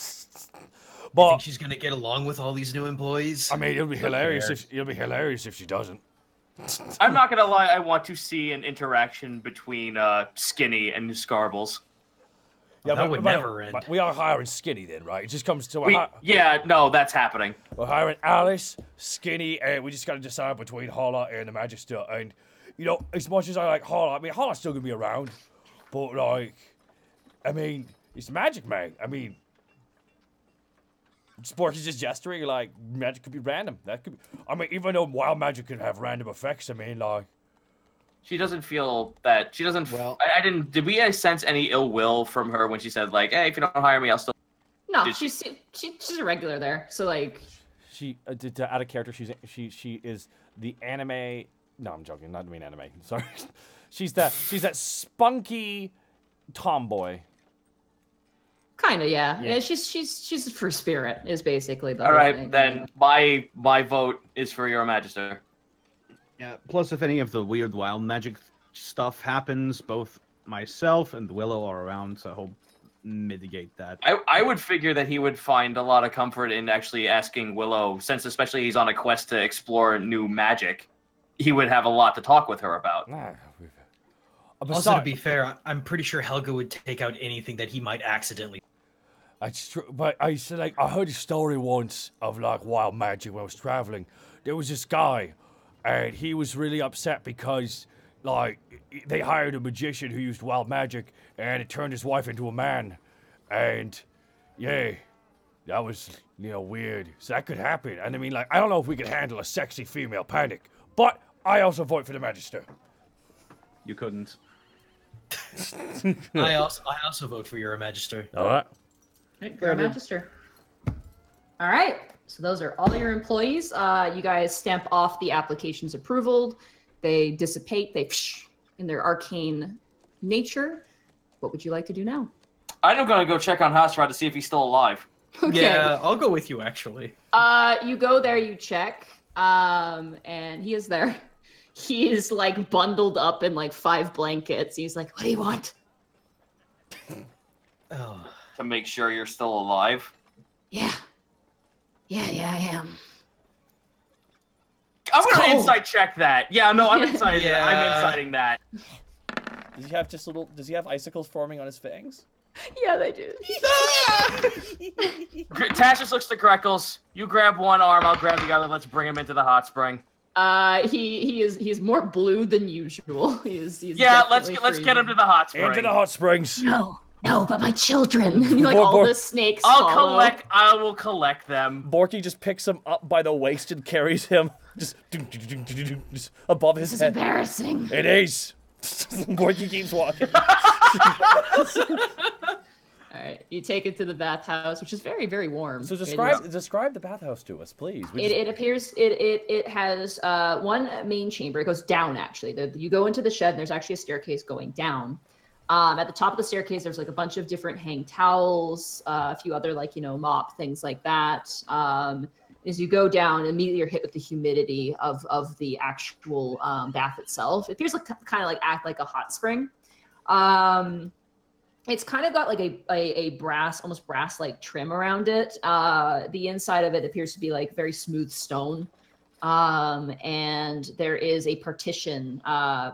think she's gonna get along with all these new employees? I mean, it'll be hilarious if she doesn't. I'm not gonna lie. I want to see an interaction between Skinny and Scarbles. Yeah, that would never end. We are hiring Skinny then, right? It just comes to that's happening. We're hiring Alice, Skinny, and we just got to decide between Hala and the Magister. And as much as I like Hala, I mean, Hala's still gonna be around, but it's the Magic Man. I mean, Spork is just gesturing magic could be random. That could be. I mean, even though wild magic can have random effects, I mean, She doesn't feel that. She doesn't. Well, I didn't. Did we sense any ill will from her when she said hey, if you don't hire me, I'll still. No, she's a regular there. So she to add a character. She is the anime. No, I'm joking. Not mean anime. Sorry. she's that spunky tomboy. Kinda, yeah. She's a free spirit. Is basically the. All whole right, thing. then my vote is for your Magister. Yeah. Plus, if any of the weird wild magic stuff happens, both myself and Willow are around to help mitigate that. I would figure that he would find a lot of comfort in actually asking Willow, since especially he's on a quest to explore new magic. He would have a lot to talk with her about. Also, to be fair, I'm pretty sure Helga would take out anything that he might accidentally. But I said, like, I heard a story once of like wild magic when I was traveling. There was this guy, and he was really upset because like they hired a magician who used wild magic, and it turned his wife into a man, and yeah, that was weird. So that could happen. And I mean, like, I don't know if we could handle a sexy female panic, but I also vote for the Magister. You couldn't. I also vote for your Magister. All right. For a Magister. All right. So those are all your employees. You guys stamp off the applications approval. They dissipate. They in their arcane nature. What would you like to do now? I'm gonna go check on Hasrad to see if he's still alive. Okay. Yeah, I'll go with you actually. You go there. You check. And he is there. He is like bundled up in like 5 blankets. He's like, "What do you want?" Oh. To make sure you're still alive. Yeah, I am. I'm gonna insight check that. Yeah, no, I'm inciting that. Yeah. I'm inciting that. Does he have icicles forming on his fangs? Yeah, they do. Tassus looks to Greckles. You grab one arm, I'll grab the other. Let's bring him into the hot spring. He's more blue than usual. He's yeah, let's get him to the hot spring. Into the hot springs. No, but my children. like all the snakes. I will collect them. Borky just picks him up by the waist and carries him just above his This is head. embarrassing. It is. Borky keeps walking. All right, you take it to the bathhouse, which is very, very warm. So describe the bathhouse to us, please. It appears it has one main chamber. It goes down actually. You go into the shed, and there's actually a staircase going down. At the top of the staircase, there's like a bunch of different hang towels, a few other like mop things like that. As you go down, immediately you're hit with the humidity of the actual bath itself. It appears like kind of like act like a hot spring. It's kind of got like a brass, almost brass-like trim around it. The inside of it appears to be like very smooth stone. And there is a partition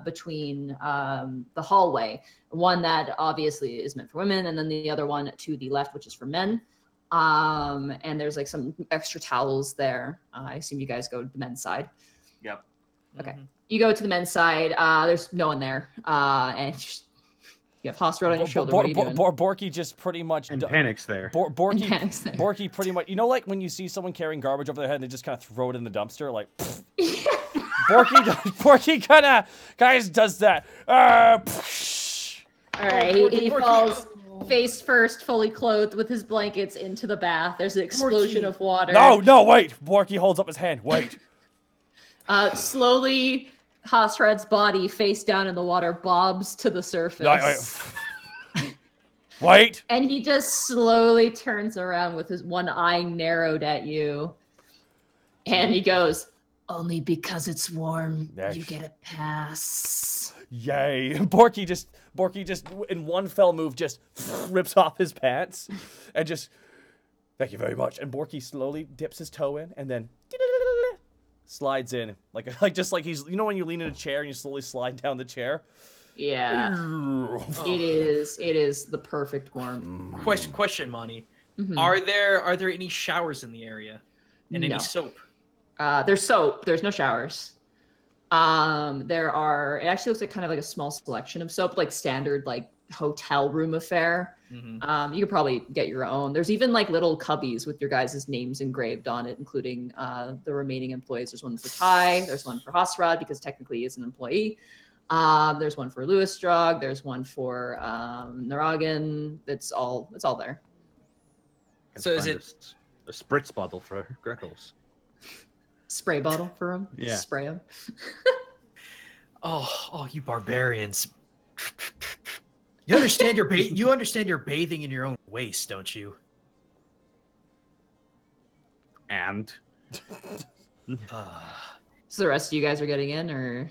between the hallway, one that obviously is meant for women, and then the other one to the left, which is for men. And there's like some extra towels there. I assume you guys go to the men's side. Yep. Okay. You go to the men's side. There's no one there. And you have Hosrod on your shoulder. What are you doing? Borky just pretty much panics there. Borky pretty much. You know, like when you see someone carrying garbage over their head and they just kind of throw it in the dumpster, like. Borky kind of does that. All right, he falls face first, fully clothed with his blankets into the bath. There's an explosion of water. No, wait. Borky holds up his hand. Wait. Slowly, Hosred's body, face down in the water, bobs to the surface. Wait. And he just slowly turns around with his one eye narrowed at you. And he goes, "Only because it's warm, you get a pass." Yay. Borky just in one fell move just rips off his pants and just, "Thank you very much." And Borky slowly dips his toe in and then slides in like he's, when you lean in a chair and you slowly slide down the chair. Yeah. It is the perfect warm. Question, Monty. Mm-hmm. Are there any showers in the area? And any soap? There's soap. There's no showers. It actually looks like kind of like a small selection of soap, like standard like hotel room affair. Mm-hmm. You could probably get your own. There's even like little cubbies with your guys' names engraved on it, including the remaining employees. There's one for Ty. There's one for Hosrod because technically he's an employee. There's one for Lewisdrag. There's one for Naragan. It's all there. So is it a spritz bottle for Greckles? Spray bottle for him? Yeah. Spray him. Oh, you barbarians. You understand you're bathing in your own waste, don't you? And So the rest of you guys are getting in, or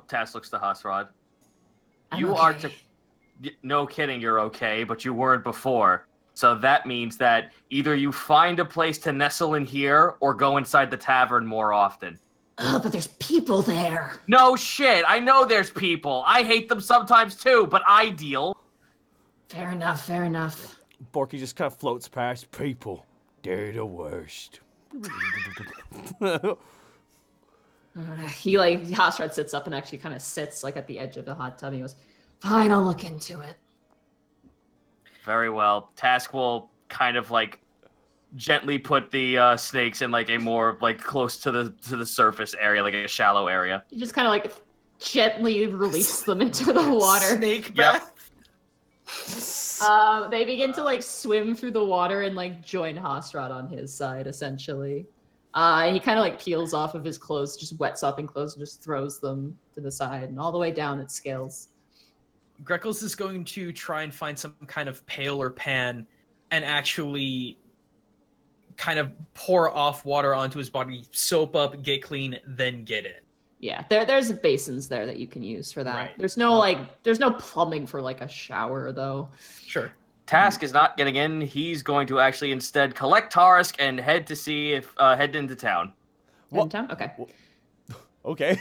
Tass looks to Hosrod. I'm You okay. are to no kidding, you're okay, but you weren't before. So that means that either you find a place to nestle in here or go inside the tavern more often. Oh, but there's people there. No shit, I know there's people. I hate them sometimes too, but I deal. Fair enough, fair enough. Borky just kind of floats past. People, they're the worst. He Hostrad sits up and actually kind of sits like at the edge of the hot tub. He goes, Fine, I'll look into it. Very well. Task will kind of like gently put the snakes in like a more like close to the surface area, like a shallow area. you just kind of like gently release them into the water. Snake Yep. bath. They begin to like swim through the water and like join Hostrad on his side, essentially. He kind of like peels off of his clothes, just wets up in clothes, and just throws them to the side, and all the way down it scales. Greckles is going to try and find some kind of pail or pan and actually kind of pour off water onto his body, soap up, get clean, then get in. Yeah, there's basins there that you can use for that. Right. There's no plumbing for like a shower though. Sure. Task is not getting in. He's going to actually instead collect Tarisk and head to see if head into town. In town? Okay. Okay.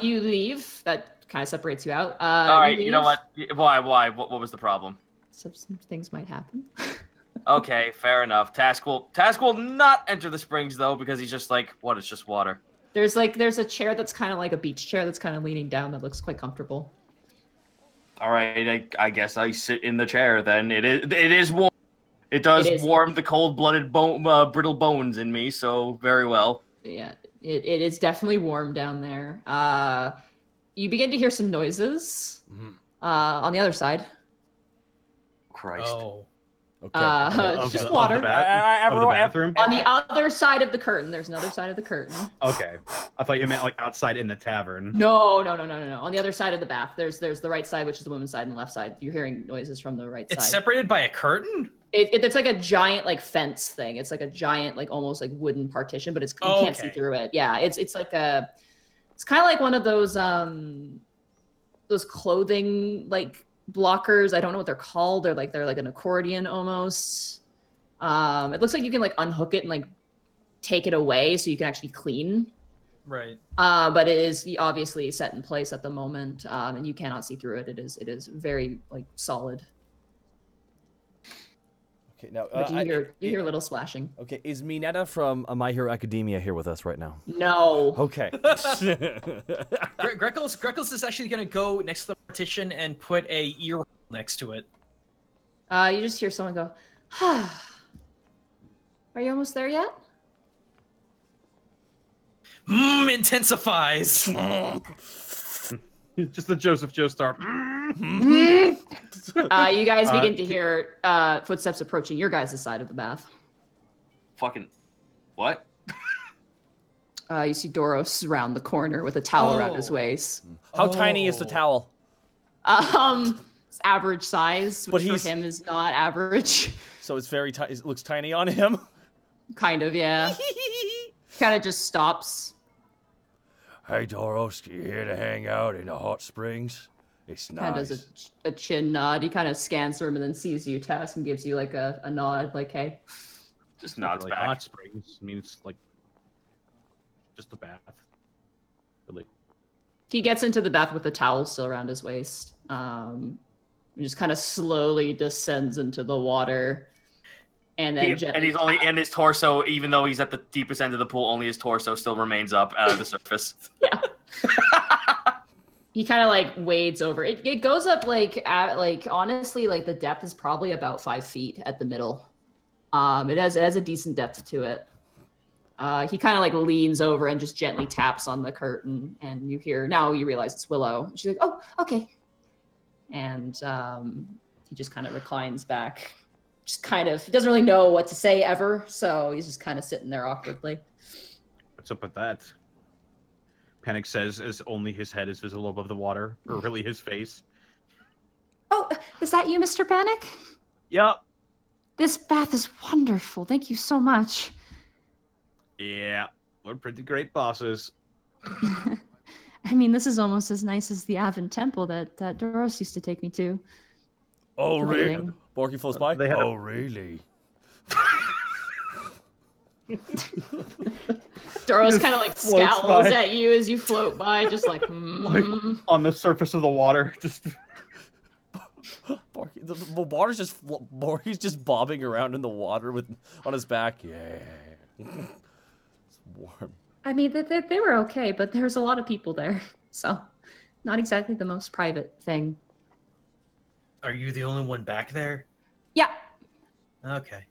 You leave. That kind of separates you out. All right, you know what? Why? What was the problem? Some things might happen. Okay, fair enough. Task will not enter the springs though because he's just like, what? It's just water. There's a chair that's kind of like a beach chair that's kind of leaning down that looks quite comfortable. All right, I guess I sit in the chair then. It is warm. It does It is. warm the cold-blooded brittle bones in me. So very well. Yeah, it is definitely warm down there. You begin to hear some noises on the other side. Christ. Oh. Okay. Just Of water. the bathroom? On the other side of the curtain, there's another side of the curtain. Okay. I thought you meant like outside in the tavern. No. On the other side of the bath, there's the right side, which is the women's side, and the left side. You're hearing noises from the right It's side. separated by a curtain? It's like a giant like fence thing. It's like a giant like almost like wooden partition, but you can't see Okay. through it. Yeah, it's like it's kind of like one of those clothing like blockers. I don't know what they're called. They're like an accordion almost. It looks like you can like unhook it and like take it away so you can actually clean. Right. But it is obviously set in place at the moment, and you cannot see through it. It is very like solid. Okay. Now, But you hear a little splashing. okay. Is Minetta from My Hero Academia here with us right now? No. Okay. Greckles is actually going to go next to the partition and put a ear next to it. You just hear someone go, Are you almost there yet? Intensifies. Just the Joseph Joestar. You guys begin to hear footsteps approaching your guys' side of the bath. Fucking what? You see Doros round the corner with a towel around his waist. How tiny is the towel? It's average size, But which for him is not average. So it's very tiny. It looks tiny on him. Kind of, yeah. Kind of just stops. Hey, Doros, you here to hang out in the hot springs? It's Kind of nice. does a chin nod. He kind of scans the room and then sees you, Task, and gives you like a nod, like, hey. Just nods Like back. hot springs. I mean, it's like just a bath. Really. He gets into the bath with the towel still around his waist. And just kind of slowly descends into the water. And then And he's only in his torso, even though he's at the deepest end of the pool. Only his torso still remains up out of the surface. Yeah. He kind of like wades over. It goes up like honestly, like the depth is probably about 5 feet at the middle. It has a decent depth to it. He kind of like leans over and just gently taps on the curtain, and you realize it's Willow. She's like, "Oh, okay," and he just kind of reclines back. Just kind of, he doesn't really know what to say ever, so he's just kind of sitting there awkwardly. What's up with that? Panic says as only his head is visible above the water, or really his face. Oh, is that you, Mr. Panic? Yup. This bath is wonderful. Thank you so much. Yeah, we're pretty great bosses. I mean, this is almost as nice as the Avon Temple that Doros used to take me to. Oh, really? Waiting. Borky floats by. They had Oh, really? Doros Just kind of like floats scowls by. at you as you float by, just like, like "Hmm." on the surface of the water. Just Borky, the water's just Borky's just bobbing around in the water with on his back. Yeah, it's warm. I mean, they were okay, but there's a lot of people there, so not exactly the most private thing. Are you the only one back there? Yeah. Okay.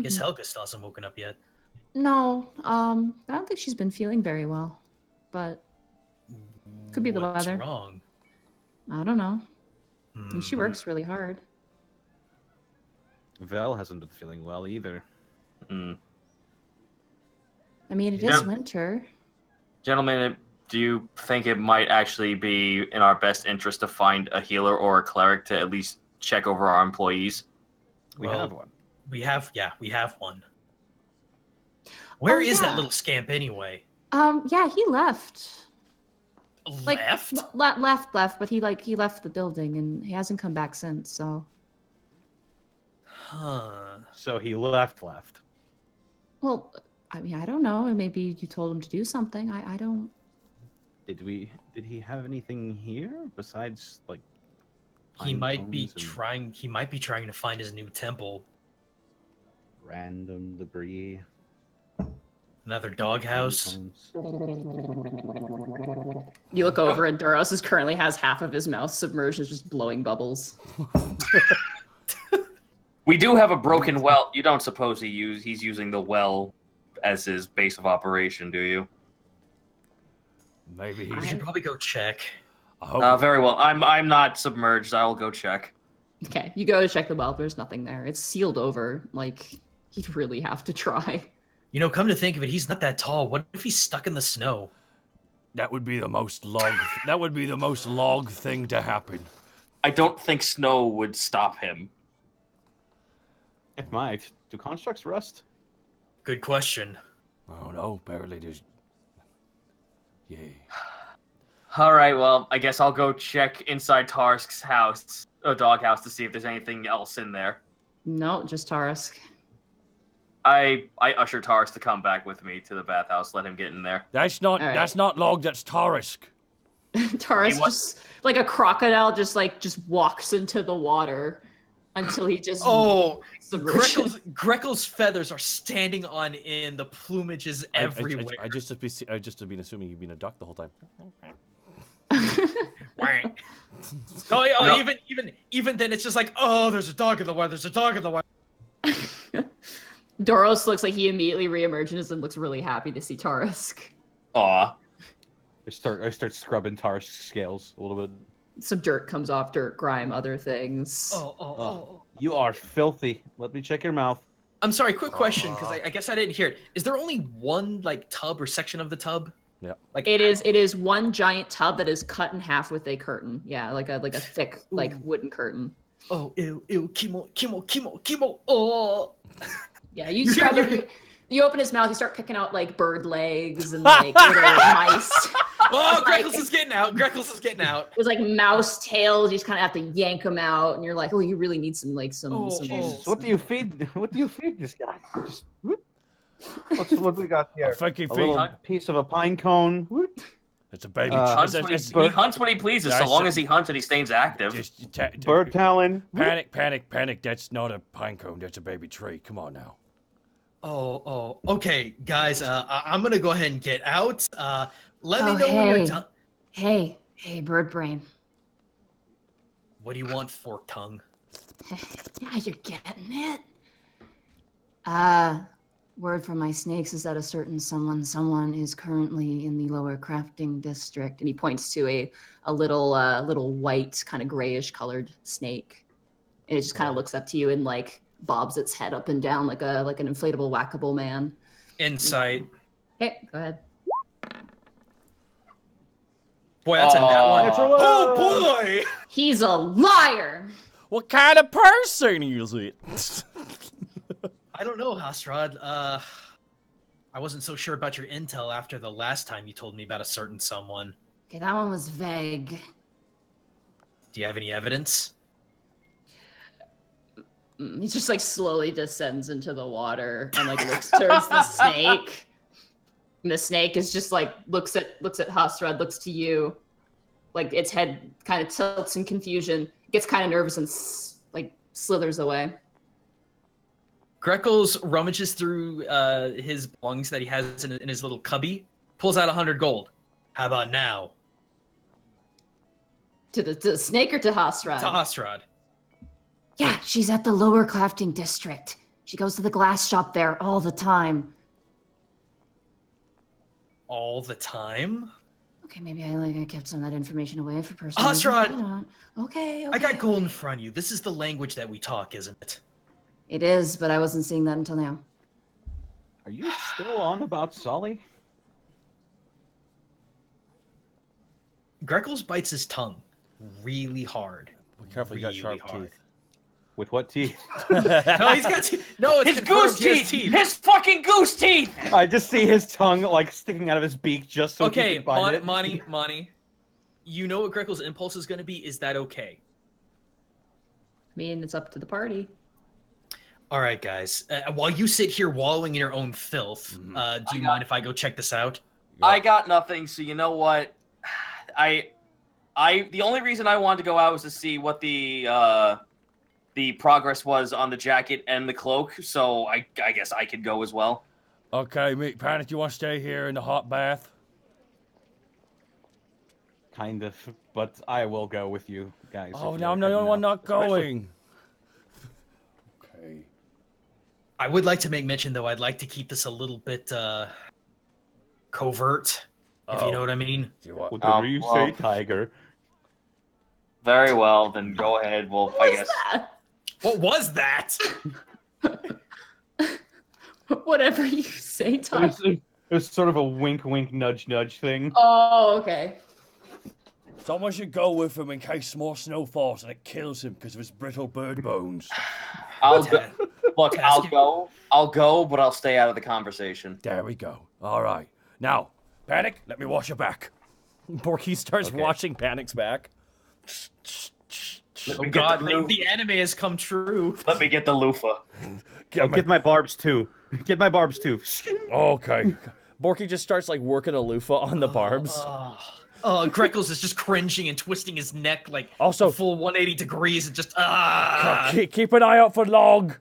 Guess Mhm. Helga still hasn't woken up yet. No, I don't think she's been feeling very well, but could be the What's weather. wrong? I don't know. And she Hmm. works really hard. Vel hasn't been feeling well either. Mm. I mean, it Yeah. is winter. Gentlemen, do you think it might actually be in our best interest to find a healer or a cleric to at least check over our employees? We Well, have one. We have one. Where is yeah. that little scamp anyway? Yeah, he left. Like Left? left, but he left the building and he hasn't come back since. So, Huh. So he left. well, I mean, I don't know. Maybe you told him to do something. I don't. Did he have anything here besides like He pine might be cones and trying. He might be trying to find his new temple. random debris? Another doghouse. Pine cones? You look over and Doros currently has half of his mouth submerged and just blowing bubbles. We do have a broken well. You don't suppose he's using the well as his base of operation, do you? Maybe We he. should probably go check. I hope. Very well. I'm not submerged. I'll go check. Okay, you go to check the well. There's nothing there. It's sealed over. Like, you'd really have to try. You know, come to think of it, he's not that tall. What if he's stuck in the snow? That would be the most log. That would be the most log thing to happen. I don't think snow would stop him. It might. Do constructs rust? Good question. Oh no, apparently there's. Yeah. All right, well, I guess I'll go check inside Tarsk's house, a doghouse, to see if there's anything else in there. No, just Tarisk. I usher Tarsk to come back with me to the bathhouse. Let him get in there. That's not. All right. That's not log. That's Tarisk. Tarisk what? just like a crocodile just walks into the water until he just Oh, submerges. Grekel's feathers are standing on end. The plumage is everywhere. I just have been assuming you've been a duck the whole time. Oh, even then, it's just like, oh, there's a dog in the water. There's a dog in the water. Doros looks like he immediately reemerges and looks really happy to see Tarisk. Aw. I start scrubbing Tar's scales a little bit. Some dirt comes off, dirt, grime, other things. Oh. You are filthy. Let me check your mouth. I'm sorry. Quick question, because I guess I didn't hear it. Is there only one tub or section of the tub? Yeah. It is one giant tub that is cut in half with a curtain. Yeah, like a thick wooden curtain. Oh, ew, chemo. Oh. Yeah, you open his mouth, you start picking out like bird legs and like little mice. Oh, Like- Greckles is getting out. There's like mouse tails. You just kind of have to yank them out, and you're like, oh, you really need some Jesus, what do you feed? What do you feed this guy? Just, whoop. What we got here? I think he A little piece of a pine cone. Whoop. It's a baby. Hunts It's- when he hunts when he pleases, so That's- long as he hunts and he stays active. Bird talon. Panic. That's not a pine cone. That's a baby tree. Come on now. Oh. Okay, guys. I'm gonna go ahead and get out. Let me Oh, know when hey. you're done. Hey, bird brain. What do you want, fork tongue? Yeah, you're getting it. Word from my snakes is that a certain someone is currently in the lower crafting district, and he points to a little white, kind of grayish colored snake, and it just kind of looks up to you and like bobs its head up and down like an inflatable whackable man. Insight. Hey, go ahead. Boy, that's a nat one. Aw. Oh boy! He's a liar. What kind of person is it? I don't know, Hasrad. I wasn't so sure about your intel after the last time you told me about a certain someone. Okay, that one was vague. Do you have any evidence? He just like slowly descends into the water and like looks towards the snake. And the snake is just like looks at Hasrad, looks to you, like its head kind of tilts in confusion, gets kind of nervous and like slithers away. Greckles rummages through his belongings that he has in his little cubby, pulls out 100 gold. How about now? To the snake or to Hasrad? To Hasrad. Yeah, she's at the Lower Crafting District. She goes to the glass shop there all the time. All the time? Okay, maybe I kept some of that information away for personal Hasrad! reasons. Okay. I got gold in front of you. This is the language that we talk, isn't it? It is, but I wasn't seeing that until now. Are you still on about Solly? Greckles bites his tongue really hard. Be careful, you got sharp teeth. With what teeth? No, he's got teeth. No, it's His goose teeth! His fucking goose teeth! I just see his tongue like sticking out of his beak just so he can bite it. Monty, you know what Greckles' impulse is going to be. Is that okay? I mean, it's up to the party. All right, guys. While you sit here wallowing in your own filth, do you mind if I go check this out? I got nothing, so you know what? The only reason I wanted to go out was to see what the progress was on the jacket and the cloak, so I guess I could go as well. Okay, mate, Panic, you want to stay here in the hot bath? Kind of, but I will go with you guys. Oh, if now you're I'm the only heading one out. not going. Okay. I would like to make mention, though, I'd like to keep this a little bit covert, if you know what I mean. Whatever you say, Tiger. Very well, then go ahead. Well, I guess. What was that? Whatever you say, Tom. It was sort of a wink, wink, nudge, nudge thing. Oh, okay. Someone should go with him in case more snow falls and it kills him because of his brittle bird bones. I'll go. Look, I'll go, but I'll stay out of the conversation. There we go. All right. Now, Panic, let me wash your back. Porky starts washing Panic's back. Oh God, the anime has come true. Let me get the loofah. Get my barbs too. Get my barbs too. Okay. Borky just starts like working a loofah on the barbs. Greckles is just cringing and twisting his neck like Also- a full 180 degrees and just Keep an eye out for Log.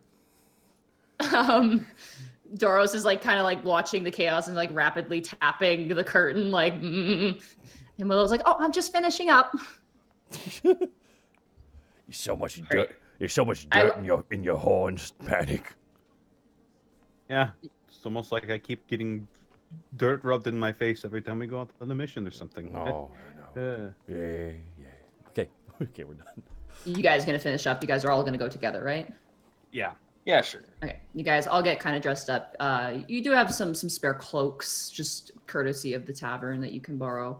Doros is like kind of like watching the chaos and like rapidly tapping the curtain, like. And Willow's like, "Oh, I'm just finishing up." There's so much dirt. There's so much dirt in your horns, Panic. Yeah, it's almost like I keep getting dirt rubbed in my face every time we go out on the mission or something. Oh, no. Yeah. Okay, we're done. You guys gonna finish up? You guys are all gonna go together, right? Yeah. Yeah, sure. Okay, you guys all get kind of dressed up. You do have some spare cloaks, just courtesy of the tavern that you can borrow.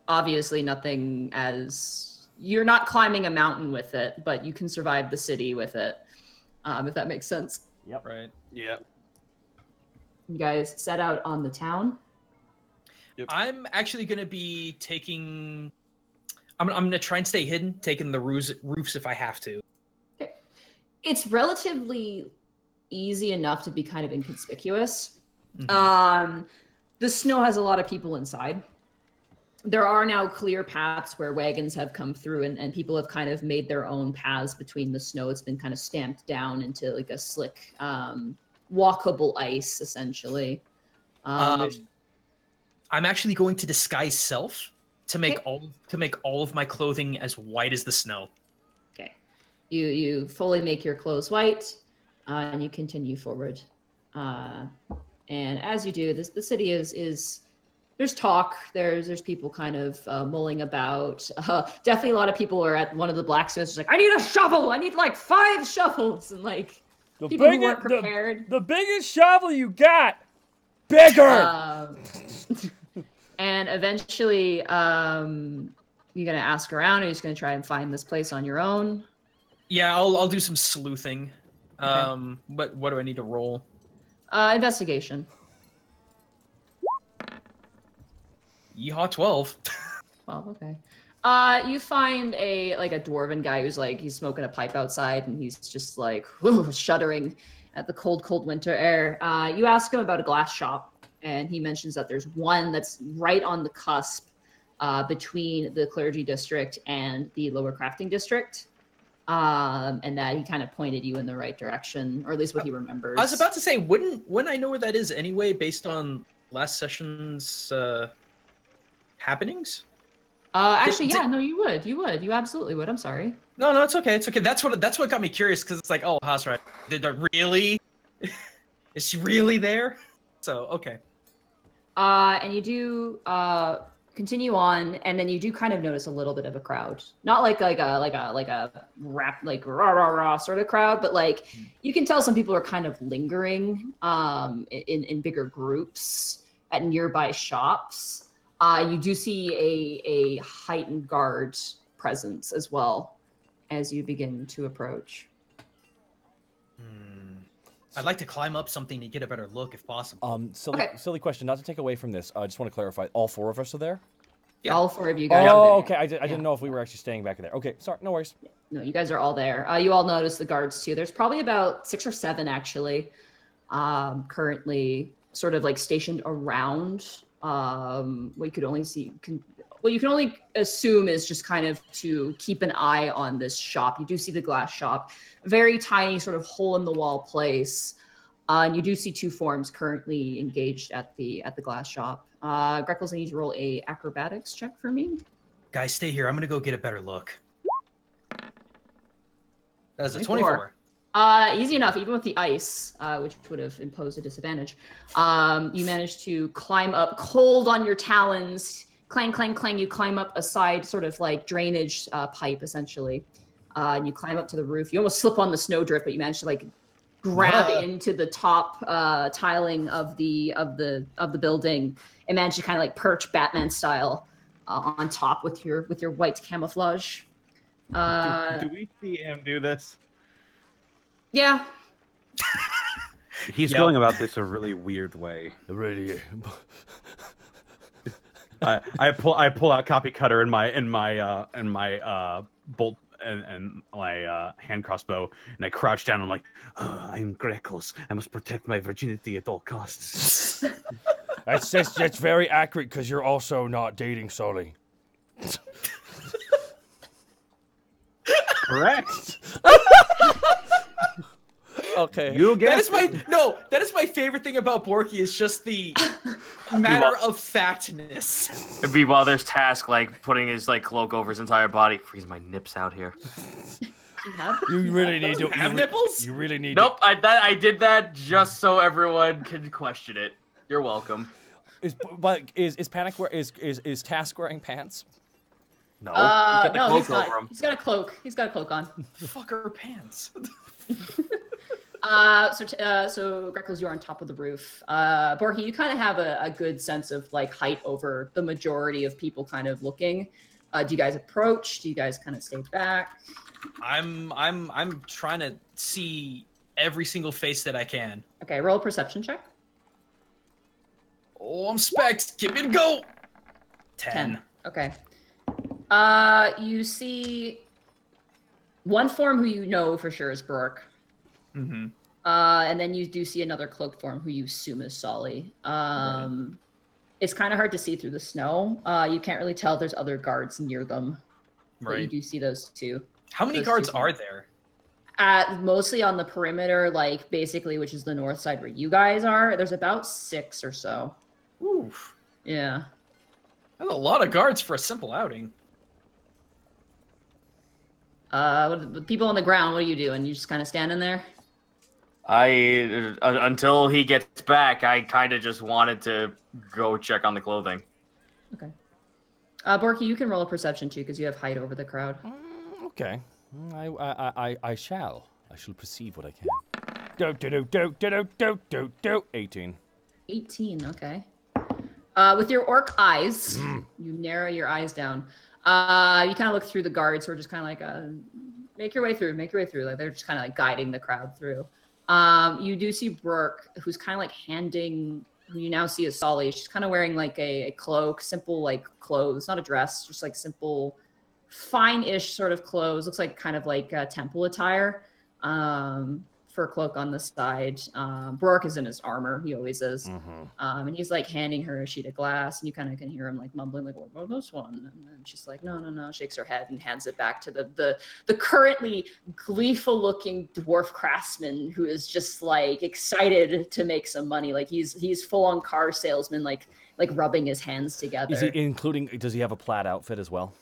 Obviously, nothing as you're not climbing a mountain with it, but you can survive the city with it, if that makes sense. Yep. Right. Yeah. You guys set out on the town. I'm actually gonna be taking. I'm gonna try and stay hidden, taking the roofs if I have to. Okay. It's relatively easy enough to be kind of inconspicuous. Mm-hmm. The snow has a lot of people inside. There are now clear paths where wagons have come through and people have kind of made their own paths between the snow. It's been kind of stamped down into like a slick, walkable ice, essentially. I'm actually going to disguise self to make all of my clothing as white as the snow. Okay. You fully make your clothes white, and you continue forward. And as you do, the city is there's talk. There's people kind of mulling about. Definitely a lot of people are at one of the blacksmiths like, I need a shovel. I need like 5 shovels, and like people who weren't prepared. The biggest shovel you got, bigger. And eventually, you're gonna ask around. Or you're just gonna try and find this place on your own. Yeah, I'll do some sleuthing. But what do I need to roll? Investigation. Yeehaw, 12. Well, okay. You find a dwarven guy who's he's smoking a pipe outside and he's just shuddering at the cold winter air. You ask him about a glass shop and he mentions that there's one that's right on the cusp between the clergy district and the lower crafting district. And that he kind of pointed you in the right direction, or at least what he remembers. I was about to say, wouldn't I know where that is anyway, based on last session's happenings? Actually, yeah, no, you would. You absolutely would. I'm sorry. No, it's okay. It's okay. That's what got me curious, because it's like, oh, Hasra, did there really? Is she really there? So okay. And you do continue on, and then you do kind of notice a little bit of a crowd. Not like a rap rah rah rah sort of crowd, but you can tell some people are kind of lingering in bigger groups at nearby shops. You do see a heightened guard presence as well as you begin to approach. I'd like to climb up something to get a better look, if possible. Silly question. Not to take away from this. I just want to clarify. All 4 of us are there. Yeah. All 4 of you guys. Oh, okay. I didn't know if we were actually staying back there. Okay, sorry. No worries. No, you guys are all there. You all notice the guards too. There's probably about 6 or 7 actually, currently sort of stationed around. What you can only assume is just kind of to keep an eye on this shop. You do see the glass shop, very tiny sort of hole in the wall place, and you do see 2 forms currently engaged at the glass shop. Greckles, I need to roll a acrobatics check for me. Guys, stay here. I'm gonna go get a better look. That's a 24. Easy enough, even with the ice, which would have imposed a disadvantage. You managed to climb up cold on your talons. Clang, clang, clang. You climb up a side sort of drainage pipe, essentially. And you climb up to the roof. You almost slip on the snowdrift, but you managed to grab into the top tiling of the building and managed to kind of perch Batman style on top with your white camouflage. Do we see him do this? Yeah. He's going about this a really weird way. Really. I pull out copy cutter in my bolt and my hand crossbow, and I crouch down. I'm like, I'm Greckles. I must protect my virginity at all costs. That's very accurate, because you're also not dating Sully. Correct. Okay. You guess that is my favorite thing about Borky, is just the matter of factness. It'd be while there's Task putting his cloak over his entire body. Freeze my nips out here. You really need to have nipples. You really need. Nope, I did that just so everyone can question it. You're welcome. Is Task wearing pants? No. No, he's not. He's got a cloak. He's got a cloak on. Fucker pants. So Greckles, you're on top of the roof. Borky, you kind of have a good sense of height over the majority of people kind of looking. Do you guys approach? Do you guys kind of stay back? I'm trying to see every single face that I can. Okay, roll a perception check. Oh, I'm specs. Give me a go. 10. Okay. You see one form who you know for sure is Burke. Mm-hmm. And then you do see another cloaked form who you assume is Solly. Right. It's kind of hard to see through the snow. You can't really tell there's other guards near them. Right. But you do see those 2. How many guards are there? Mostly on the perimeter, basically, which is the north side where you guys are. There's about 6 or so. Oof. Yeah. That's a lot of guards for a simple outing. The people on the ground, what are you doing? You just kind of standing there? Until he gets back, I kind of just wanted to go check on the clothing. Okay. Borky, you can roll a perception too, because you have height over the crowd. Okay. I shall. I shall perceive what I can. 18. 18, okay. With your orc eyes, you narrow your eyes down. You kind of look through the guards who are just kind of make your way through. They're just kind of guiding the crowd through. You do see Brooke, who's kind of handing, who you now see as Solly. She's kind of wearing a cloak, simple clothes, not a dress, just simple fine-ish sort of clothes. Looks like kind of like temple attire. Fur cloak on the side. Brooke is in his armor. He always is. And he's like handing her a sheet of glass, and you kind of can hear him like mumbling, like, "What about this one?" And then she's like, "No, no, no." Shakes her head and hands it back to the currently gleeful-looking dwarf craftsman who is just like excited to make some money. Like he's full-on car salesman, like rubbing his hands together. Is he including? Does he have a plaid outfit as well?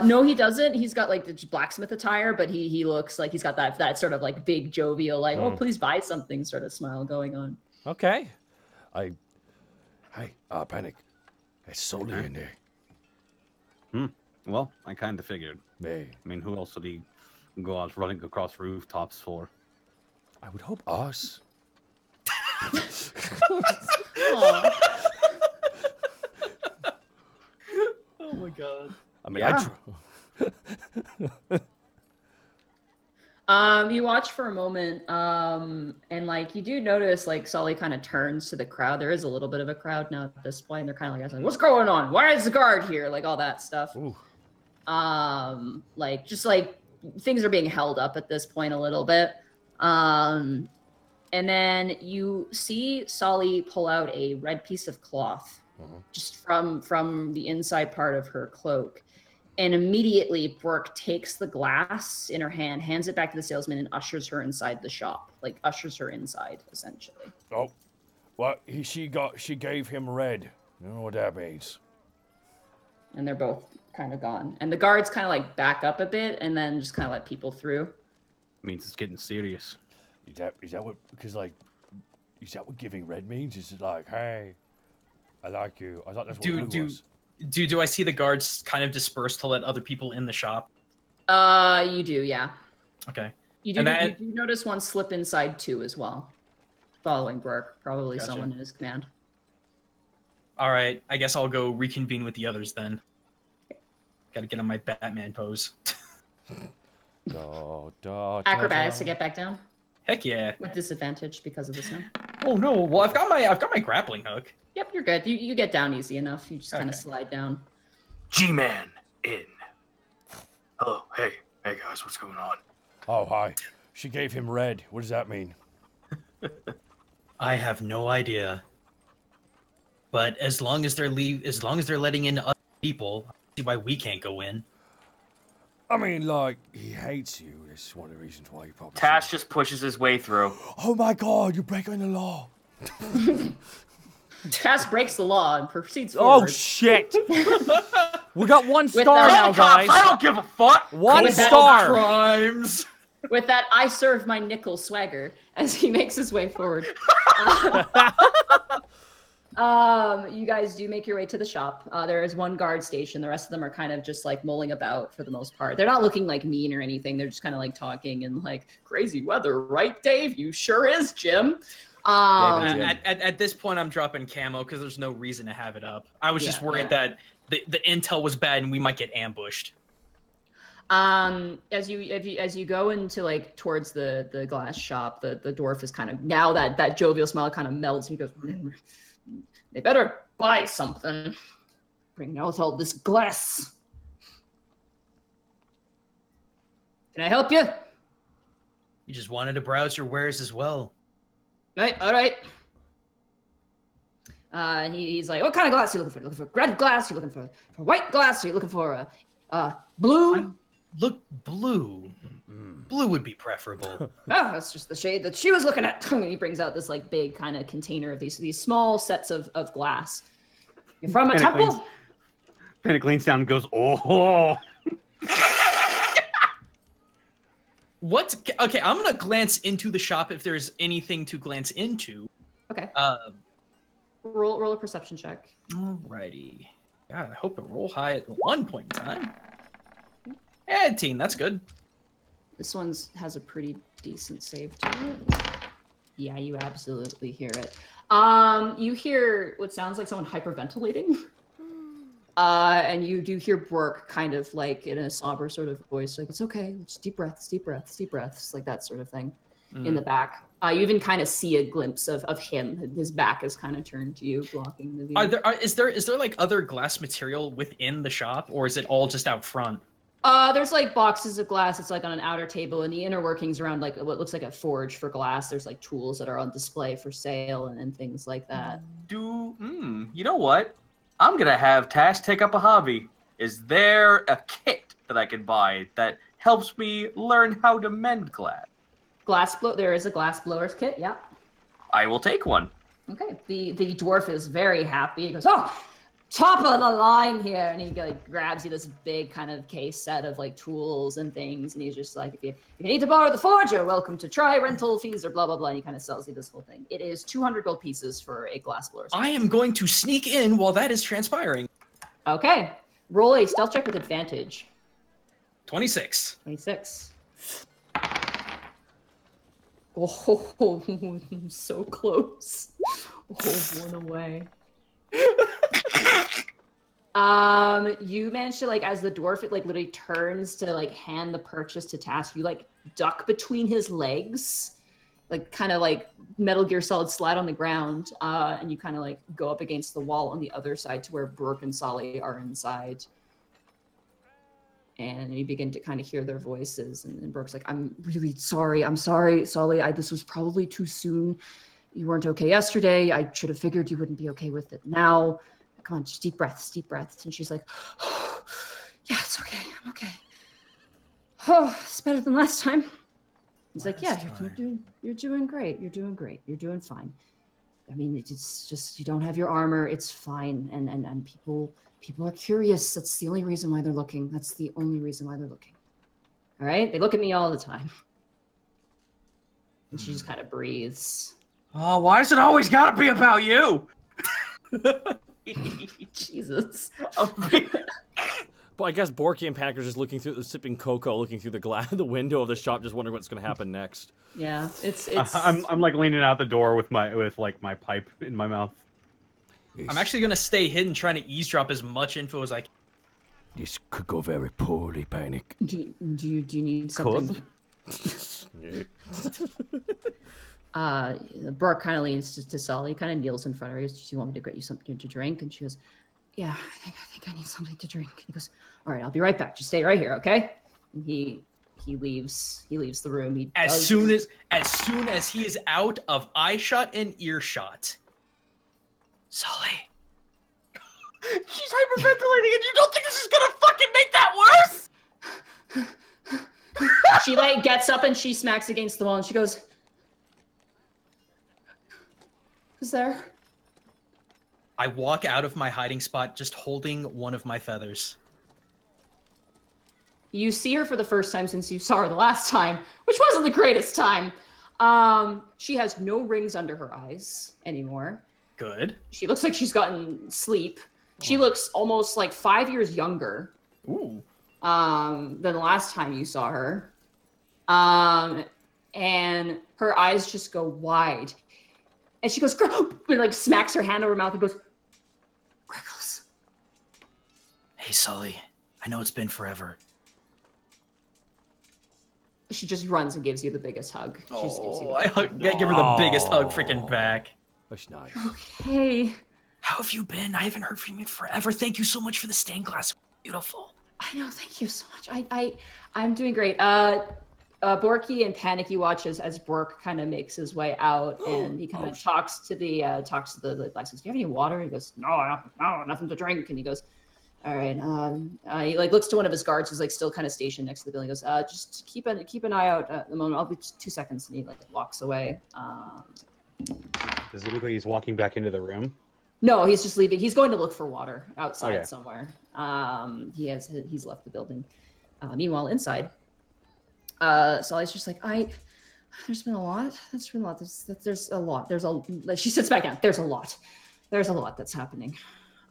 No, he doesn't. He's got like the blacksmith attire, but he looks like he's got that sort of like big jovial, like, "Oh, please buy something" sort of smile going on. Okay. Hey, Panic. It's Sully in there. Well, I kind of figured. Me. I mean, who else would he go out running across rooftops for? I would hope us. Aw. Oh my god. I mean, You watch for a moment, and like you do notice like Sully kind of turns to the crowd. There is a little bit of a crowd now at this point. And they're kind of like, "What's going on? Why is the guard here?" Like all that stuff. Ooh. Like just like things are being held up at this point a little bit. And then you see Sully pull out a red piece of cloth just from the inside part of her cloak. And immediately Brooke takes the glass in her hand, hands it back to the salesman, and ushers her inside the shop. Like ushers her inside, essentially. Oh, well, she gave him red. You know what that means? And they're both kind of gone. And the guards kind of like back up a bit and then just kind of let people through. Means it's getting serious. Is that what? Because like, is that what giving red means? Is it like, hey, I like you? I thought that's what blue was. Do I see the guards kind of disperse to let other people in the shop? You do, yeah. Okay. You do notice one slip inside too as well. Following Brooke, probably Gotcha. someone in his command. All right, I guess I'll go reconvene with the others then. Got to get on my Batman pose. Acrobatics to get back down Heck yeah. with disadvantage because of the snow. Oh no. Well, I've got my grappling hook. Yep, you're good. You get down easy enough. You just kind of Okay. slide down. G-Man in. Hello, hey guys, what's going on? Oh, hi. She gave him red. What does that mean? I have no idea. But as long as they're letting in other people, I don't see why we can't go in. I mean, like, he hates you. That's one of the reasons why he probably... Tash just pushes his way through. Oh my god, you're breaking the law. Tass breaks the law and proceeds Oh forward. shit! We got one With star that- now, guys. I don't give a fuck. One With that- star. Crimes. With that, I serve my nickel swagger as he makes his way forward. You guys do make your way to the shop. There is one guard station. The rest of them are kind of just like mulling about for the most part. They're not looking like mean or anything. They're just kind of like talking and like, "Crazy weather, right, Dave? You sure is, Jim." At this point, I'm dropping camo because there's no reason to have it up. I was just worried that the intel was bad and we might get ambushed. As you go into like towards the glass shop, the dwarf is kind of now that jovial smile kind of melts and he goes, "They better buy something. Bring out all this glass. Can I help you?" You just wanted to browse your wares as well. Right, all right. He's like, "What kind of glass are you looking for? Looking for red glass? You're looking for white glass? Are you looking for blue?" Look, blue. Blue would be preferable. "Oh, that's just the shade that she was looking at." And he brings out this like big kind of container of these small sets of glass. "You're from a temple?" Panic leans down and goes, "Oh." What? Okay, I'm gonna glance into the shop if there's anything to glance into. Okay. Roll a perception check. Alrighty. God, I hope to roll high at one point in time. 18, that's good. This one has a pretty decent save to it. Yeah, you absolutely hear it. You hear what sounds like someone hyperventilating. And you do hear Brooke kind of like in a somber sort of voice, like, "It's okay, just deep breaths, deep breaths, deep breaths," like that sort of thing in the back. You even kind of see a glimpse of him. His back is kind of turned to you, blocking the view. Is there like other glass material within the shop, or is it all just out front? There's like boxes of glass. It's like on an outer table, and the inner workings around like what looks like a forge for glass. There's like tools that are on display for sale and things like that. You know what? I'm gonna have Tash take up a hobby. Is there a kit that I can buy that helps me learn how to mend glass? There is a glass blower's kit. Yeah. I will take one. Okay. The dwarf is very happy. He goes, "Oh, top of the line here," and he like grabs you this big kind of case set of like tools and things, and he's just like, if you need to borrow the forge, you're welcome to try rental fees or blah blah blah. And he kind of sells you this whole thing. It is 200 gold pieces for a glass blower's kit. I am going to sneak in while that is transpiring. Okay. Roll a stealth check with advantage. 26. 26. Oh, so close. Oh, one away. You manage to like, as the dwarf, it like literally turns to like hand the purchase to Task. You like duck between his legs, like kind of like Metal Gear Solid slide on the ground, and you kind of like go up against the wall on the other side to where Brooke and Solly are inside. And you begin to kind of hear their voices, and Brooke's like, "I'm really sorry. I'm sorry, Solly. This was probably too soon. You weren't okay yesterday. I should have figured you wouldn't be okay with it now. Come on, just deep breaths, deep breaths." And she's like, "Oh, yeah, it's okay. I'm okay. Oh, it's better than last time." He's like, "Yeah, you're doing great. You're doing great. You're doing fine. I mean, it's just you don't have your armor. It's fine. And people are curious. That's the only reason why they're looking. That's the only reason why they're looking. All right? They look at me all the time." And she just kind of breathes. Oh, why does it always gotta be about you? Jesus. But I guess Borky and Panic are just looking through, sipping cocoa, looking through the window of the shop, just wondering what's going to happen next. Yeah, it's. I'm like leaning out the door with my pipe in my mouth. I'm actually gonna stay hidden, trying to eavesdrop as much info as I can. This could go very poorly, Panic. Do you need something? Brooke kind of leans to Sully, kind of kneels in front of her. Do you want me to get you something to drink? And she goes, "Yeah, I think I need something to drink." And he goes, "All right, I'll be right back. Just stay right here, okay?" And he leaves the room. As soon as he is out of eyeshot and earshot, Sully. She's hyperventilating, and you don't think this is gonna fucking make that worse? She like gets up and she smacks against the wall and she goes, "Who's there?" I walk out of my hiding spot, just holding one of my feathers. You see her for the first time since you saw her the last time, which wasn't the greatest time. She has no rings under her eyes anymore. Good. She looks like she's gotten sleep. She looks almost like 5 years younger. Ooh. Than the last time you saw her. And her eyes just go wide. And she goes, and like smacks her hand over her mouth and goes, "Greggles." Hey, Sully. I know it's been forever. She just runs and gives you the biggest hug. I give her the biggest hug freaking back. That's nice. Okay. How have you been? I haven't heard from you in forever. Thank you so much for the stained glass. Beautiful. I know. Thank you so much. I'm doing great. Borky and Panic, you watch as Bork kind of makes his way out, and he kind of talks to the black. Says, "Do you have any water?" He goes, No, nothing to drink." And he goes, "All right." He like looks to one of his guards who's like still kind of stationed next to the building. He goes, "Just keep an eye out at the moment. I'll be 2 seconds." And he like walks away. Does it look like he's walking back into the room? No, he's just leaving. He's going to look for water outside Okay. somewhere. He's left the building. Meanwhile, inside, Sally's just like, there's been a lot. There's a lot. She sits back down. There's a lot that's happening.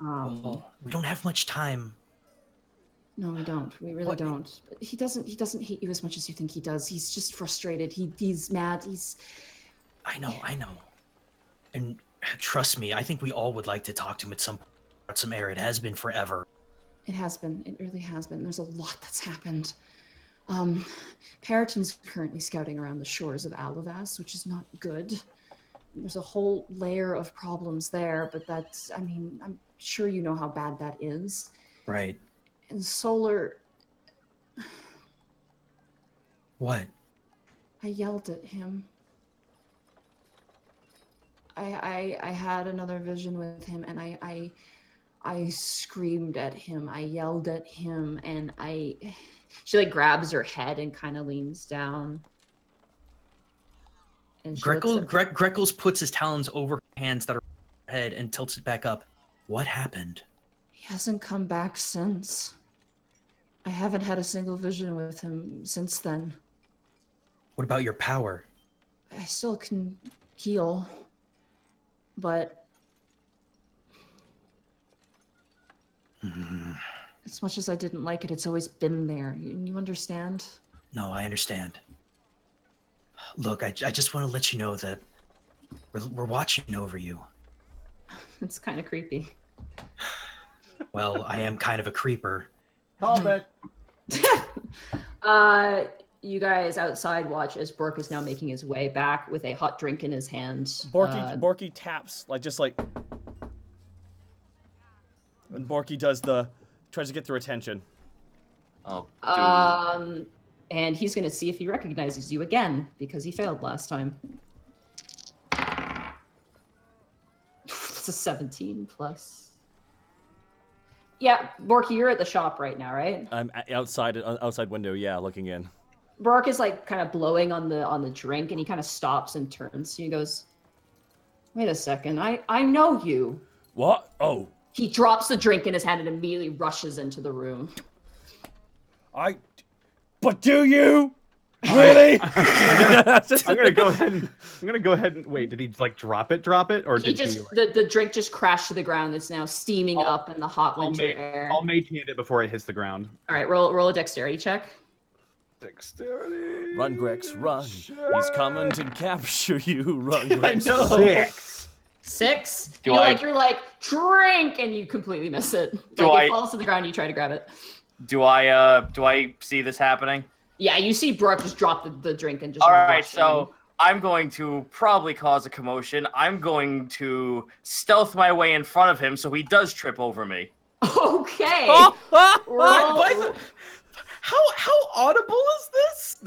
We don't have much time. No, we don't. We really don't. But he doesn't hate you as much as you think he does. He's just frustrated. He's mad. I know. And trust me, I think we all would like to talk to him at some air. It has been forever. It has been. It really has been. There's a lot that's happened. Periton's currently scouting around the shores of Alavas, which is not good. There's a whole layer of problems there, but that's, I mean, I'm sure you know how bad that is. Right. And Solar... What? I yelled at him. I had another vision with him, and I screamed at him. I yelled at him, and she like grabs her head and kind of leans down. And Greckles puts his talons over her hands that are her head and tilts it back up. What happened? He hasn't come back since. I haven't had a single vision with him since then. What about your power? I still can heal, but as much as I didn't like it, it's always been there. You understand? No, I understand. Look, I just want to let you know that we're watching over you. It's kind of creepy. Well, I am kind of a creeper. Call it. You guys outside watch as Bork is now making his way back with a hot drink in his hand. Borky taps, like. And Borky tries to get their attention. Oh, And he's going to see if he recognizes you again, because he failed last time. It's a 17 plus. Yeah, Borky, you're at the shop right now, right? I'm outside window, yeah, looking in. Bork is like kind of blowing on the drink, and he kind of stops and turns. He goes, "Wait a second, I know you." What? Oh. He drops the drink in his hand and immediately rushes into the room. But do you? Really? I'm gonna go ahead and wait. Did he like drop it, or did he? The drink just crashed to the ground. It's now steaming up in the hot winter air. I'll mage hand it before it hits the ground. All right, roll a dexterity check. Dexterity. Run, Grex, run. He's coming to capture you. Run, Grex. I know. 6. Do You're like drink, and you completely miss it. It falls to the ground. You try to grab it. Do I see this happening? Yeah, you see Brooke just drop the drink and just. All right, so I'm going to probably cause a commotion. I'm going to stealth my way in front of him so he does trip over me. Okay. How audible is this?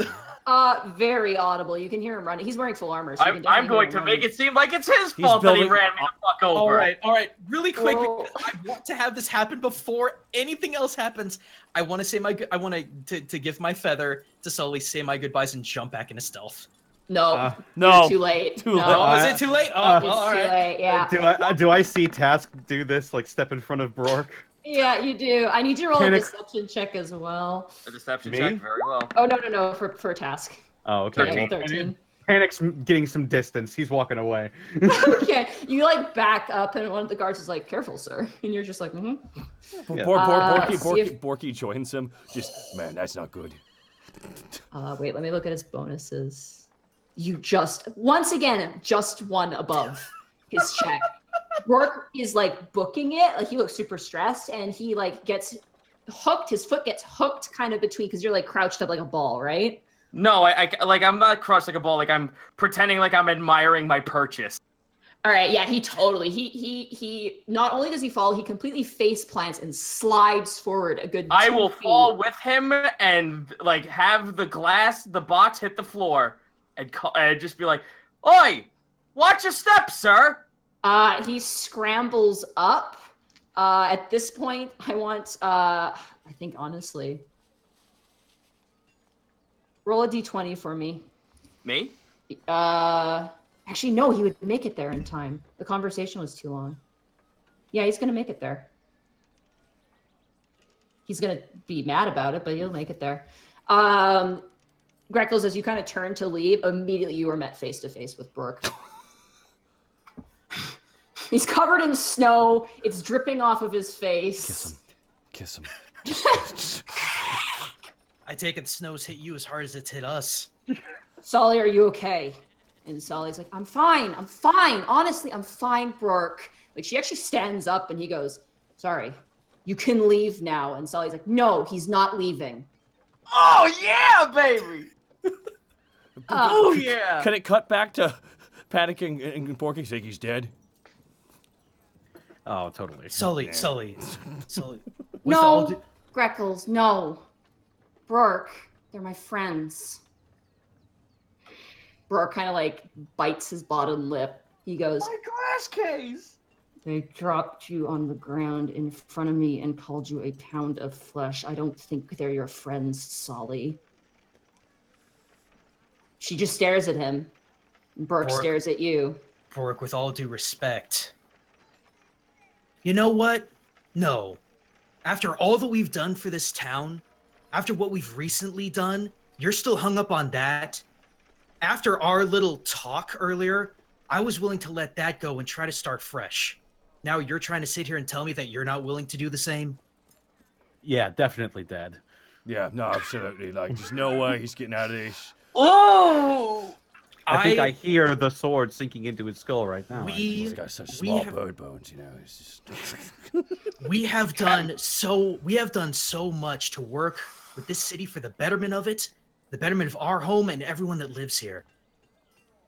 Very audible. You can hear him running. He's wearing full armor. So I'm going to make it seem like it's his fault that he ran me the fuck over. All right. Really quick, because I want to have this happen before anything else happens. I want to say I want to give my feather to Sully, say my goodbyes, and jump back into stealth. No. No. Too late. Too late. Was it too late? It's all too right. late. Yeah. Do I see Task do this? Like step in front of Brork? Yeah, you do. I need you to roll a deception check as well. A deception check, very well. Oh no, for Task. Oh, okay. 13. 13. Panic's getting some distance. He's walking away. Okay, you like back up, and one of the guards is like, "Careful, sir," and you're just like, "Mm-hmm." Yeah. Borky joins him. Man, that's not good. Wait, let me look at his bonuses. You once again one above his check. Rourke is like booking it, like he looks super stressed, and he like gets hooked. His foot gets hooked kind of between, because you're like crouched up like a ball, right? No, I'm not crouched like a ball. Like I'm pretending like I'm admiring my purchase. All right, yeah, he totally. He not only does he fall, he completely face plants and slides forward a good. I 2 will feet. fall with him and like have the box hit the floor and just be like, "Oi, watch your step, sir." He scrambles up. At this point, I want. I think honestly, roll a d20 for me. Me? Actually, no, he would make it there in time. The conversation was too long. Yeah, he's gonna make it there. He's gonna be mad about it, but he'll make it there. Greckles, as you kind of turn to leave, immediately you are met face to face with Brooke. He's covered in snow. It's dripping off of his face. Kiss him. I take it snow's hit you as hard as it's hit us. Solly, are you okay? And Solly's like, I'm fine. Honestly, I'm fine, Brooke. Like, she actually stands up and he goes, sorry, you can leave now. And Solly's like, no, he's not leaving. Oh yeah, baby. Oh yeah. Can it cut back to panicking and Porky saying he's dead? Oh, totally. Sully. With No, Greckles, no. Brooke, they're my friends. Brooke kind of like bites his bottom lip. He goes, My glass case. They dropped you on the ground in front of me and called you a pound of flesh. I don't think they're your friends, Solly. She just stares at him. Burke stares at you. Brooke, with all due respect. You know what? No. After all that we've done for this town, after what we've recently done, you're still hung up on that? After our little talk earlier, I was willing to let that go and try to start fresh. Now you're trying to sit here and tell me that you're not willing to do the same? Yeah, definitely dead. Yeah, no, absolutely. Like, there's no way he's getting out of this. Oh! I think I hear the sword sinking into his skull right now. He's got such small bird bones, you know. It's just... we have done so much to work with this city for the betterment of it, the betterment of our home and everyone that lives here.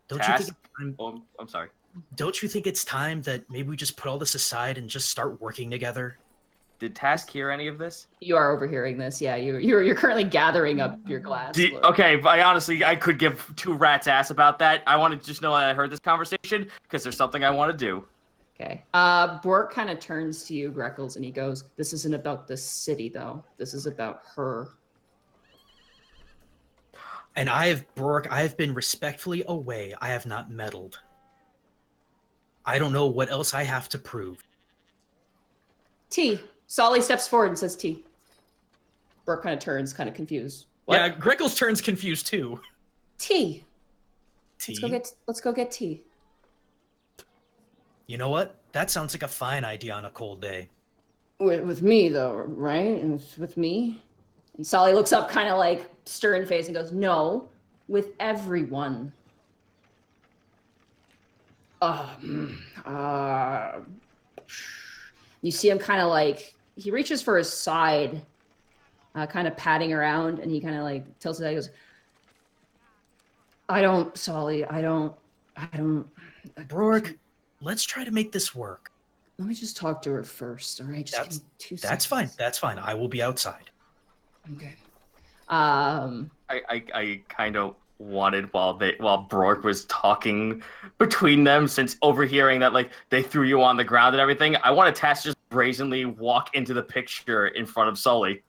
Don't you think I'm sorry. Don't you think it's time that maybe we just put all this aside and just start working together? Did Task hear any of this? You are overhearing this. Yeah, you're currently gathering up your glass. Okay, but I could give two rats ass about that. I want to just know that I heard this conversation because there's something I want to do. Okay. Bork kind of turns to you, Greckles, and he goes, "This isn't about the city, though. This is about her." And I have been respectfully away. I have not meddled. I don't know what else I have to prove. T. Solly steps forward and says T. Bork kind of turns, kind of confused. What? Yeah, Greckles turns confused too. T. T. Let's go get tea. You know what? That sounds like a fine idea on a cold day. With me, though, right? And with me? And Solly looks up kind of like stern face and goes, "No, with everyone." You see him kind of like, he reaches for his side, kind of patting around, and he kind of like tilts it out. He goes, Solly, I don't. Brork, let's try to make this work. Let me just talk to her first, all right? Just give me 2 seconds. That's fine. I will be outside. Okay. I kind of wanted while Brork was talking between them, since overhearing that like they threw you on the ground and everything, I want Task to just brazenly walk into the picture in front of Sully.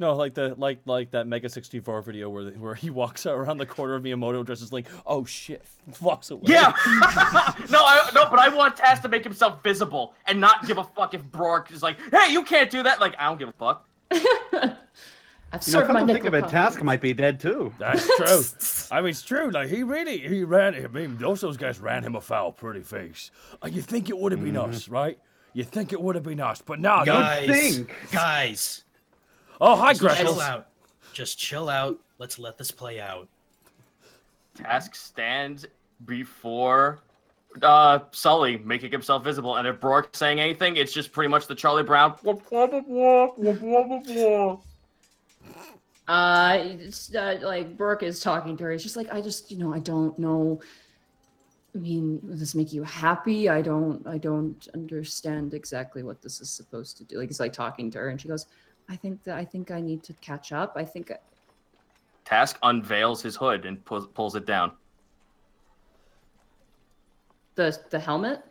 No, like that Mega 64 video where he walks around the corner of Miyamoto dressed as Link. Oh shit! Walks away. Yeah. No, but I want Task to make himself visible and not give a fuck if Brork is like, "Hey, you can't do that." Like, I don't give a fuck. Come to think of it, Task might be dead too. That's true. I mean, it's true. Like he ran. I mean, those guys ran him afoul pretty face. You think it would have been us, right? You think it would have been us, but no, guys. Oh, hi, Greckles. Chill out. Just chill out. Let's let this play out. Task stands before Sully, making himself visible, and if Brork's saying anything, it's just pretty much the Charlie Brown. Like Brooke is talking to her. He's just like, I don't know. I mean, does this make you happy? I don't understand exactly what this is supposed to do. Like he's like talking to her, and she goes, I think I need to catch up. Task unveils his hood and pulls it down. The helmet?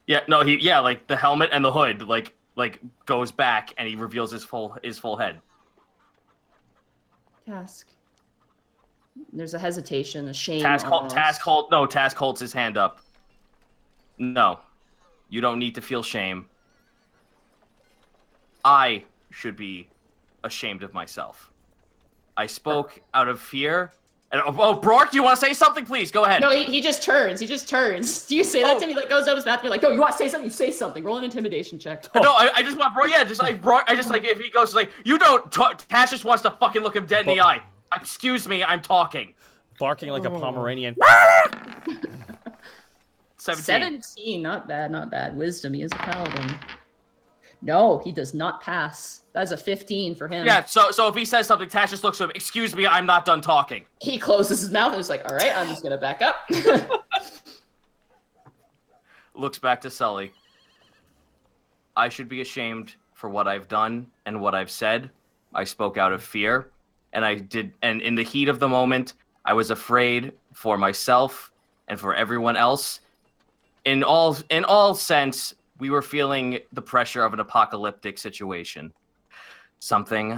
Yeah, no, like the helmet and the hood like goes back and he reveals his full head. Task. There's a hesitation, a shame. Task holds his hand up. No, you don't need to feel shame. I should be ashamed of myself. I spoke out of fear. And Brork, do you want to say something? Please go ahead. No, he just turns. Do you say that to him? He like goes up his bathroom. You're like, no, you want to say something? You say something. Roll an intimidation check. No, I just want Brork. Yeah, just like Brork. I just like if he goes like, you don't. Tash just wants to fucking look him dead in the eye. Excuse me, I'm talking. Barking like a Pomeranian. 17, not bad. Wisdom, he is a paladin. No, he does not pass. That's a 15 for him. Yeah, so if he says something, Tash just looks at him, excuse me, I'm not done talking. He closes his mouth and is like, all right, I'm just going to back up. Looks back to Sully. I should be ashamed for what I've done and what I've said. I spoke out of fear, and in the heat of the moment, I was afraid for myself and for everyone else. In all sense, we were feeling the pressure of an apocalyptic situation. Something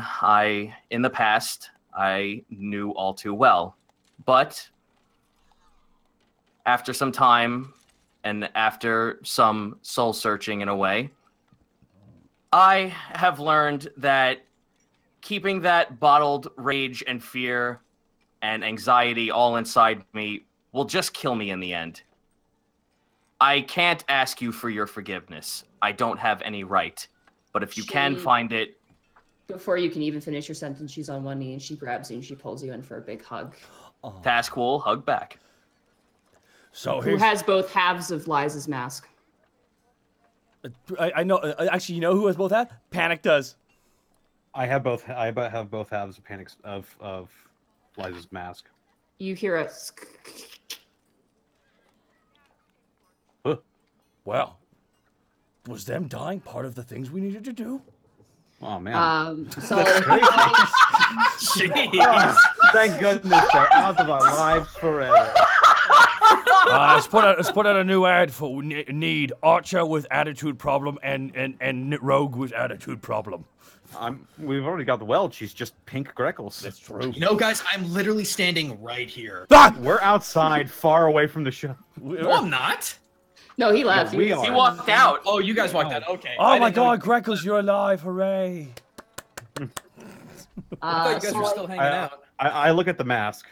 in the past, I knew all too well. But after some time and after some soul searching in a way, I have learned that keeping that bottled rage and fear and anxiety all inside me will just kill me in the end. I can't ask you for your forgiveness. I don't have any right. But if you can find it... Before you can even finish your sentence, she's on one knee and she grabs you and she pulls you in for a big hug. Task will hug back. So Who has both halves of Liza's mask? I know. Actually, you know who has both halves? Panic does. I have both halves of Panic's of Liza's mask. You hear a... Well, was them dying part of the things we needed to do? Oh man. So Jeez. Thank goodness they're out of our lives forever. Let's put out a new ad for need Archer with attitude problem and Rogue with attitude problem. We've already got the Welch. She's just pink Greckles. That's true. You know, guys, I'm literally standing right here. Ah! We're outside, far away from the show. No, I'm not. no, he left. Yeah, we He was- are. He walked out. Oh, you guys walked out. Okay. Oh I my didn't know- God, Greckles, you're alive! Hooray! I thought you guys were still hanging out. I look at the mask.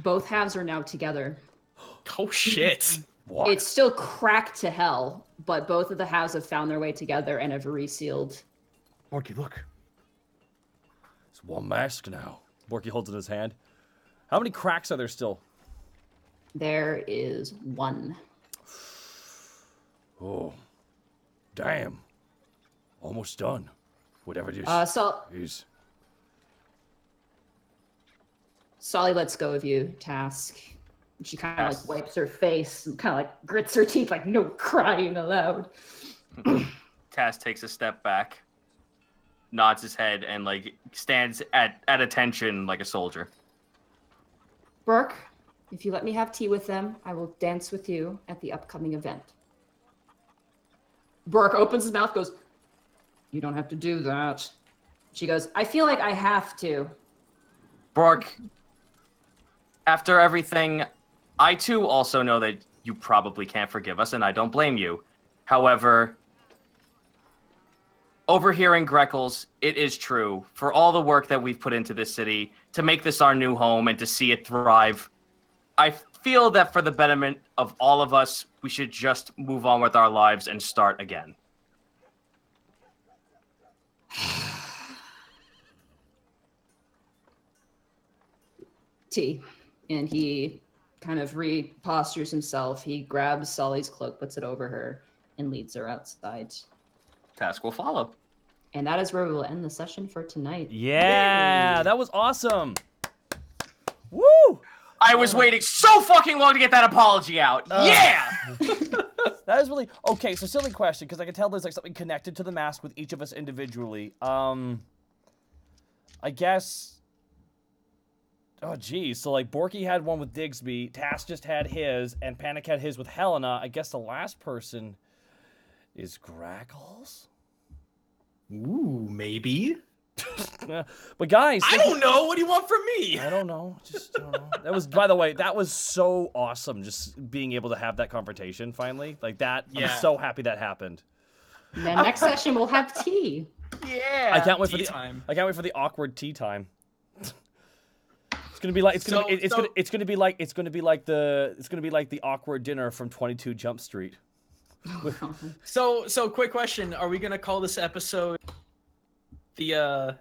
both halves are now together. Oh shit. What? It's still cracked to hell, but both of the halves have found their way together and have resealed. Borky, look. It's one mask now. Borky holds it in his hand. How many cracks are there still? There is one. Oh, damn. Almost done. Whatever it is. is. Solly lets go of you, Task. She kind of like wipes her face and kind of like grits her teeth, like no crying aloud. Task takes a step back, nods his head, and like stands at attention like a soldier. Burke, if you let me have tea with them, I will dance with you at the upcoming event. Burke opens his mouth, goes, "You don't have to do that." She goes, "I feel like I have to." Bork, after everything, I too also know that you probably can't forgive us, and I don't blame you. However, overhearing Greckles, it is true. For all the work that we've put into this city, to make this our new home and to see it thrive, I feel that for the betterment of all of us, we should just move on with our lives and start again. Tea. And he kind of repostures himself. He grabs Solly's cloak, puts it over her, and leads her outside. Task will follow. And that is where we will end the session for tonight. Yeah, that was awesome. Woo! I was waiting so fucking long to get that apology out. Yeah! That is really okay. So silly question, because I can tell there's like something connected to the mask with each of us individually. I guess. Oh geez, so like Borky had one with Digsby, Task just had his, and Panic had his with Helena. I guess the last person is Grackles. Ooh, maybe. But guys, I don't know. What do you want from me? I don't know. Just don't know. That was, by the way, that was so awesome. Just being able to have that confrontation finally, like that. Yeah. I'm so happy that happened. And then next session we'll have tea. Yeah! I can't wait for Tea the time. I can't wait for the awkward tea time. It's gonna be like it's gonna be like the awkward dinner from 22 Jump Street. So quick question: are we gonna call this episode the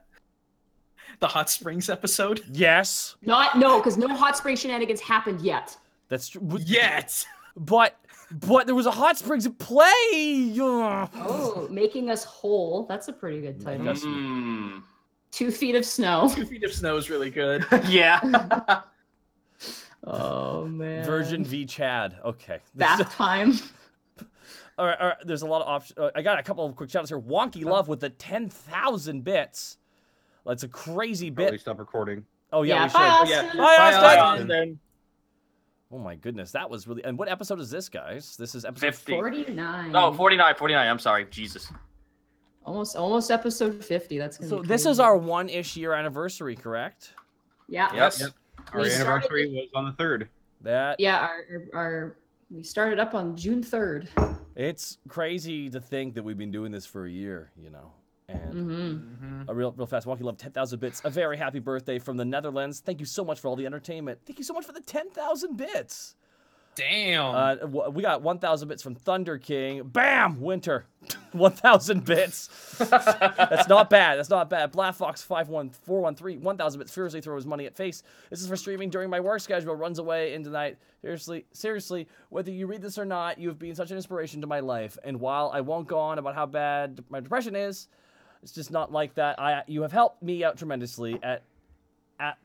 Hot Springs episode? Yes, No, because no hot spring shenanigans happened yet. that's true. Yet. But But there was a hot springs at play. Oh, Making Us Whole. That's a pretty good title. Yes. 2 feet of snow. 2 feet of snow is really good. Yeah. Oh man. Virgin v Chad. Okay. Bath time. All right. There's a lot of options. I got a couple of quick shout outs here. Wonky Love with the 10,000 bits. That's a crazy bit. Probably stop recording. Oh yeah, we should. bye, Yeah. Austin. Bye, Austin. Austin. Oh my goodness, that was really. And what episode is this, guys? This is episode 50. 49. Oh, 49. I'm sorry. Jesus. Almost episode 50. That's gonna So be this crazy. is our 1-ish year anniversary, correct? Yeah. Yes. Yep. Our We started anniversary was on the 3rd. That Yeah, our we started up on June 3rd. it's crazy to think that we've been doing this for a year, you know. And Mm-hmm. a real fast Wonky Love 10,000 bits. A very happy birthday from the Netherlands. Thank you so much for all the entertainment. Thank you so much for the 10,000 bits. Damn. We got 1,000 bits from Thunder King. Bam! Winter. 1,000 bits. That's not bad. That's not bad. Black Fox 51413. 1,000 bits. Furiously throws money at face. This is for streaming during my work schedule. Runs away into night. Seriously, whether you read this or not, you have been such an inspiration to my life. And while I won't go on about how bad my depression is, it's just not like that. You have helped me out tremendously at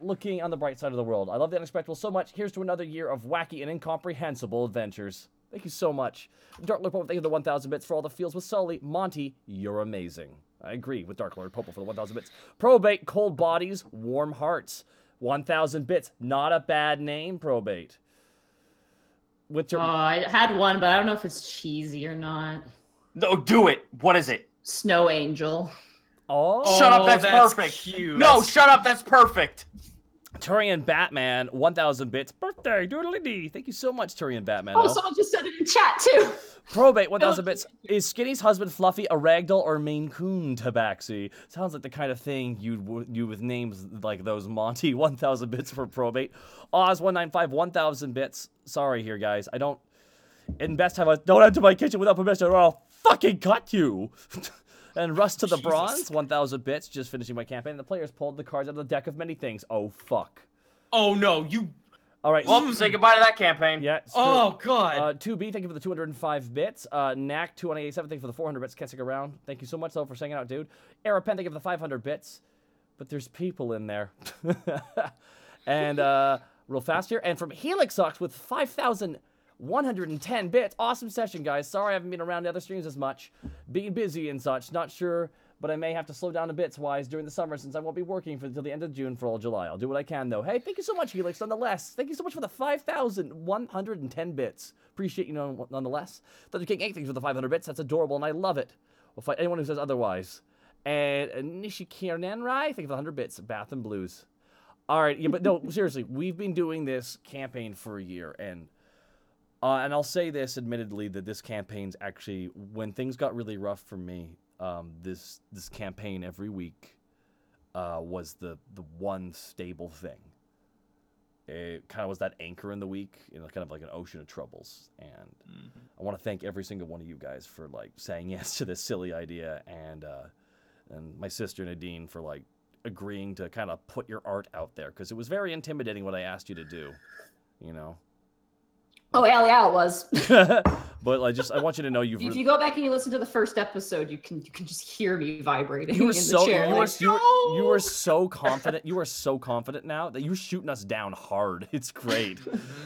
looking on the bright side of the world. I love the Unexpectables so much. Here's to another year of wacky and incomprehensible adventures. Thank you so much. Dark Lord Pope, thank you for the 1,000 bits for all the feels with Sully. Monty, you're amazing. I agree with Dark Lord Pope for the 1,000 bits. Probate, Cold Bodies, Warm Hearts. 1,000 bits. Not a bad name, Probate. Winter. I had one, but I don't know if it's cheesy or not. No, do it. What is it? Snow Angel. Oh. Shut up. That's that's perfect. cute. No, That's- shut up. That's perfect. Turian Batman, 1,000 bits. Birthday, doodly-dee. Thank you so much, Turian Batman. Oh, someone just said it in chat too. Probate, 1,000 bits. Is Skinny's husband Fluffy a ragdoll or Maine Coon tabaxi? Sounds like the kind of thing you with names like those, Monty. 1,000 bits for Probate. Oz195, 1,000 bits. Sorry here, guys. I don't... In best time, don't enter my kitchen without permission or I'll fucking cut you. And Rust to the Jesus. Bronze, 1,000 bits. Just finishing my campaign. The players pulled the cards out of the deck of many things. Oh, fuck. Oh no, you. All right. Well, say goodbye to that campaign. Yeah. Oh god. 2B, thank you for the 205 bits. Knack 2187, thank you for the 400 bits. Can't stick around. Thank you so much though for saying it out, dude. Arapen, thank you for the 500 bits. But there's people in there. And real fast here. And from Helixox with 5,110 bits. Awesome session, guys. Sorry I haven't been around the other streams as much. Being busy and such. Not sure, but I may have to slow down a bits-wise during the summer since I won't be working until the end of June for all July. I'll do what I can, though. Hey, thank you so much, Helix, nonetheless. Thank you so much for the 5,110 bits. Appreciate you nonetheless. Thunder King 8, thanks for the 500 bits. That's adorable, and I love it. We'll fight anyone who says otherwise. And Nishikirnenrai, thank you for the 100 bits. Bath and Blues. All right, yeah, but no, seriously, we've been doing this campaign for a year, and I'll say this admittedly that this campaign's actually, when things got really rough for me, this campaign every week was the one stable thing. It kind of was that anchor in the week, kind of like an ocean of troubles. And I want to thank every single one of you guys for like saying yes to this silly idea, and my sister Nadine for like agreeing to kind of put your art out there, because it was very intimidating what I asked you to do, Oh, yeah, it was. But I want you to know If you go back and you listen to the first episode, you can just hear me vibrating You were in the so chair. you like, were so confident. You are so confident now that you're shooting us down hard. It's great.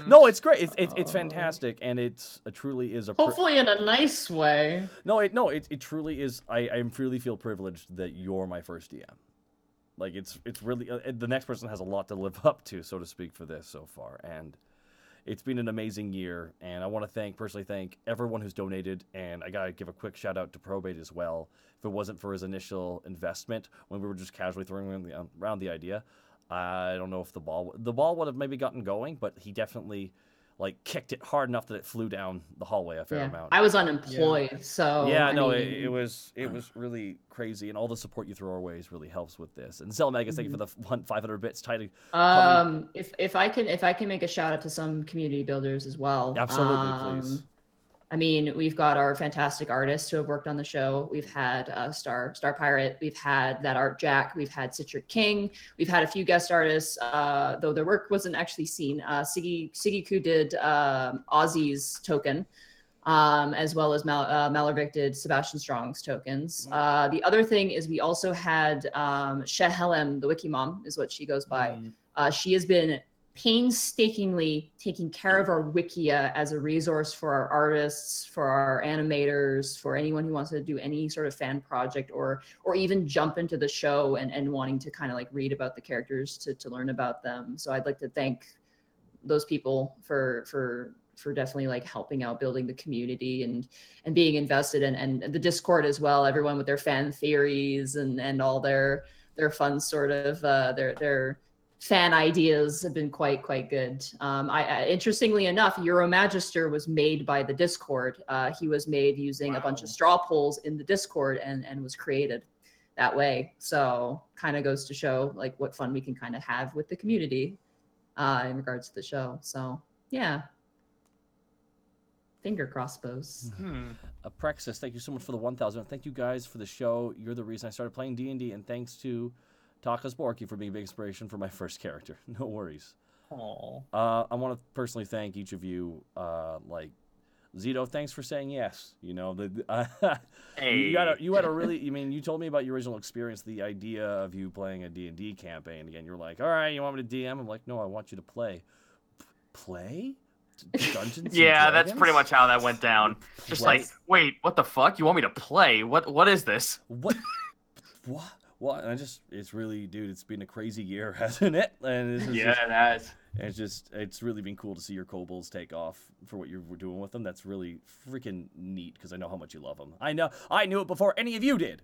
No, it's great. It's fantastic, and it truly is a. Hopefully in a nice way. It truly is. I really feel privileged that you're my first DM. Like it's really the next person has a lot to live up to, so to speak, for this so far, and it's been an amazing year. And I want to personally thank everyone who's donated, and I gotta give a quick shout out to Probate as well. If it wasn't for his initial investment when we were just casually throwing around the idea, I don't know if the ball would have maybe gotten going, but he definitely kicked it hard enough that it flew down the hallway a fair amount. I was unemployed, so it was really crazy, and all the support you throw our ways really helps with this. And Zelmegas, thank you for the 500 bits. If I can make a shout out to some community builders as well. Absolutely, please. I mean, we've got our fantastic artists who have worked on the show. We've had Star Pirate. We've had that Art Jack. We've had Citric King. We've had a few guest artists, though their work wasn't actually seen. Siggy Koo did Ozzy's token. as well as Malavicted Sebastian Strong's tokens. The other thing is we also had Shehelem, the Wiki Mom, is what she goes by. She has been painstakingly taking care of our Wikia as a resource for our artists, for our animators, for anyone who wants to do any sort of fan project or even jump into the show and wanting to kind of like read about the characters to learn about them. So I'd like to thank those people for definitely like helping out building the community and being invested and the Discord as well, everyone with their fan theories and all their fun sort of their fan ideas have been quite good. I interestingly enough, Euromagister was made by the Discord. He was made using a bunch of straw polls in the Discord and was created that way. So kind of goes to show like what fun we can kind of have with the community in regards to the show. So yeah. Finger crossbows. Prexis, thank you so much for the 1,000. Thank you guys for the show. You're the reason I started playing D&D, and thanks to Takas Borky for being a big inspiration for my first character. No worries. Aww. I want to personally thank each of you. Like Zito, thanks for saying yes. You know, Hey. you had a really. I mean, you told me about your original experience, the idea of you playing a D&D campaign again. You're like, all right, you want me to DM? I'm like, no, I want you to play. Play? Dungeons Yeah, and that's pretty Dragons? much how that went down. Just like, wait, what the fuck? You want me to play? What is this? What? What? And it's really, dude, it's been a crazy year, hasn't it? And It has. it's really been cool to see your kobolds take off for what you're doing with them. That's really freaking neat because I know how much you love them. I knew it before any of you did.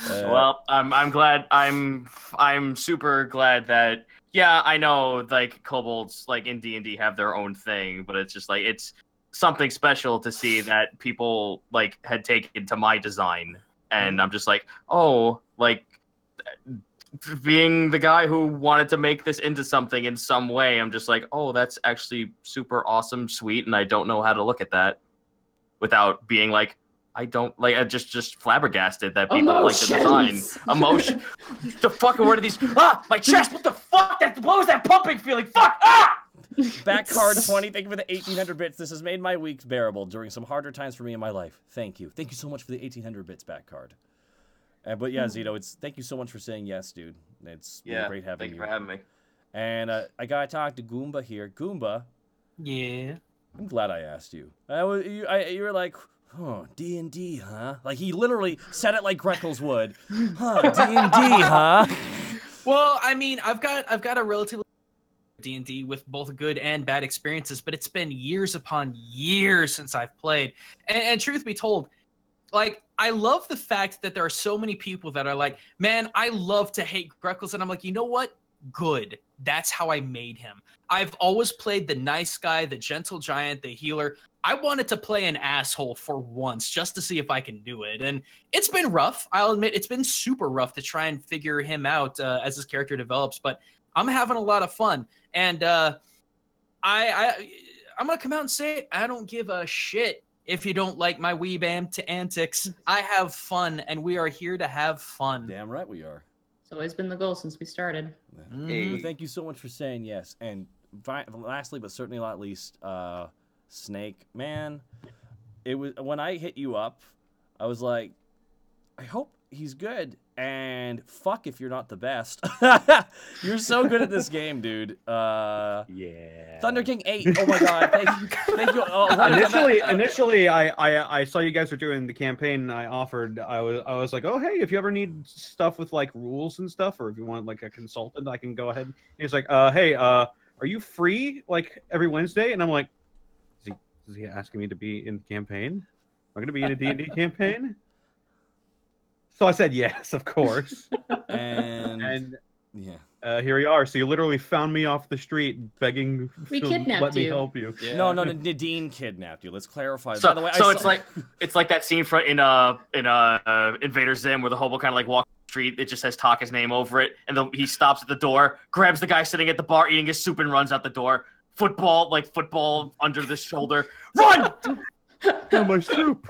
Well, I'm glad. I'm super glad that. Yeah, I know. Like kobolds, like in D&D, have their own thing, but it's just like it's something special to see that people like had taken to my design, and I'm just like, oh, like being the guy who wanted to make this into something in some way. I'm just like, oh, that's actually super awesome, sweet, and I don't know how to look at that without being like. I don't like. I just flabbergasted that people like the design. Emotion. The fuck? Where are these? Ah, my chest. What the fuck? What was that pumping feeling? Fuck! Ah! Back card 20. Thank you for the 1,800 bits. This has made my weeks bearable during some harder times for me in my life. Thank you. Thank you so much for the 1,800 bits back card. But yeah, Zito, thank you so much for saying yes, dude. It's been great having you. Thank you for having me. And I gotta talk to Goomba here. Goomba. Yeah. I'm glad I asked you. You were like. Oh, D&D, huh? Like, he literally said it like Greckles would. Huh, D&D, huh? Well, I mean, I've got a relatively D&D with both good and bad experiences, but it's been years upon years since I've played. And truth be told, like, I love the fact that there are so many people that are like, man, I love to hate Greckles. And I'm like, you know what? Good. That's how I made him. I've always played the nice guy, the gentle giant, the healer. I wanted to play an asshole for once just to see if I can do it. And it's been rough. I'll admit it's been super rough to try and figure him out as his character develops, but I'm having a lot of fun. And I'm going to come out and say it. I don't give a shit if you don't like my weeb antics. I have fun, and we are here to have fun. Damn right we are. It's always been the goal since we started. Well, thank you so much for saying yes. And lastly, but certainly not least, Snake, man, it was when I hit you up, I was like, I hope he's good, and fuck if you're not the best. You're so good at this game, dude. Yeah. Thunder King 8. Oh my god, thank you. Oh, Initially, I saw you guys were doing the campaign. I was like, oh hey, if you ever need stuff with like rules and stuff, or if you want like a consultant, I can go ahead. And he's like, hey, are you free like every Wednesday? And I'm like. Is he asking me to be in the campaign? Am I going to be in a D&D campaign? So I said yes, of course. and yeah. Here we are. So you literally found me off the street begging We to kidnapped let me you. help you. Yeah. No, Nadine kidnapped you. Let's clarify. So, By the way, it's like that scene in Invader Zim where the hobo kind of like walks the street. It just says Taka's name over it, and he stops at the door, grabs the guy sitting at the bar eating his soup, and runs out the door. Football under the shoulder. Run! Oh, my soup.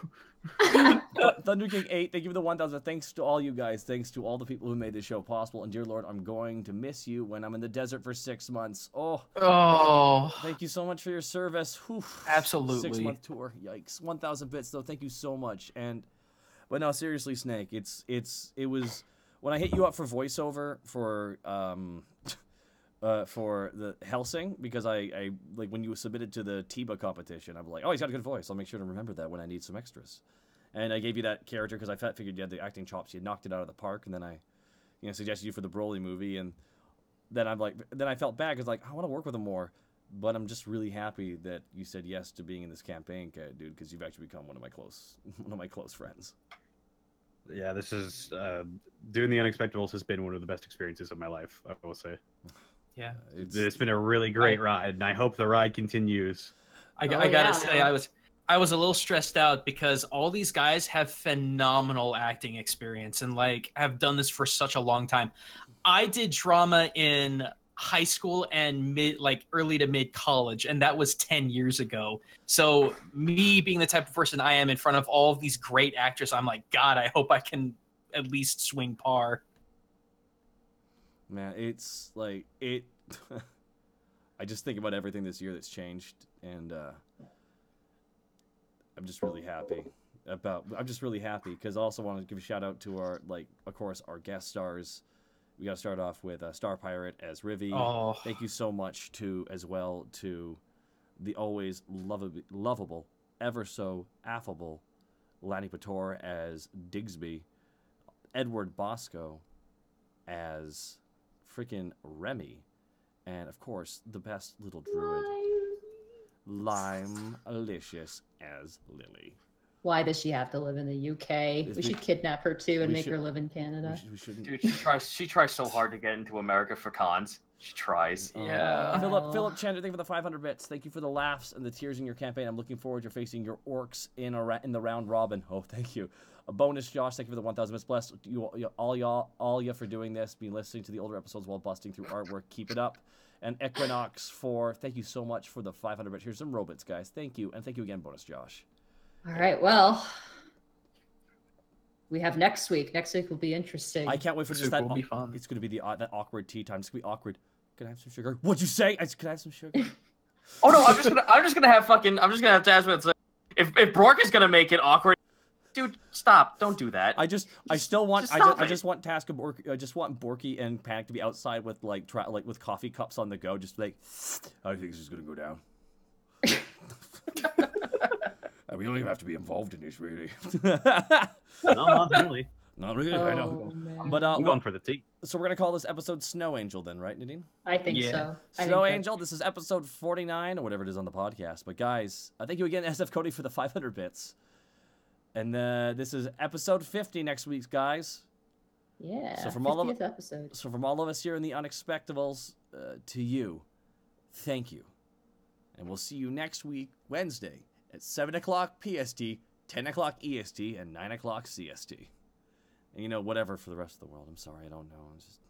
Thunder King 8, thank you for the 1,000. Thanks to all you guys. Thanks to all the people who made this show possible. And dear Lord, I'm going to miss you when I'm in the desert for 6 months. Oh, Thank you so much for your service. Whew. absolutely. 6-month tour. Yikes. 1,000 bits though. Thank you so much. But no, seriously, Snake. It was when I hit you up for voiceover for the Helsing, because I like when you submitted to the Tiba competition, I'm like, oh, he's got a good voice. I'll make sure to remember that when I need some extras. And I gave you that character because I figured you had the acting chops. You had knocked it out of the park, and then I, suggested you for the Broly movie, and then I felt bad because I want to work with him more. But I'm just really happy that you said yes to being in this campaign, dude, because you've actually become one of my close friends. Yeah, this is doing the Unexpectables has been one of the best experiences of my life, I will say. Yeah, it's been a really great ride, and I hope the ride continues. I gotta say, I was a little stressed out because all these guys have phenomenal acting experience and have done this for such a long time. I did drama in high school and early to mid college, and that was 10 years ago. So me being the type of person I am in front of all of these great actors, I'm like, God, I hope I can at least swing par. Man, it's I just think about everything this year that's changed, and I'm just really happy because I also want to give a shout out to our of course our guest stars. We got to start off with Star Pirate as Rivi. Oh. Thank you so much to the always lovable, ever so affable Lanny Pator as Digsby, Edward Bosco as freaking Remy, and of course the best little druid, Lime Alicious as Lily. Why does she have to live in the UK? We should kidnap her too and make her live in Canada. We shouldn't. Dude, she tries so hard to get into America for cons. She tries. Yeah. Philip Chandler, thank you for the 500 bits. Thank you for the laughs and the tears in your campaign. I'm looking forward to facing your orcs in the round robin. Oh, thank you. A bonus, Josh. Thank you for the 1,000 bits. Bless you all you for doing this. Been listening to the older episodes while busting through artwork. Keep it up. And Equinox thank you so much for the 500 bits. Here's some robots, guys. Thank you, and thank you again, bonus, Josh. All right, well, we have next week. Next week will be interesting. I can't wait for just that. Will be fun. It's going to be that awkward tea time. It's going to be awkward. Can I have some sugar? What'd you say? Can I have some sugar? Oh no, I'm just gonna have to ask if Brork is gonna make it awkward. Dude, stop! Don't do that. I just want Borky. I just want Borky and Panic to be outside with with coffee cups on the go. Just I think this is gonna go down. We don't even have to be involved in this, really. No, not really. Not really. I know. Man. But I'm going for the tea. So we're gonna call this episode Snow Angel, then, right, Nadine? I think so. Snow Angel. This is episode 49 or whatever it is on the podcast. But guys, thank you again, SF Cody, for the 500 bits. And this is episode 50 next week, guys. Yeah. So from 50th episode. So from all of us here in the Unexpectables, to you, thank you, and we'll see you next week, Wednesday, at 7 o'clock PST, 10 o'clock EST, and 9 o'clock CST. And whatever for the rest of the world. I'm sorry, I don't know. I'm just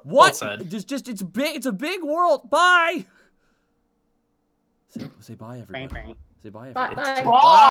what? Well said. It's big. It's a big world. Bye. Say bye, everybody. Say bye, everybody. Bye. Oh!